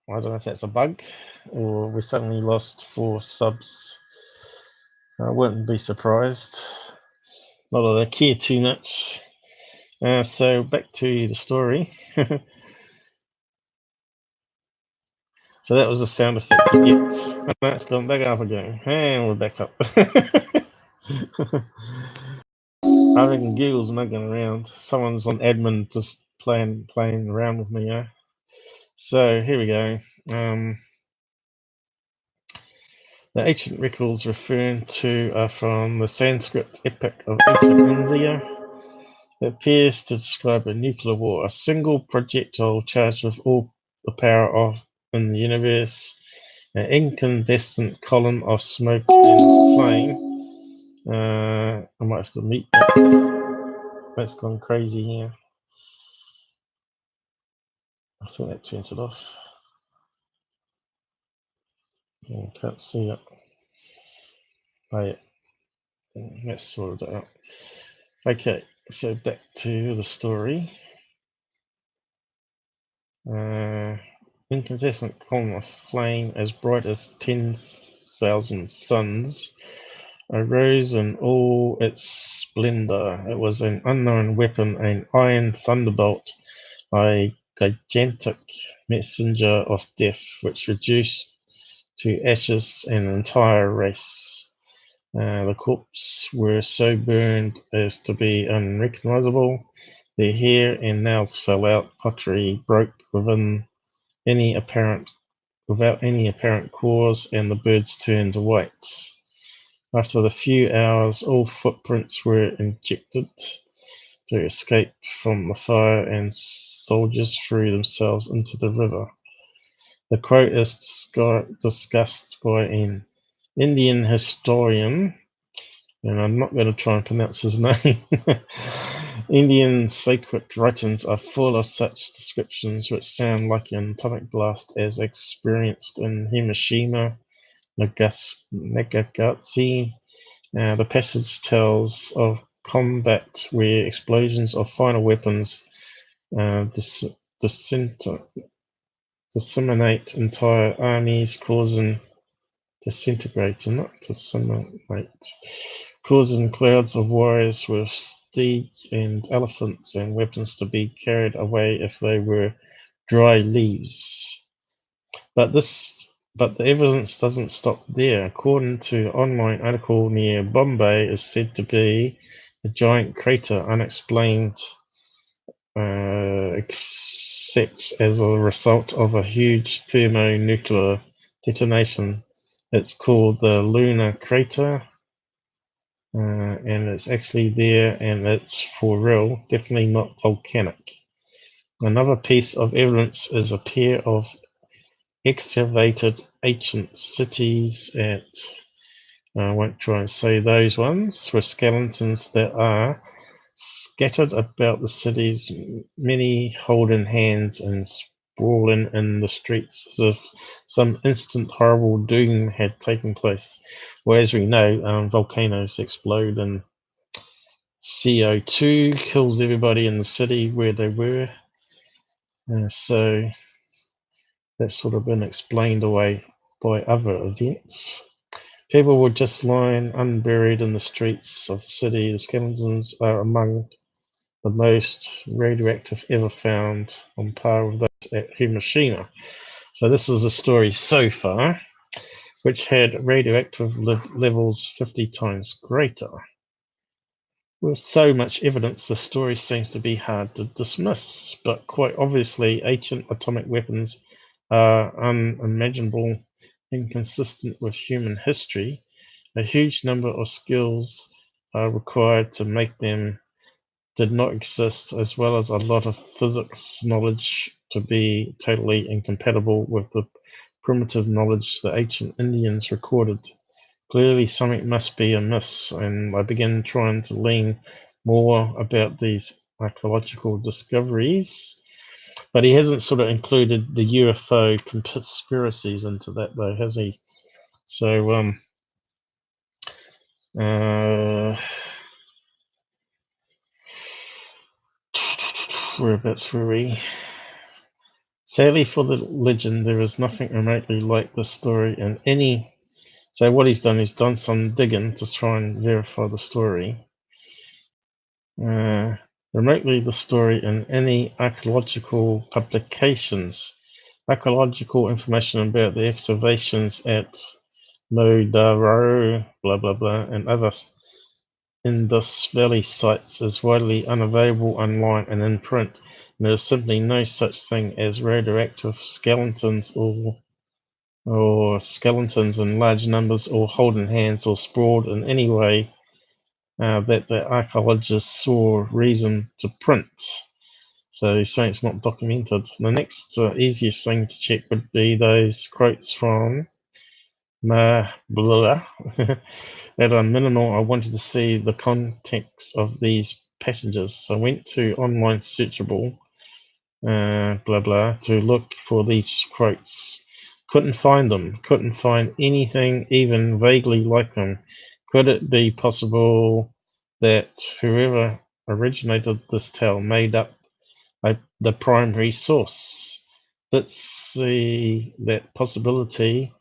I don't know if that's a bug or we suddenly lost 4 subs. I wouldn't be surprised. Not that I care too much. So back to the story. So that was the sound effect you get. That's gone back up again. And we're back up. I think Google's mugging around. Someone's on admin just playing around with me, yeah. So here we go. The ancient records referring to are from the Sanskrit epic of ancient India. It appears to describe a nuclear war, a single projectile charged with all the power in the universe, an incandescent column of smoke and flame. I might have to mute that. That's gone crazy here. I think that turns it off. I can't see it. Oh yeah, let's sort it out. Okay, so back to the story. Incandescent column of flame as bright as 10,000 suns arose in all its splendor. It was an unknown weapon, an iron thunderbolt, a gigantic messenger of death, which reduced to ashes an entire race. The corpses were so burned as to be unrecognizable. Their hair and nails fell out, pottery broke without any apparent cause, and the birds turned white. After a few hours, all footprints were ejected to escape from the fire, and soldiers threw themselves into the river. The quote is discussed by an Indian historian, and I'm not going to try and pronounce his name. Indian sacred writings are full of such descriptions which sound like an atomic blast as experienced in Hiroshima, Nagasaki. The passage tells of combat where explosions of final weapons disseminate entire armies, causing causing clouds of warriors with steeds and elephants and weapons to be carried away if they were dry leaves. But the evidence doesn't stop there. According to an online article, near Bombay is said to be a giant crater unexplained except as a result of a huge thermonuclear detonation. It's called the lunar crater, and it's actually there, and it's for real, definitely not volcanic. Another piece of evidence is a pair of excavated ancient cities at, I won't try and say those ones, with skeletons that are scattered about the cities, many holding hands and sprawling in the streets as if some instant horrible doom had taken place. Well, as we know, volcanoes explode and CO2 kills everybody in the city where they were. So that's sort of been explained away by other events. People were just lying unburied in the streets of the city. The skeletons are among the most radioactive ever found, on par with those at Hiroshima. So this is a story so far, which had radioactive levels 50 times greater. With so much evidence, the story seems to be hard to dismiss, but quite obviously ancient atomic weapons are unimaginable, inconsistent with human history. A huge number of skills are required to make them did not exist, as well as a lot of physics knowledge to be totally incompatible with the primitive knowledge the ancient Indians recorded. Clearly something must be amiss, and I began trying to learn more about these archaeological discoveries. But he hasn't sort of included the UFO conspiracies into that, though, has he? So, whereabouts were we? Sadly for the legend, there is nothing remotely like this story in any. So what he's done some digging to try and verify the story. Remotely the story in any archaeological publications. Archaeological information about the excavations at Modaro, blah blah blah, and other Indus Valley sites is widely unavailable online and in print, and there is simply no such thing as radioactive skeletons or skeletons in large numbers or holding hands or sprawled in any way that the archaeologists saw reason to print. So he's saying it's not documented. The next easiest thing to check would be those quotes from At a minimal, I wanted to see the context of these passages. So I went to online searchable, blah blah, to look for these quotes. Couldn't find them. Couldn't find anything even vaguely like them. Could it be possible that whoever originated this tale made up the primary source? Let's see that possibility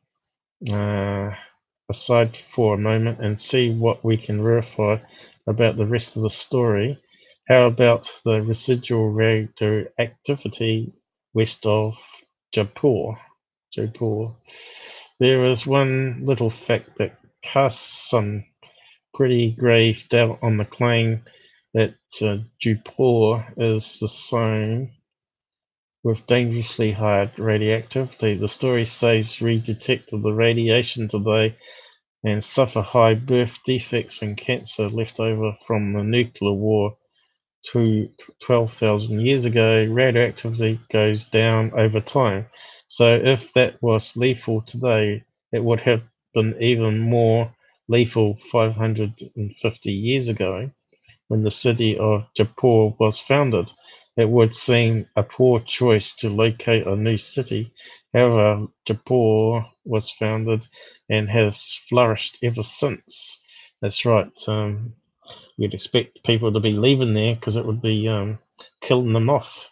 aside for a moment and see what we can verify about the rest of the story. How about the residual radioactivity west of Jaipur? There is one little fact that casts some pretty grave doubt on the claim that Jaipur is the same with dangerously high radioactivity. The story says we detected the radiation today and suffer high birth defects and cancer left over from the nuclear war 12,000 years ago. Radioactivity goes down over time. So if that was lethal today, it would have been even more lethal 550 years ago when the city of Jaipur was founded. It would seem a poor choice to locate a new city. However, Jaipur was founded and has flourished ever since. That's right. You'd expect people to be leaving there because it would be killing them off.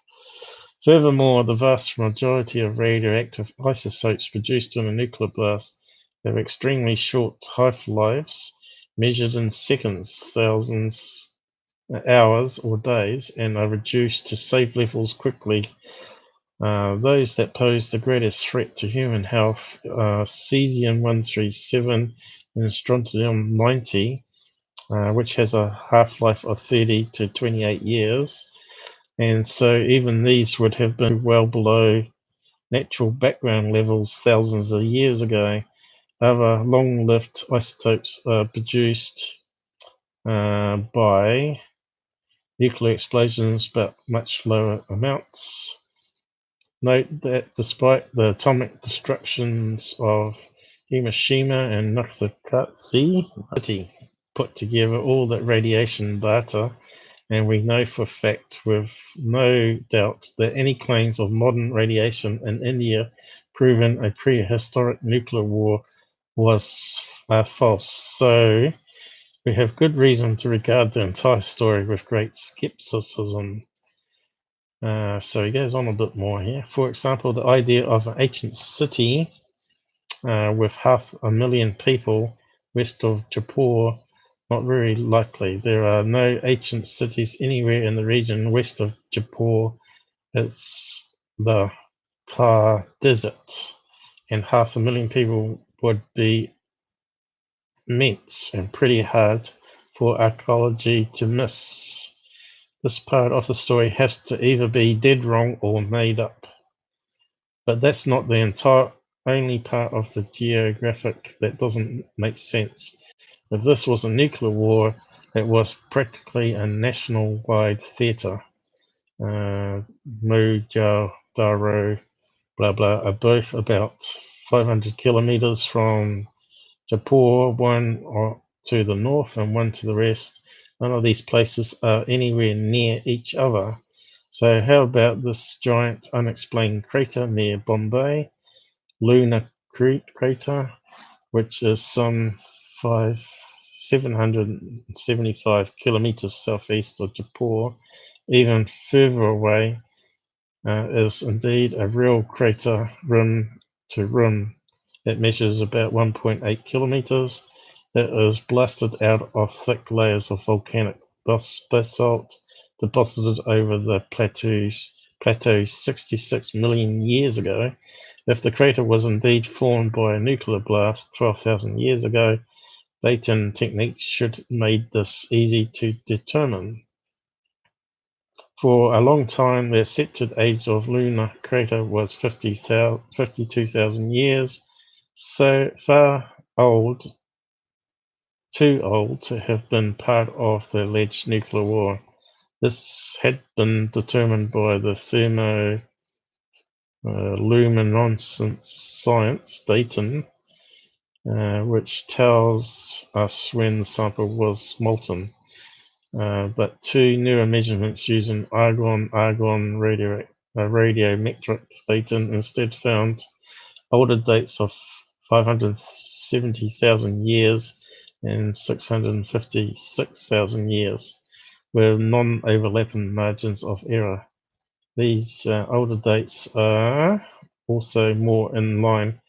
Furthermore, the vast majority of radioactive isotopes produced in a nuclear blast have extremely short half-lives, measured in seconds, thousands, hours or days, and are reduced to safe levels quickly. Those that pose the greatest threat to human health are cesium-137 and strontium-90, which has a half-life of 30 to 28 years. And so even these would have been well below natural background levels thousands of years ago. Other long-lived isotopes are produced by nuclear explosions, but much lower amounts. Note that despite the atomic destructions of Hiroshima and Nagasaki, put together all that radiation data, and we know for a fact with no doubt that any claims of modern radiation in India proven a prehistoric nuclear war was false. So we have good reason to regard the entire story with great skepticism. So he goes on a bit more here. For example, the idea of an ancient city with 500,000 people west of Jaipur, not very likely. There are no ancient cities anywhere in the region west of Jaipur. It's the Thar Desert, and 500,000 people would be immense and pretty hard for archaeology to miss. This part of the story has to either be dead wrong or made up. But that's not the only part of the geographic that doesn't make sense. If this was a nuclear war, It was practically a national-wide theatre. Mojadaro, blah blah, are both about 500 kilometers from Jaipur, one to the north and one to the west. None of these places are anywhere near each other. So how about this giant unexplained crater near Bombay, lunar crater, which is some 775 kilometers southeast of Jaipur. Even further away is indeed a real crater, rim to rim. It measures about 1.8 kilometers. It is blasted out of thick layers of volcanic basalt deposited over the plateau 66 million years ago. If the crater was indeed formed by a nuclear blast 12,000 years ago, dating techniques should have made this easy to determine. For a long time, the accepted age of lunar crater was 52,000 years, so far too old to have been part of the alleged nuclear war. This had been determined by the thermoluminescence science dating, which tells us when the sample was molten. But two newer measurements using argon radiometric dating instead found older dates of 570,000 years and 656,000 years, with non-overlapping margins of error. These older dates are also more in line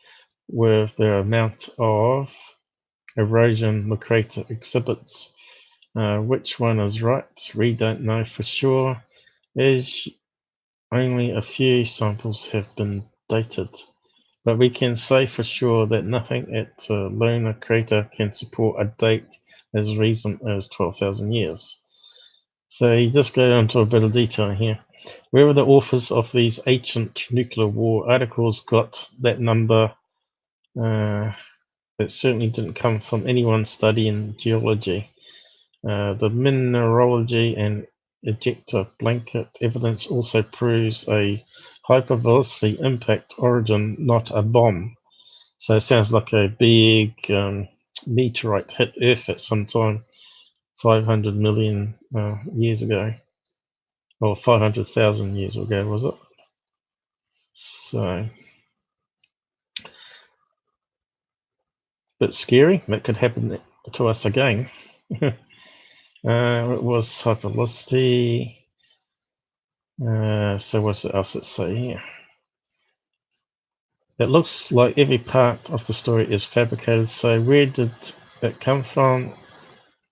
with the amount of erosion the crater exhibits. Which one is right? We don't know for sure, as only a few samples have been dated. But we can say for sure that nothing at the lunar crater can support a date as recent as 12,000 years. So he does go into a bit of detail here. Wherever the authors of these ancient nuclear war articles got that number, it certainly didn't come from anyone studying geology. The mineralogy and ejector blanket evidence also proves a hypervelocity impact origin, not a bomb. So it sounds like a big meteorite hit Earth at some time 500 million years ago, or 500,000 years ago, was it? So, bit scary. That could happen to us again. It was hypervelocity. So what's else it say here? It looks like every part of the story is fabricated. So where did it come from?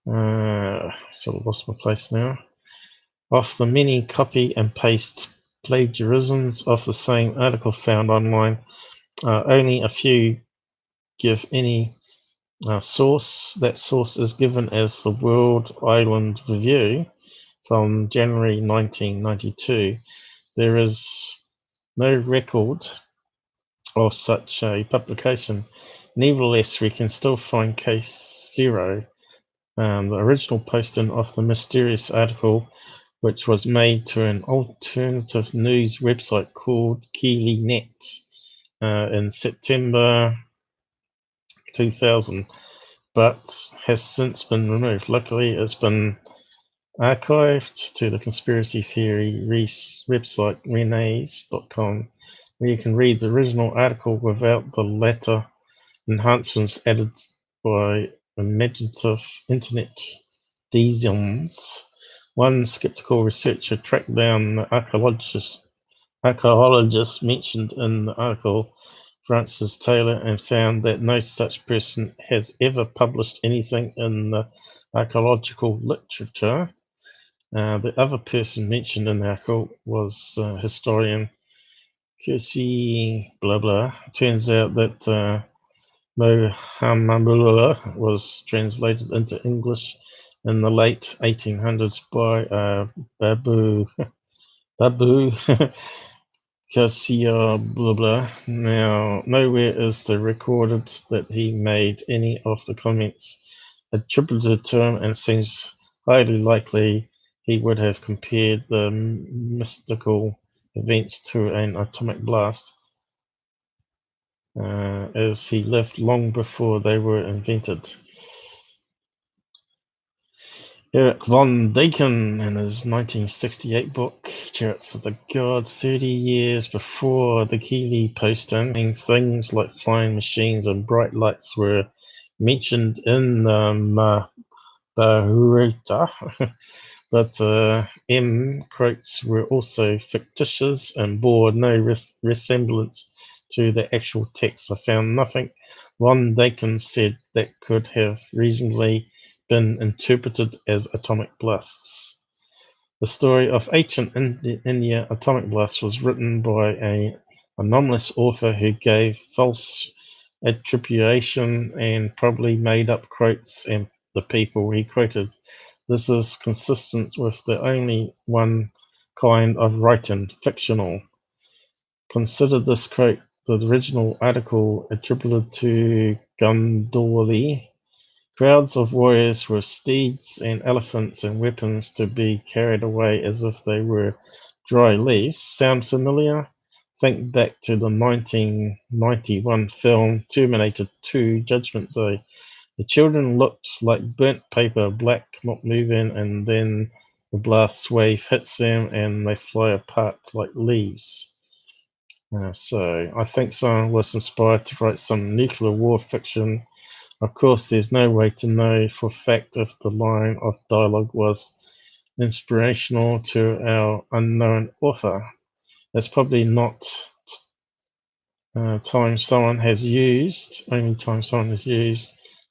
Sort of lost my place now. Of the many copy and paste plagiarisms of the same article found online, only a few give any source. That source is given as the World Island Review from January 1992. There is no record of such a publication. Nevertheless, we can still find case 0, the original posting of the mysterious article, which was made to an alternative news website called KeelyNet in September 2000, but has since been removed. Luckily, it's been archived to the conspiracy theory website renes.com, where you can read the original article without the latter enhancements added by imaginative internet denizens. One skeptical researcher tracked down the archaeologist mentioned in the article, Francis Taylor, and found that no such person has ever published anything in the archaeological literature. The other person mentioned in the article was historian Kirsi blah blah. Turns out that Mohammadullah was translated into English in the late 1800s by Babu Kasia blah blah. Now, nowhere is there recorded that he made any of the comments attributed to him, and seems highly likely he would have compared the mystical events to an atomic blast, as he lived long before they were invented. Eric von Daykin, in his 1968 book, Chariots of the Gods, 30 years before the Keeley posting, things like flying machines and bright lights were mentioned in the Mahabharata, but M quotes were also fictitious and bore no resemblance to the actual text. I found nothing von Daykin said that could have reasonably been interpreted as atomic blasts. The story of ancient India atomic blasts was written by an anomalous author who gave false attribution and probably made up quotes and the people he quoted. This is consistent with the only one kind of writing, fictional. Consider this quote, the original article attributed to Gandoli. Crowds of warriors with steeds and elephants and weapons to be carried away as if they were dry leaves. Sound familiar? Think back to the 1991 film Terminator 2 Judgment Day. The children looked like burnt paper, black, not moving, and then the blast wave hits them and they fly apart like leaves. So I think someone was inspired to write some nuclear war fiction. Of course, there's no way to know for fact if the line of dialogue was inspirational to our unknown author. That's probably not only time someone has used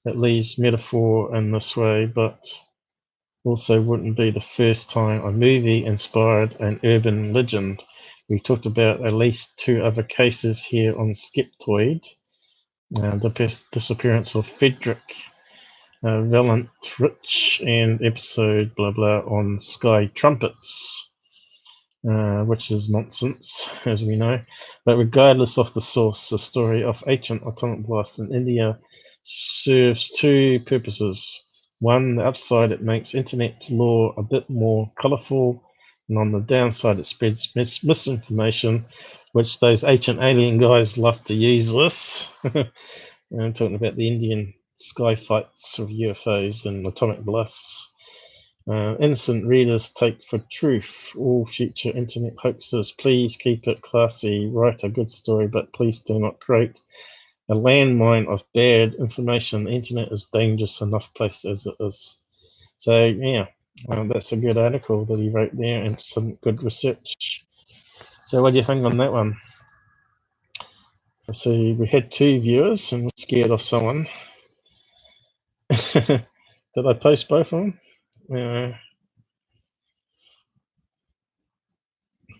at least metaphor in this way, but also wouldn't be the first time a movie inspired an urban legend. We talked about at least 2 other cases here on Skeptoid. The disappearance of Frederick Valentrich and episode blah blah on Sky Trumpets, which is nonsense, as we know. But regardless of the source, the story of ancient atomic blasts in India serves 2 purposes. One, the upside, it makes internet lore a bit more colourful, and on the downside, it spreads misinformation, which those ancient alien guys love to use this. And talking about the Indian sky fights of UFOs and atomic blasts. Innocent readers take for truth all future internet hoaxes. Please keep it classy, write a good story, but please do not create a landmine of bad information. The internet is dangerous enough place as it is. So yeah, that's a good article that he wrote there and some good research. So what do you think on that one? So we had 2 viewers and we're scared of someone. Did I post both of them?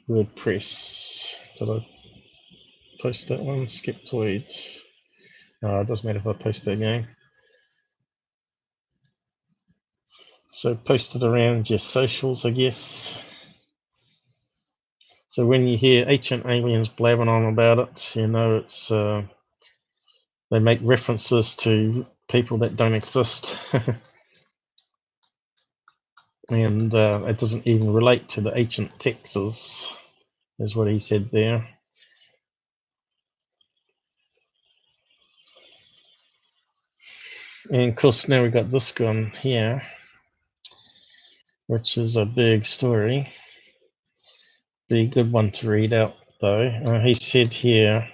WordPress. Did I post that one? Skeptoid. It doesn't matter if I post that again. So post it around your socials, I guess. So when you hear ancient aliens blabbing on about it, you know it's they make references to people that don't exist. And it doesn't even relate to the ancient texts, is what he said there. And of course now we've got this gun here, which is a big story. Be a good one to read out though. He said here,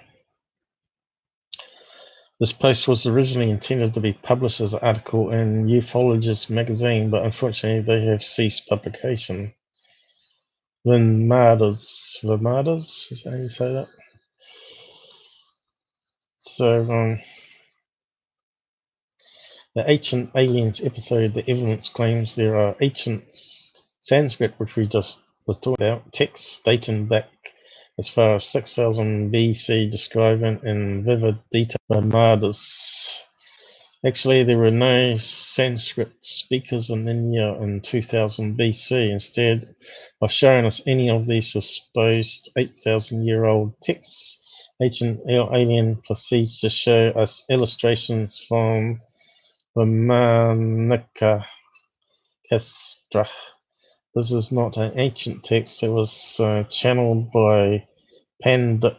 this post was originally intended to be published as an article in Ufologist magazine, but unfortunately they have ceased publication. Vermadas, is that how you say that? So the Ancient Aliens episode, the evidence claims there are ancient Sanskrit, which we just was talking about, texts dating back as far as 6000 BC, describing in vivid detail Vermadas. Actually, there were no Sanskrit speakers in India in 2000 BC. Instead of showing us any of these supposed 8,000-year-old texts, Ancient Alien proceeds to show us illustrations from Brahmanica Astra. This is not an ancient text. It was channeled by Pandic,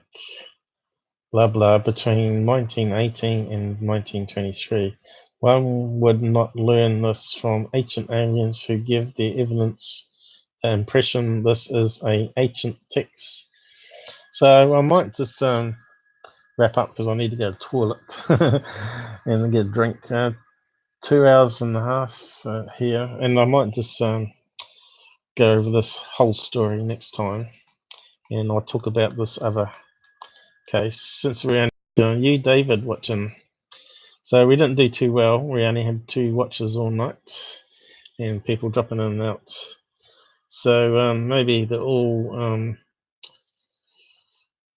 blah blah, between 1918 and 1923. One would not learn this from ancient aliens who give their evidence the impression this is an ancient text. So I might just wrap up because I need to go to the toilet and get a drink. 2 hours and a half here, and I might just go over this whole story next time, and I'll talk about this other case since we're only you, David, watching. So we didn't do too well. We only had 2 watches all night, and people dropping in and out. So maybe they're all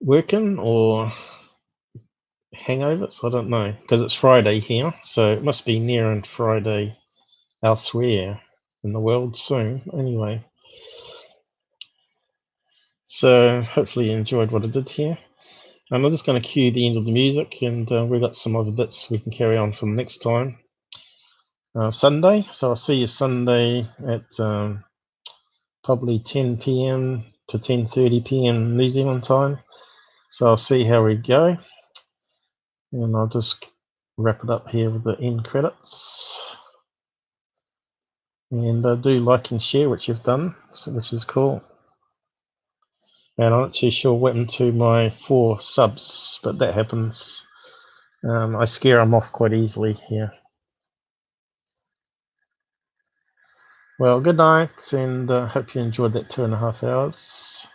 working or hangovers. I don't know, because it's Friday here, so it must be near and Friday elsewhere in the world soon. Anyway, so hopefully you enjoyed what I did here. And I'm just going to cue the end of the music, and we've got some other bits we can carry on from next time. Sunday, so I'll see you Sunday at probably 10 p.m. to 10:30 p.m. New Zealand time. So I'll see how we go, and I'll just wrap it up here with the end credits. And do like and share, which you've done, which is cool. And I'm not too sure what happened to my 4 subs, but that happens. I scare them off quite easily here. Well, good night, and hope you enjoyed that 2.5 hours.